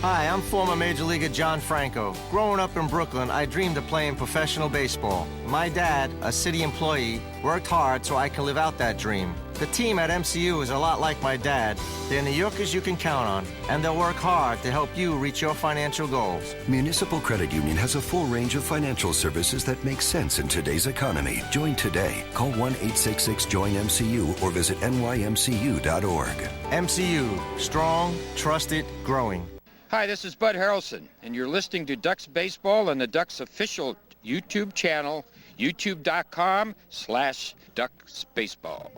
Hi, I'm former Major Leaguer John Franco. Growing up in Brooklyn, I dreamed of playing professional baseball. My dad, a city employee, worked hard so I can live out that dream. The team at MCU is a lot like my dad. They're New Yorkers you can count on, and they'll work hard to help you reach your financial goals. Municipal Credit Union has a full range of financial services that make sense in today's economy. Join today. Call 1-866-JOIN-MCU or visit nymcu.org. MCU, strong, trusted, growing. Hi, this is Bud Harrelson, and you're listening to Ducks Baseball on the Ducks official YouTube channel, youtube.com/DucksBaseball.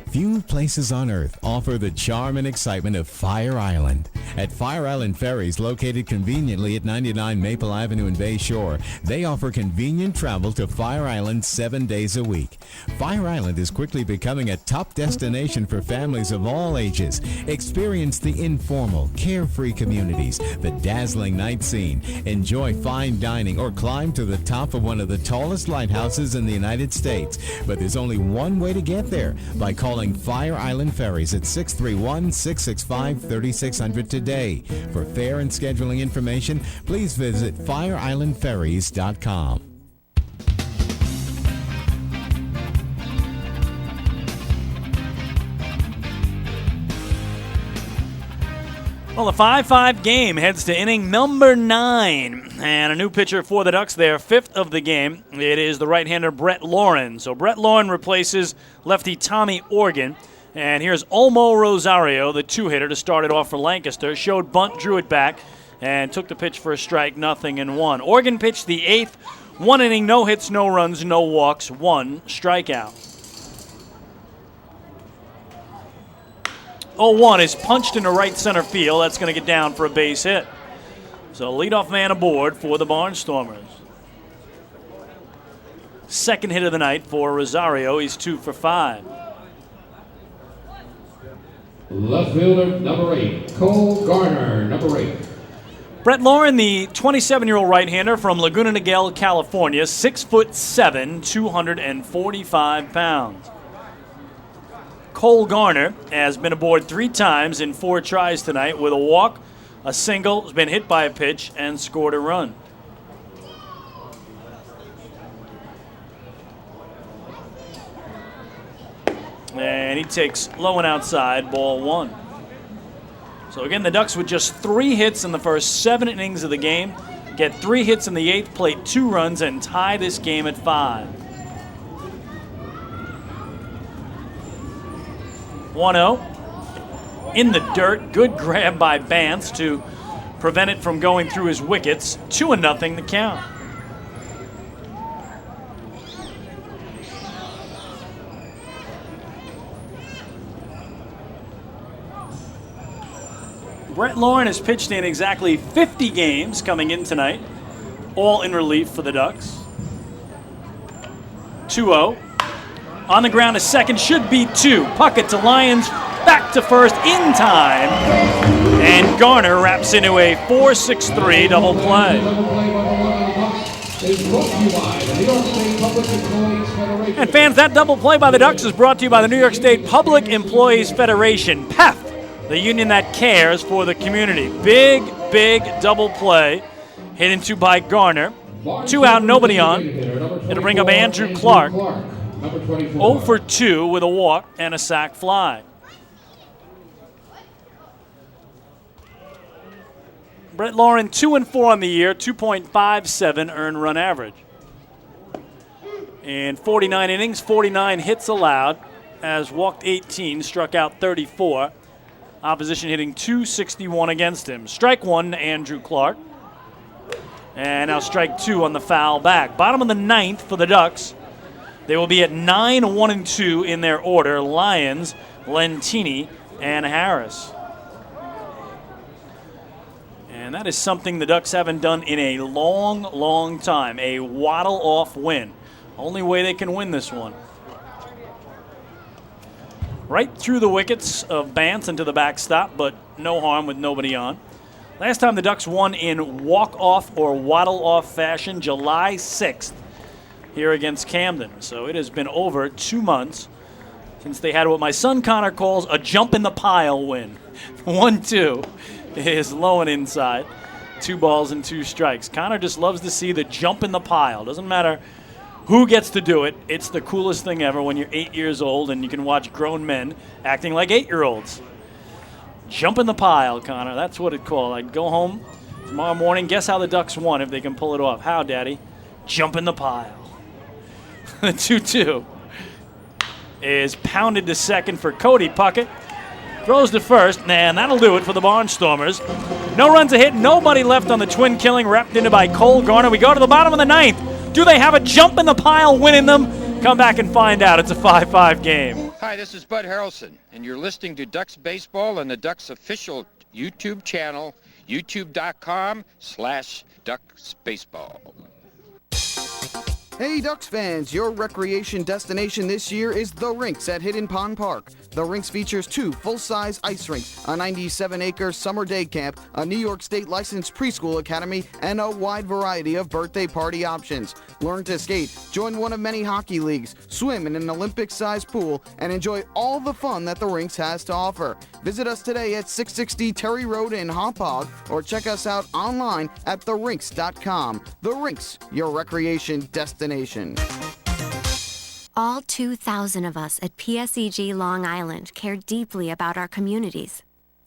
Few places on earth offer the charm and excitement of Fire Island. At Fire Island Ferries, located conveniently at 99 Maple Avenue in Bay Shore, they offer convenient travel to Fire Island 7 days a week. Fire Island is quickly becoming a top destination for families of all ages. Experience the informal, carefree communities, the dazzling night scene, enjoy fine dining, or climb to the top of one of the tallest lighthouses in the United States. But there's only one way to get there, by calling Fire Island Ferries at 631-665-3600 today. For fare and scheduling information, please visit fireislandferries.com. Well, the 5-5 game heads to inning number 9. And a new pitcher for the Ducks there, 5th of the game. It is the right-hander Brett Lauren. So Brett Lauren replaces lefty Tommy Organ. And here's Olmo Rosario, the two-hitter, to start it off for Lancaster. Showed bunt, drew it back, and took the pitch for a strike, 0-1. Organ pitched the 8th. 1 inning, no hits, no runs, no walks, 1 strikeout. 0-1 is punched into right center field. That's going to get down for a base hit. So leadoff man aboard for the Barnstormers. Second hit of the night for Rosario. He's 2 for 5. Left fielder, number 8, Cole Garner, number 8. Brett Lauren, the 27-year-old right-hander from Laguna Niguel, California, 6'7", 245 pounds. Cole Garner has been aboard 3 times in 4 tries tonight with a walk, a single, has been hit by a pitch, and scored a run. And he takes low and outside, ball 1. So again, the Ducks with just 3 hits in the first 7 innings of the game, get 3 hits in the 8th, play 2 runs, and tie this game at 5. 1-0. In the dirt. Good grab by Bance to prevent it from going through his wickets. 2-0 the count. Brett Lauren has pitched in exactly 50 games coming in tonight, all in relief for the Ducks. 2-0. On the ground, a second, should be 2. Puckett to Lyons, back to first in time. And Garner wraps into a 4-6-3 double play. And fans, that double play by the Ducks is brought to you by the New York State Public Employees Federation, PEF, the union that cares for the community. Big, big double play hit into by Garner. 2 out, nobody on. It'll bring up Andrew Clark. 0 for 2 with a walk and a sac fly. Brett Lauren 2-4 on the year, 2.57 earned run average. In 49 innings, 49 hits allowed, as walked 18, struck out 34. Opposition hitting .261 against him. Strike 1 to Andrew Clark. And now strike 2 on the foul back. Bottom of the 9th for the Ducks. They will be at 9, 1, and 2 in their order. Lyons, Lentini, and Harris. And that is something the Ducks haven't done in a long, long time. A waddle-off win. Only way they can win this one. Right through the wickets of Bance into the backstop, but no harm with nobody on. Last time the Ducks won in walk-off or waddle-off fashion, July 6th, here against Camden. So it has been over 2 months since they had what my son Connor calls a jump-in-the-pile win. 1-2 is low and inside. 2 balls and 2 strikes. Connor just loves to see the jump in the pile. Doesn't matter who gets to do it. It's the coolest thing ever when you're 8 years old and you can watch grown men acting like 8-year-olds. Jump in the pile, Connor. That's what it's called. I'd go home tomorrow morning. Guess how the Ducks won if they can pull it off. How, Daddy? Jump in the pile. The 2-2 is pounded to second for Cody Puckett. Throws to first, and that'll do it for the Barnstormers. No runs a hit, nobody left on the twin killing, wrapped into by Cole Garner. We go to the bottom of the 9th. Do they have a jump in the pile win in them? Come back and find out. It's a 5-5 game. Hi, this is Bud Harrelson, and you're listening to Ducks Baseball on the Ducks official YouTube channel, youtube.com/DucksBaseball. Hey Ducks fans, your recreation destination this year is The Rinks at Hidden Pond Park. The Rinks features 2 full-size ice rinks, a 97-acre summer day camp, a New York State licensed preschool academy, and a wide variety of birthday party options. Learn to skate, join one of many hockey leagues, swim in an Olympic-sized pool, and enjoy all the fun that The Rinks has to offer. Visit us today at 660 Terry Road in Hauppauge, or check us out online at therinks.com. The Rinks, your recreation destination. All 2,000 of us at PSEG Long Island care deeply about our communities.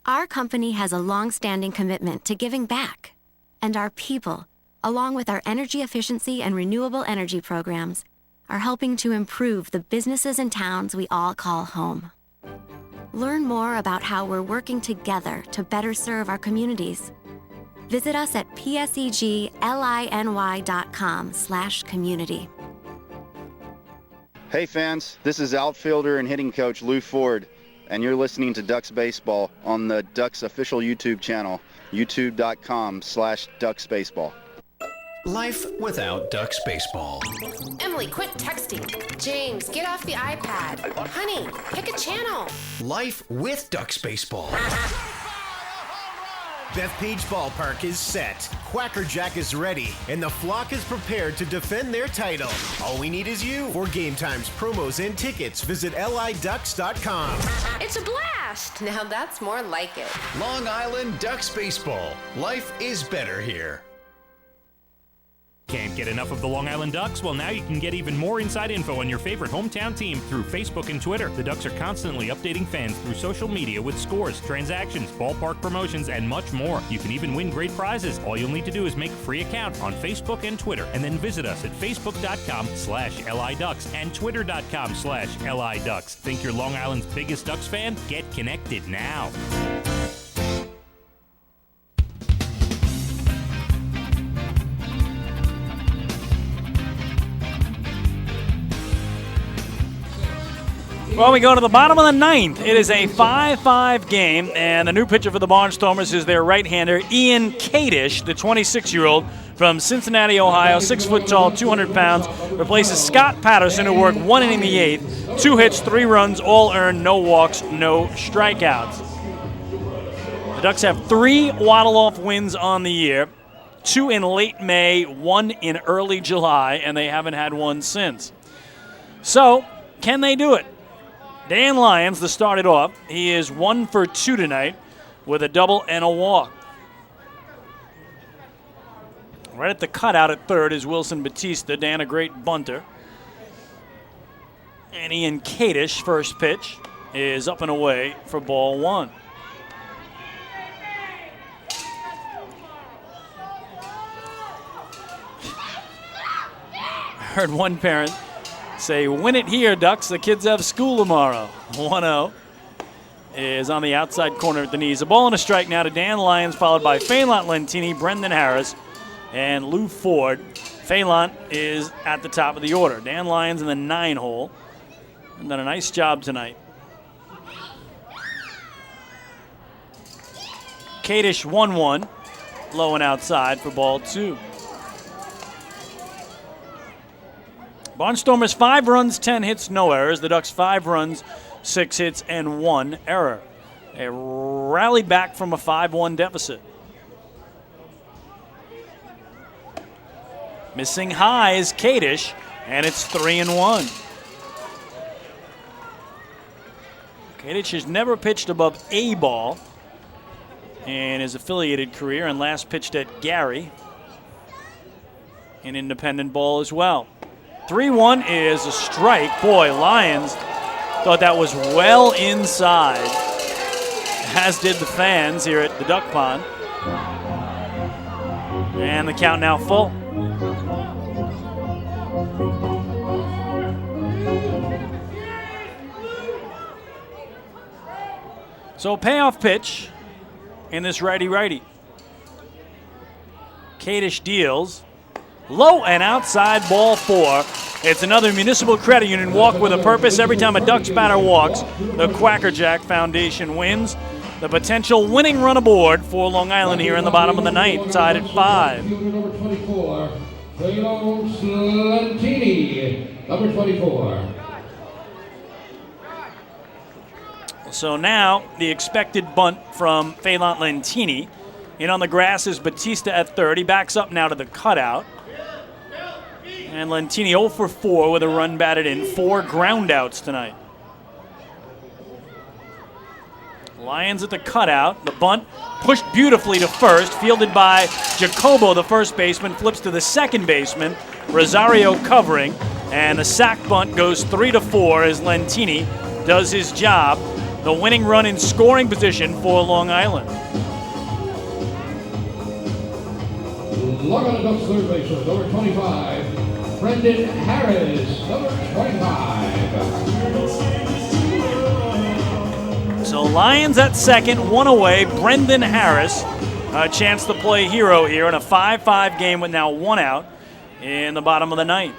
Our company has a long-standing commitment to giving back. And our people, along with our energy efficiency and renewable energy programs, are helping to improve the businesses and towns we all call home. Learn more about how we're working together to better serve our communities. Visit us at psegLINY.com/community. Hey fans, this is outfielder and hitting coach Lou Ford, and you're listening to Ducks Baseball on the Ducks official YouTube channel, youtube.com/DucksBaseball. Life without Ducks Baseball. Emily, quit texting. James, get off the iPad. Honey, pick a channel. Life with Ducks Baseball. Bethpage Ballpark is set, Quacker Jack is ready, and the flock is prepared to defend their title. All we need is you. For game times, promos, and tickets, visit liducks.com. It's a blast. Now that's more like it. Long Island Ducks Baseball. Life is better here. Can't get enough of the Long Island Ducks? Well, now you can get even more inside info on your favorite hometown team through Facebook and Twitter. The Ducks are constantly updating fans through social media with scores, transactions, ballpark promotions, and much more. You can even win great prizes. All you'll need to do is make a free account on Facebook and Twitter, and then visit us at facebook.com/LIDucks and twitter.com/LIDucks. Think you're Long Island's biggest Ducks fan? Get connected now. Well, we go to the bottom of the 9th. It is a 5-5 game, and the new pitcher for the Barnstormers is their right-hander, Ian Kadish, the 26-year-old from Cincinnati, Ohio, 6 foot tall, 200 pounds, replaces Scott Patterson, who worked 1 inning the 8th, 2 hits, 3 runs, all earned, no walks, no strikeouts. The Ducks have 3 waddle-off wins on the year, 2 in late May, 1 in early July, and they haven't had one since. So, can they do it? Dan Lyons, the started off, he is 1 for 2 tonight with a double and a walk. Right at the cutout at third is Wilson Batista. Dan, a great bunter. And Ian Kadish, first pitch, is up and away for ball 1. I heard one parent say, "Win it here, Ducks. The kids have school tomorrow." 1-0 is on the outside corner at the knees. A ball and a strike now to Dan Lyons, followed by Phelan Lentini, Brendan Harris, and Lou Ford. Phelan is at the top of the order. Dan Lyons in the 9 hole. And done a nice job tonight. Kadish 1-1. Low and outside for ball 2. Barnstormers 5 runs, 10 hits, no errors. The Ducks 5 runs, 6 hits, and 1 error. They rallied back from a 5-1 deficit. Missing high is Kadish, and it's 3-1. Kadish has never pitched above A ball in his affiliated career, and last pitched at Gary in independent ball as well. 3-1 is a strike. Boy, Lyons thought that was well inside, as did the fans here at the Duck Pond. And the count now full. So payoff pitch in this righty-righty. Kadish deals. Low and outside, ball 4. It's another Municipal Credit Union walk with a purpose. Every time a Ducks batter walks, the Quackerjack Foundation wins. The potential winning run aboard for Long Island here in the bottom of the ninth, tied at 5. Number 24, Lentini, number 24. So now the expected bunt from Phelan Lentini. In on the grass is Batista at third. He backs up now to the cutout. And Lentini 0 for 4 with a run batted in. 4 groundouts tonight. Lyons at the cutout. The bunt pushed beautifully to first. Fielded by Jacobo, the first baseman. Flips to the second baseman. Rosario covering. And the sac bunt goes 3-4 as Lentini does his job. The winning run in scoring position for Long Island. Long Island Ducks third baseman, number 25, Brendan Harris, number 25. So Lions at second, 1 away. Brendan Harris, a chance to play hero here in a 5-5 game with now 1 out in the bottom of the ninth.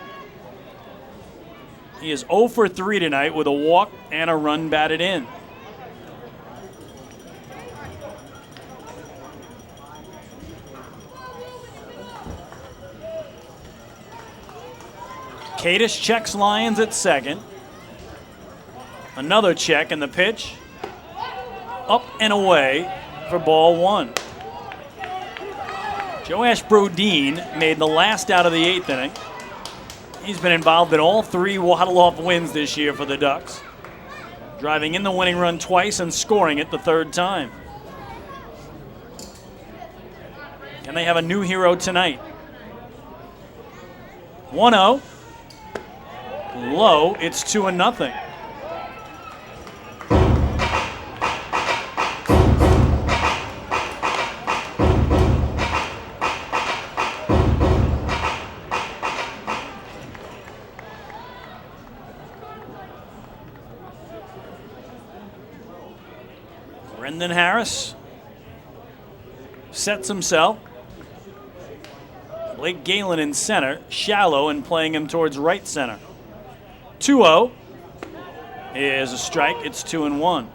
He is 0 for 3 tonight with a walk and a run batted in. Kadish checks Lyons at second. Another check, and the pitch up and away for ball 1. Joash Brodeen made the last out of the 8th inning. He's been involved in all 3 waddle-off wins this year for the Ducks, driving in the winning run twice and scoring it the 3rd time. And they have a new hero tonight. 1-0. Low, it's 2-0. Brendan Harris sets himself. Blake Galen in center, shallow and playing him towards right center. 2-0 is a strike. It's 2-1.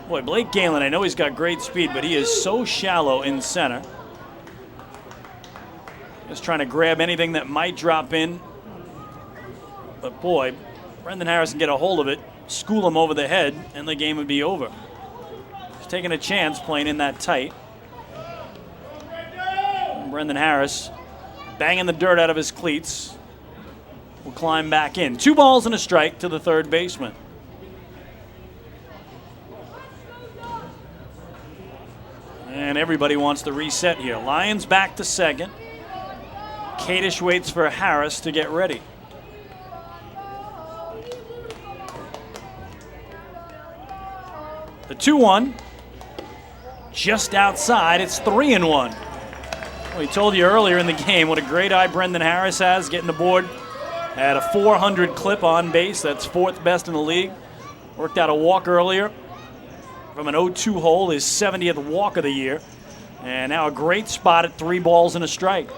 Boy, Blake Galen, I know he's got great speed, but he is so shallow in center. Just trying to grab anything that might drop in. But boy, Brendan Harris can get a hold of it, school him over the head, and the game would be over. He's taking a chance playing in that tight. And Brendan Harris banging the dirt out of his cleats. Will climb back in. 2 balls and a strike to the 3rd baseman. And everybody wants to reset here. Lyons back to second. Kadish waits for Harris to get ready. The 2-1 just outside. It's 3-1. Well, we told you earlier in the game what a great eye Brendan Harris has getting the board at a 400 clip on base. That's 4th best in the league. Worked out a walk earlier from an 0-2 hole, his 70th walk of the year. And now a great spot at 3 balls and a strike.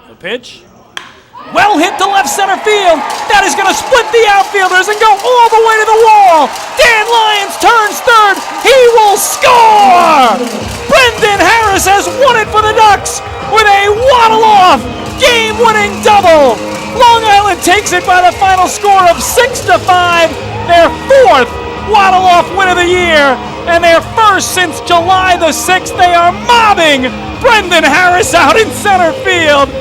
The pitch. Well hit to left center field. That is going to split the outfielders and go all the way to the wall. Dan Lyons turns third. He will score! Brendan Harris has won it for the Ducks with a waddle-off game-winning double. Long Island takes it by the final score of 6-5. Their 4th waddle-off win of the year and their first since July the 6th. They are mobbing Brendan Harris out in center field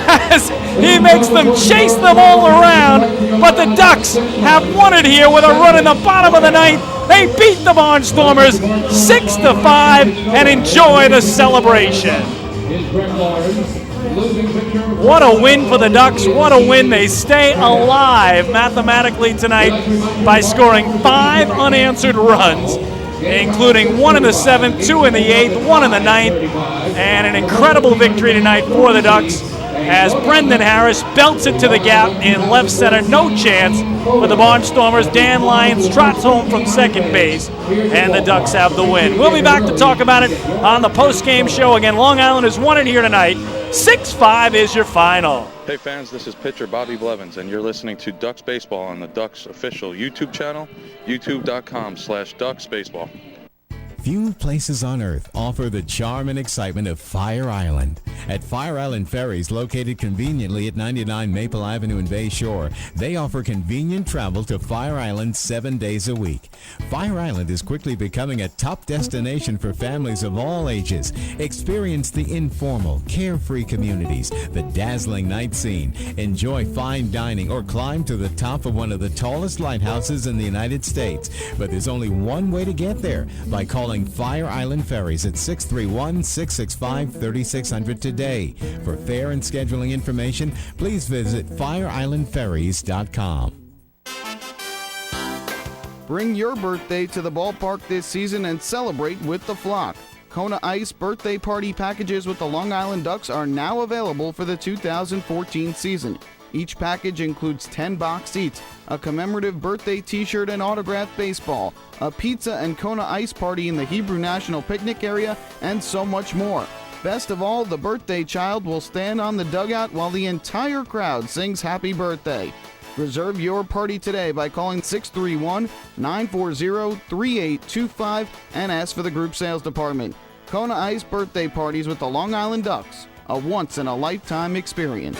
as he makes them chase them all around. But the Ducks have won it here with a run in the bottom of the 9th. They beat the Barnstormers 6-5 and enjoy the celebration. What a win for the Ducks. What a win. They stay alive mathematically tonight by scoring 5 unanswered runs, including 1 in the 7th, 2 in the 8th, 1 in the 9th, and an incredible victory tonight for the Ducks as Brendan Harris belts it to the gap in left center. No chance for the Barnstormers. Dan Lyons trots home from second base, and the Ducks have the win. We'll be back to talk about it on the post-game show. Again, Long Island has won it here tonight. 6-5 is your final. Hey fans, this is pitcher Bobby Blevins, and you're listening to Ducks Baseball on the Ducks official YouTube channel, youtube.com/DucksBaseball. Few places on earth offer the charm and excitement of Fire Island. At Fire Island Ferries, located conveniently at 99 Maple Avenue in Bay Shore, they offer convenient travel to Fire Island 7 days a week. Fire Island is quickly becoming a top destination for families of all ages. Experience the informal, carefree communities, the dazzling night scene, enjoy fine dining, or climb to the top of one of the tallest lighthouses in the United States. But there's only one way to get there, by calling Fire Island Ferries at 631-665-3600 today. For fare and scheduling information, please visit fireislandferries.com. Bring your birthday to the ballpark this season and celebrate with the Flock. Kona Ice birthday party packages with the Long Island Ducks are now available for the 2014 season. Each package includes 10 box seats, a commemorative birthday t-shirt and autographed baseball, a pizza and Kona Ice party in the Hebrew National Picnic area, and so much more. Best of all, the birthday child will stand on the dugout while the entire crowd sings happy birthday. Reserve your party today by calling 631-940-3825 and ask for the group sales department. Kona Ice birthday parties with the Long Island Ducks, a once-in-a-lifetime experience.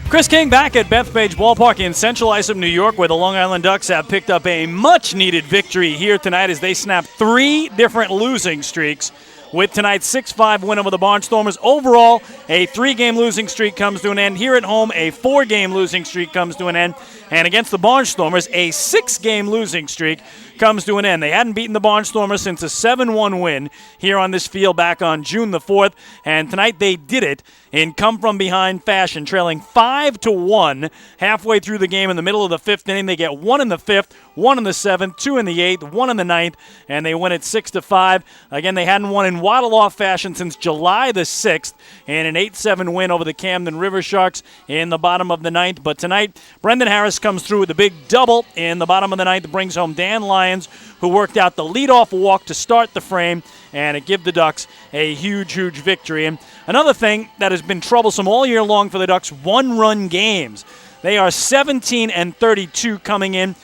Chris King back at Bethpage Ballpark in Central Islip, New York, where the Long Island Ducks have picked up a much-needed victory here tonight as they snap 3 different losing streaks with tonight's 6-5 win over the Barnstormers. Overall, a 3-game losing streak comes to an end. Here at home, a 4-game losing streak comes to an end. And against the Barnstormers, a 6-game losing streak comes to an end. They hadn't beaten the Barnstormers since a 7-1 win here on this field back on June the 4th. And tonight they did it in come-from-behind fashion, trailing 5-1 halfway through the game in the middle of the 5th inning. They get 1 in the 5th, 1 in the 7th, 2 in the 8th, 1 in the 9th, and they win it 6-5. Again, they hadn't won in waddle-off fashion since July the 6th in an 8-7 win over the Camden River Sharks in the bottom of the 9th. But tonight, Brendan Harris comes through with a big double in the bottom of the 9th, brings home Dan Lyons, who worked out the leadoff walk to start the frame, and it gives the Ducks a huge, huge victory. And another thing that has been troublesome all year long for the Ducks, one-run games. They are 17-32 coming in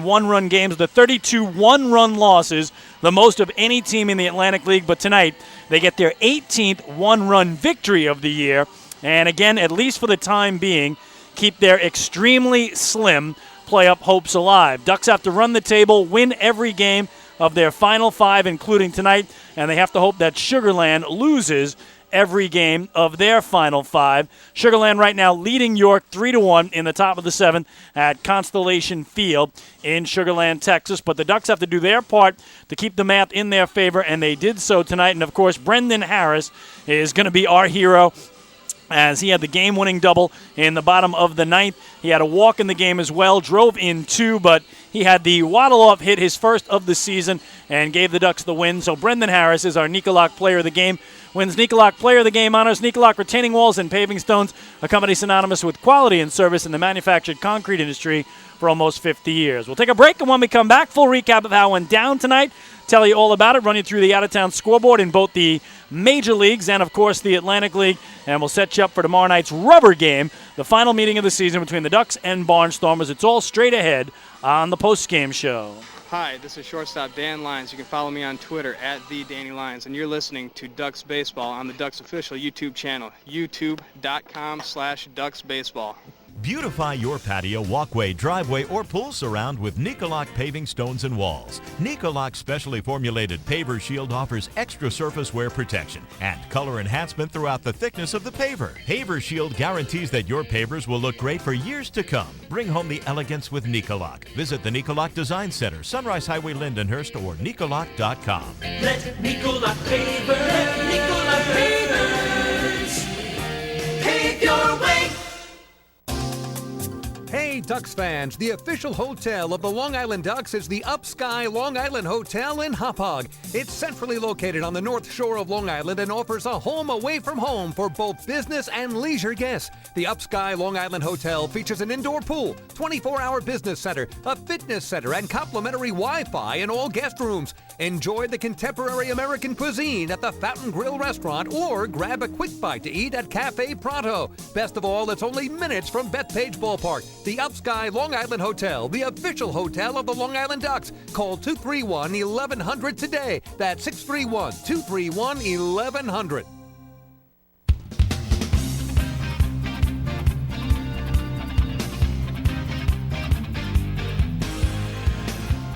one-run games. The 32 one-run losses, the most of any team in the Atlantic League. But tonight, they get their 18th one-run victory of the year. And again, at least for the time being, keep their extremely slim playoff hopes alive. Ducks have to run the table, win every game of their final 5, including tonight, and they have to hope that Sugar Land loses every game of their final 5. Sugar Land right now leading York 3-1 in the top of the 7th at Constellation Field in Sugar Land, Texas. But the Ducks have to do their part to keep the math in their favor, and they did so tonight. And, of course, Brendan Harris is going to be our hero, as he had the game-winning double in the bottom of the 9th. He had a walk in the game as well, drove in 2, but he had the waddle-off hit, his first of the season, and gave the Ducks the win. So Brendan Harris is our Nicolak Player of the Game. Wins Nicolak Player of the Game honors. Nicolak retaining walls and paving stones, a company synonymous with quality and service in the manufactured concrete industry for almost 50 years. We'll take a break, and when we come back, full recap of how it went down tonight. Tell you all about it, run you through the out-of-town scoreboard in both the major leagues and, of course, the Atlantic League. And we'll set you up for tomorrow night's rubber game, the final meeting of the season between the Ducks and Barnstormers. It's all straight ahead on the post-game show. Hi, this is shortstop Dan Lyons. You can follow me on Twitter at @TheDannyLyons, and you're listening to Ducks Baseball on the Ducks official YouTube channel, youtube.com/DucksBaseball. Beautify your patio, walkway, driveway, or pool surround with Nicolak paving stones and walls. Nicolak's specially formulated paver shield offers extra surface wear protection and color enhancement throughout the thickness of the paver. Paver shield guarantees that your pavers will look great for years to come. Bring home the elegance with Nicolak. Visit the Nicolak Design Center, Sunrise Highway, Lindenhurst, or Nicolak.com. Let Nicolak Pavers pave your way. Hey, Ducks fans, the official hotel of the Long Island Ducks is the Upsky Long Island Hotel in Hauppauge. It's centrally located on the north shore of Long Island and offers a home away from home for both business and leisure guests. The Upsky Long Island Hotel features an indoor pool, 24-hour business center, a fitness center, and complimentary Wi-Fi in all guest rooms. Enjoy the contemporary American cuisine at the Fountain Grill restaurant or grab a quick bite to eat at Cafe Pronto. Best of all, it's only minutes from Bethpage Ballpark. The Upsky Long Island Hotel, the official hotel of the Long Island Ducks. Call 231-1100 today. That's 631-231-1100.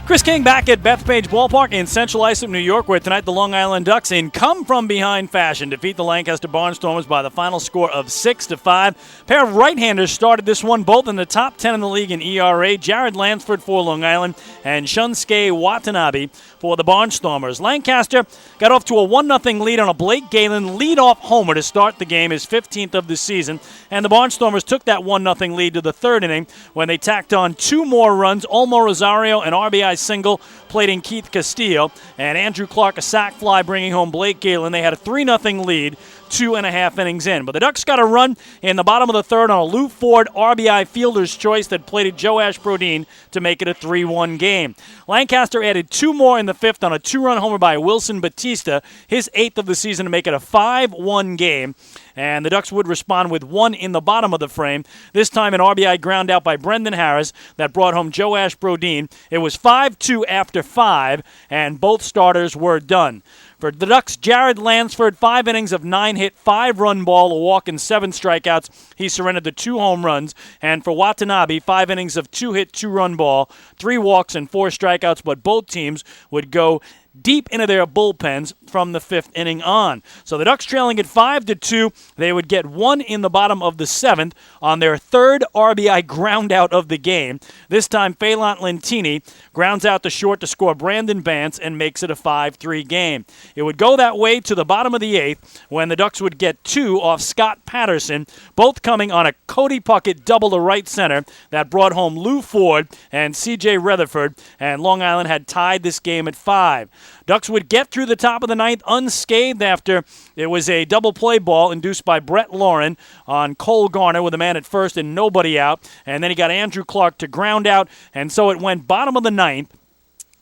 Chris King back at Bethpage Ballpark in Central Islip, New York, where tonight the Long Island Ducks, in come-from-behind fashion, defeat the Lancaster Barnstormers by the final score of 6-5. A pair of right-handers started this one, both in the top 10 in the league in ERA. Jared Lansford for Long Island and Shunsuke Watanabe for the Barnstormers. Lancaster got off to a 1-0 lead on a Blake Galen leadoff homer to start the game, his 15th of the season, and the Barnstormers took that 1-0 lead to the third inning when they tacked on two more runs. Olmo Rosario, an RBI single, plating Keith Castillo, and Andrew Clark a sac fly, bringing home Blake Galen. They had a 3-0 lead 2.5 innings in. But the Ducks got a run in the bottom of the third on a Lou Ford RBI fielder's choice that plated Joe Ashbrodeen to make it a 3-1 game. Lancaster added two more in the fifth on a 2-run homer by Wilson Batista, his 8th of the season, to make it a 5-1 game. And the Ducks would respond with one in the bottom of the frame, this time an RBI ground out by Brendan Harris that brought home Joe Ashbrodeen. It was 5-2 after 5, and both starters were done. For the Ducks, Jared Lansford, 5 innings of 9-hit, 5-run ball, a walk, and 7 strikeouts. He surrendered the 2 home runs. And for Watanabe, 5 innings of 2-hit, 2-run ball, 3 walks, and 4 strikeouts. But both teams would go deep into their bullpens from the 5th inning on. So the Ducks trailing at 5-2. They would get one in the bottom of the 7th on their third RBI ground out of the game. This time, Phelan Lentini grounds out to short to score Brandon Bance and makes it a 5-3 game. It would go that way to the bottom of the 8th when the Ducks would get 2 off Scott Patterson, both coming on a Cody Puckett double to right center that brought home Lou Ford and C.J. Rutherford, and Long Island had tied this game at 5. Ducks would get through the top of the 9th unscathed after it was a double play ball induced by Brett Lauren on Cole Garner with a man at first and nobody out. And then he got Andrew Clark to ground out, and so it went bottom of the 9th,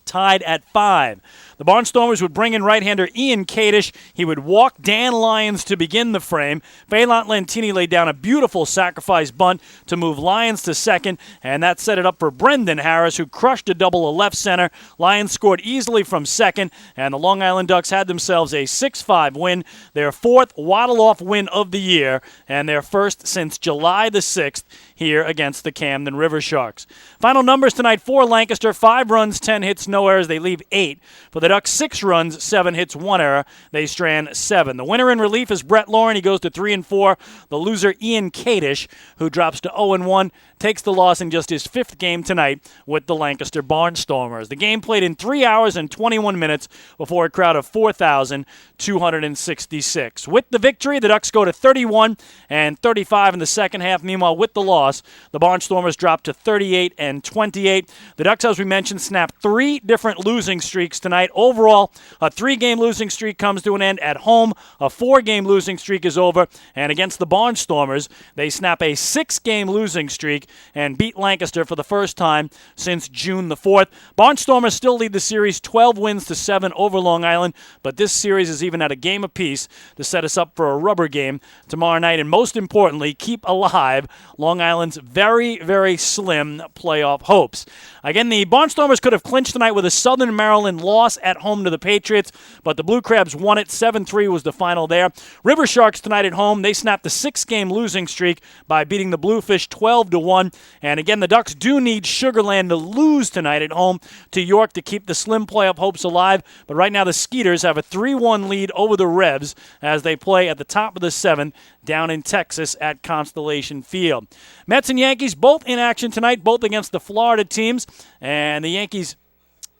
tied at 5. The Barnstormers would bring in right-hander Ian Kadish. He would walk Dan Lyons to begin the frame. Phelan Lentini laid down a beautiful sacrifice bunt to move Lyons to second, and that set it up for Brendan Harris, who crushed a double to left center. Lyons scored easily from second, and the Long Island Ducks had themselves a 6-5 win, their 4th waddle-off win of the year, and their first since July the 6th here against the Camden River Sharks. Final numbers tonight for Lancaster: 5 runs, 10 hits, no errors. They leave 8. For the Ducks, 6 runs, 7 hits, 1 error. They strand 7. The winner in relief is Brett Lauren. He goes to 3-4. The loser, Ian Kadish, who drops to 0-1, takes the loss in just his 5th game tonight with the Lancaster Barnstormers. The game played in 3 hours and 21 minutes before a crowd of 4,266. With the victory, the Ducks go to 31-35 in the second half. Meanwhile, with the loss, the Barnstormers drop to 38-28. The Ducks, as we mentioned, snapped 3 different losing streaks tonight, Overall, a 3-game losing streak comes to an end. At home, a 4-game losing streak is over. And against the Barnstormers, they snap a 6-game losing streak and beat Lancaster for the first time since June the 4th. Barnstormers still lead the series 12 wins to 7 over Long Island, but this series is even at a game apiece to set us up for a rubber game tomorrow night, and most importantly, keep alive Long Island's very, very slim playoff hopes. Again, the Barnstormers could have clinched tonight with a Southern Maryland loss at home to the Patriots, but the Blue Crabs won it. 7-3 was the final there. River Sharks tonight at home, they snapped a 6-game losing streak by beating the Bluefish 12-1. And again, the Ducks do need Sugar Land to lose tonight at home to York to keep the slim playoff hopes alive. But right now the Skeeters have a 3-1 lead over the Revs as they play at the top of the 7th down in Texas at Constellation Field. Mets and Yankees both in action tonight, both against the Florida teams. And the Yankees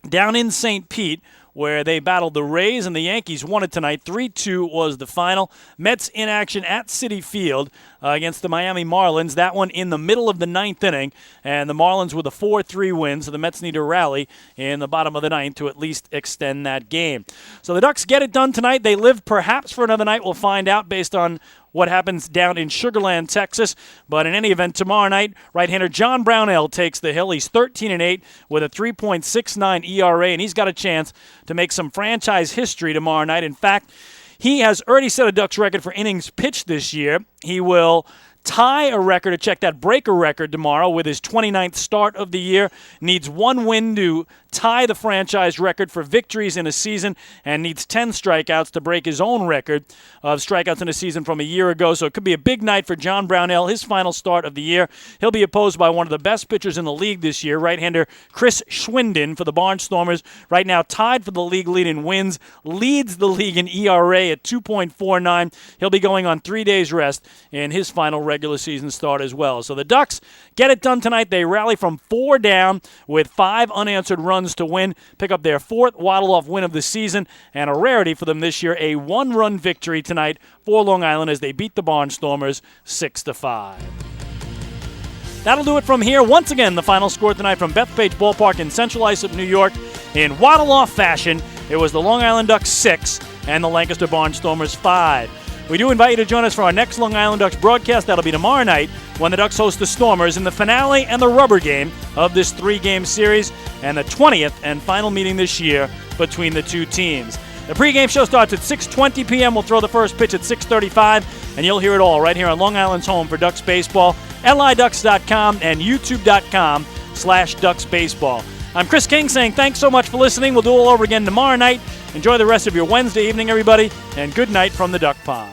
down in St. Pete, where they battled the Rays, and the Yankees won it tonight. 3-2 was the final. Mets in action at Citi Field against the Miami Marlins. That one in the middle of the 9th inning, and the Marlins with a 4-3 win, so the Mets need to rally in the bottom of the 9th to at least extend that game. So the Ducks get it done tonight. They live perhaps for another night. We'll find out based on what happens down in Sugar Land, Texas. But in any event, tomorrow night, right-hander John Brownell takes the hill. He's 13-8 with a 3.69 ERA, and he's got a chance to make some franchise history tomorrow night. In fact, he has already set a Ducks record for innings pitched this year. He will tie a record, to check that breaker record tomorrow with his 29th start of the year. Needs 1 win to tie the franchise record for victories in a season, and needs 10 strikeouts to break his own record of strikeouts in a season from a year ago. So it could be a big night for John Brownell, his final start of the year. He'll be opposed by one of the best pitchers in the league this year, right-hander Chris Schwinden for the Barnstormers. Right now tied for the league lead in wins, leads the league in ERA at 2.49. He'll be going on 3 days rest in his final regular season start as well. So the Ducks get it done tonight. They rally from 4 down with 5 unanswered runs to win, pick up their 4th waddle-off win of the season, and a rarity for them this year, a 1-run victory tonight for Long Island as they beat the Barnstormers 6-5. That'll do it from here. Once again, the final score tonight from Bethpage Ballpark in Central Islip, New York. In waddle-off fashion, it was the Long Island Ducks 6 and the Lancaster Barnstormers 5. We do invite you to join us for our next Long Island Ducks broadcast. That'll be tomorrow night when the Ducks host the Stormers in the finale and the rubber game of this 3-game series and the 20th and final meeting this year between the two teams. The pregame show starts at 6:20 p.m. We'll throw the first pitch at 6:35, and you'll hear it all right here on Long Island's home for Ducks Baseball, liducks.com and youtube.com/Ducks Baseball. I'm Chris King saying thanks so much for listening. We'll do it all over again tomorrow night. Enjoy the rest of your Wednesday evening, everybody, and good night from the Duck Pond.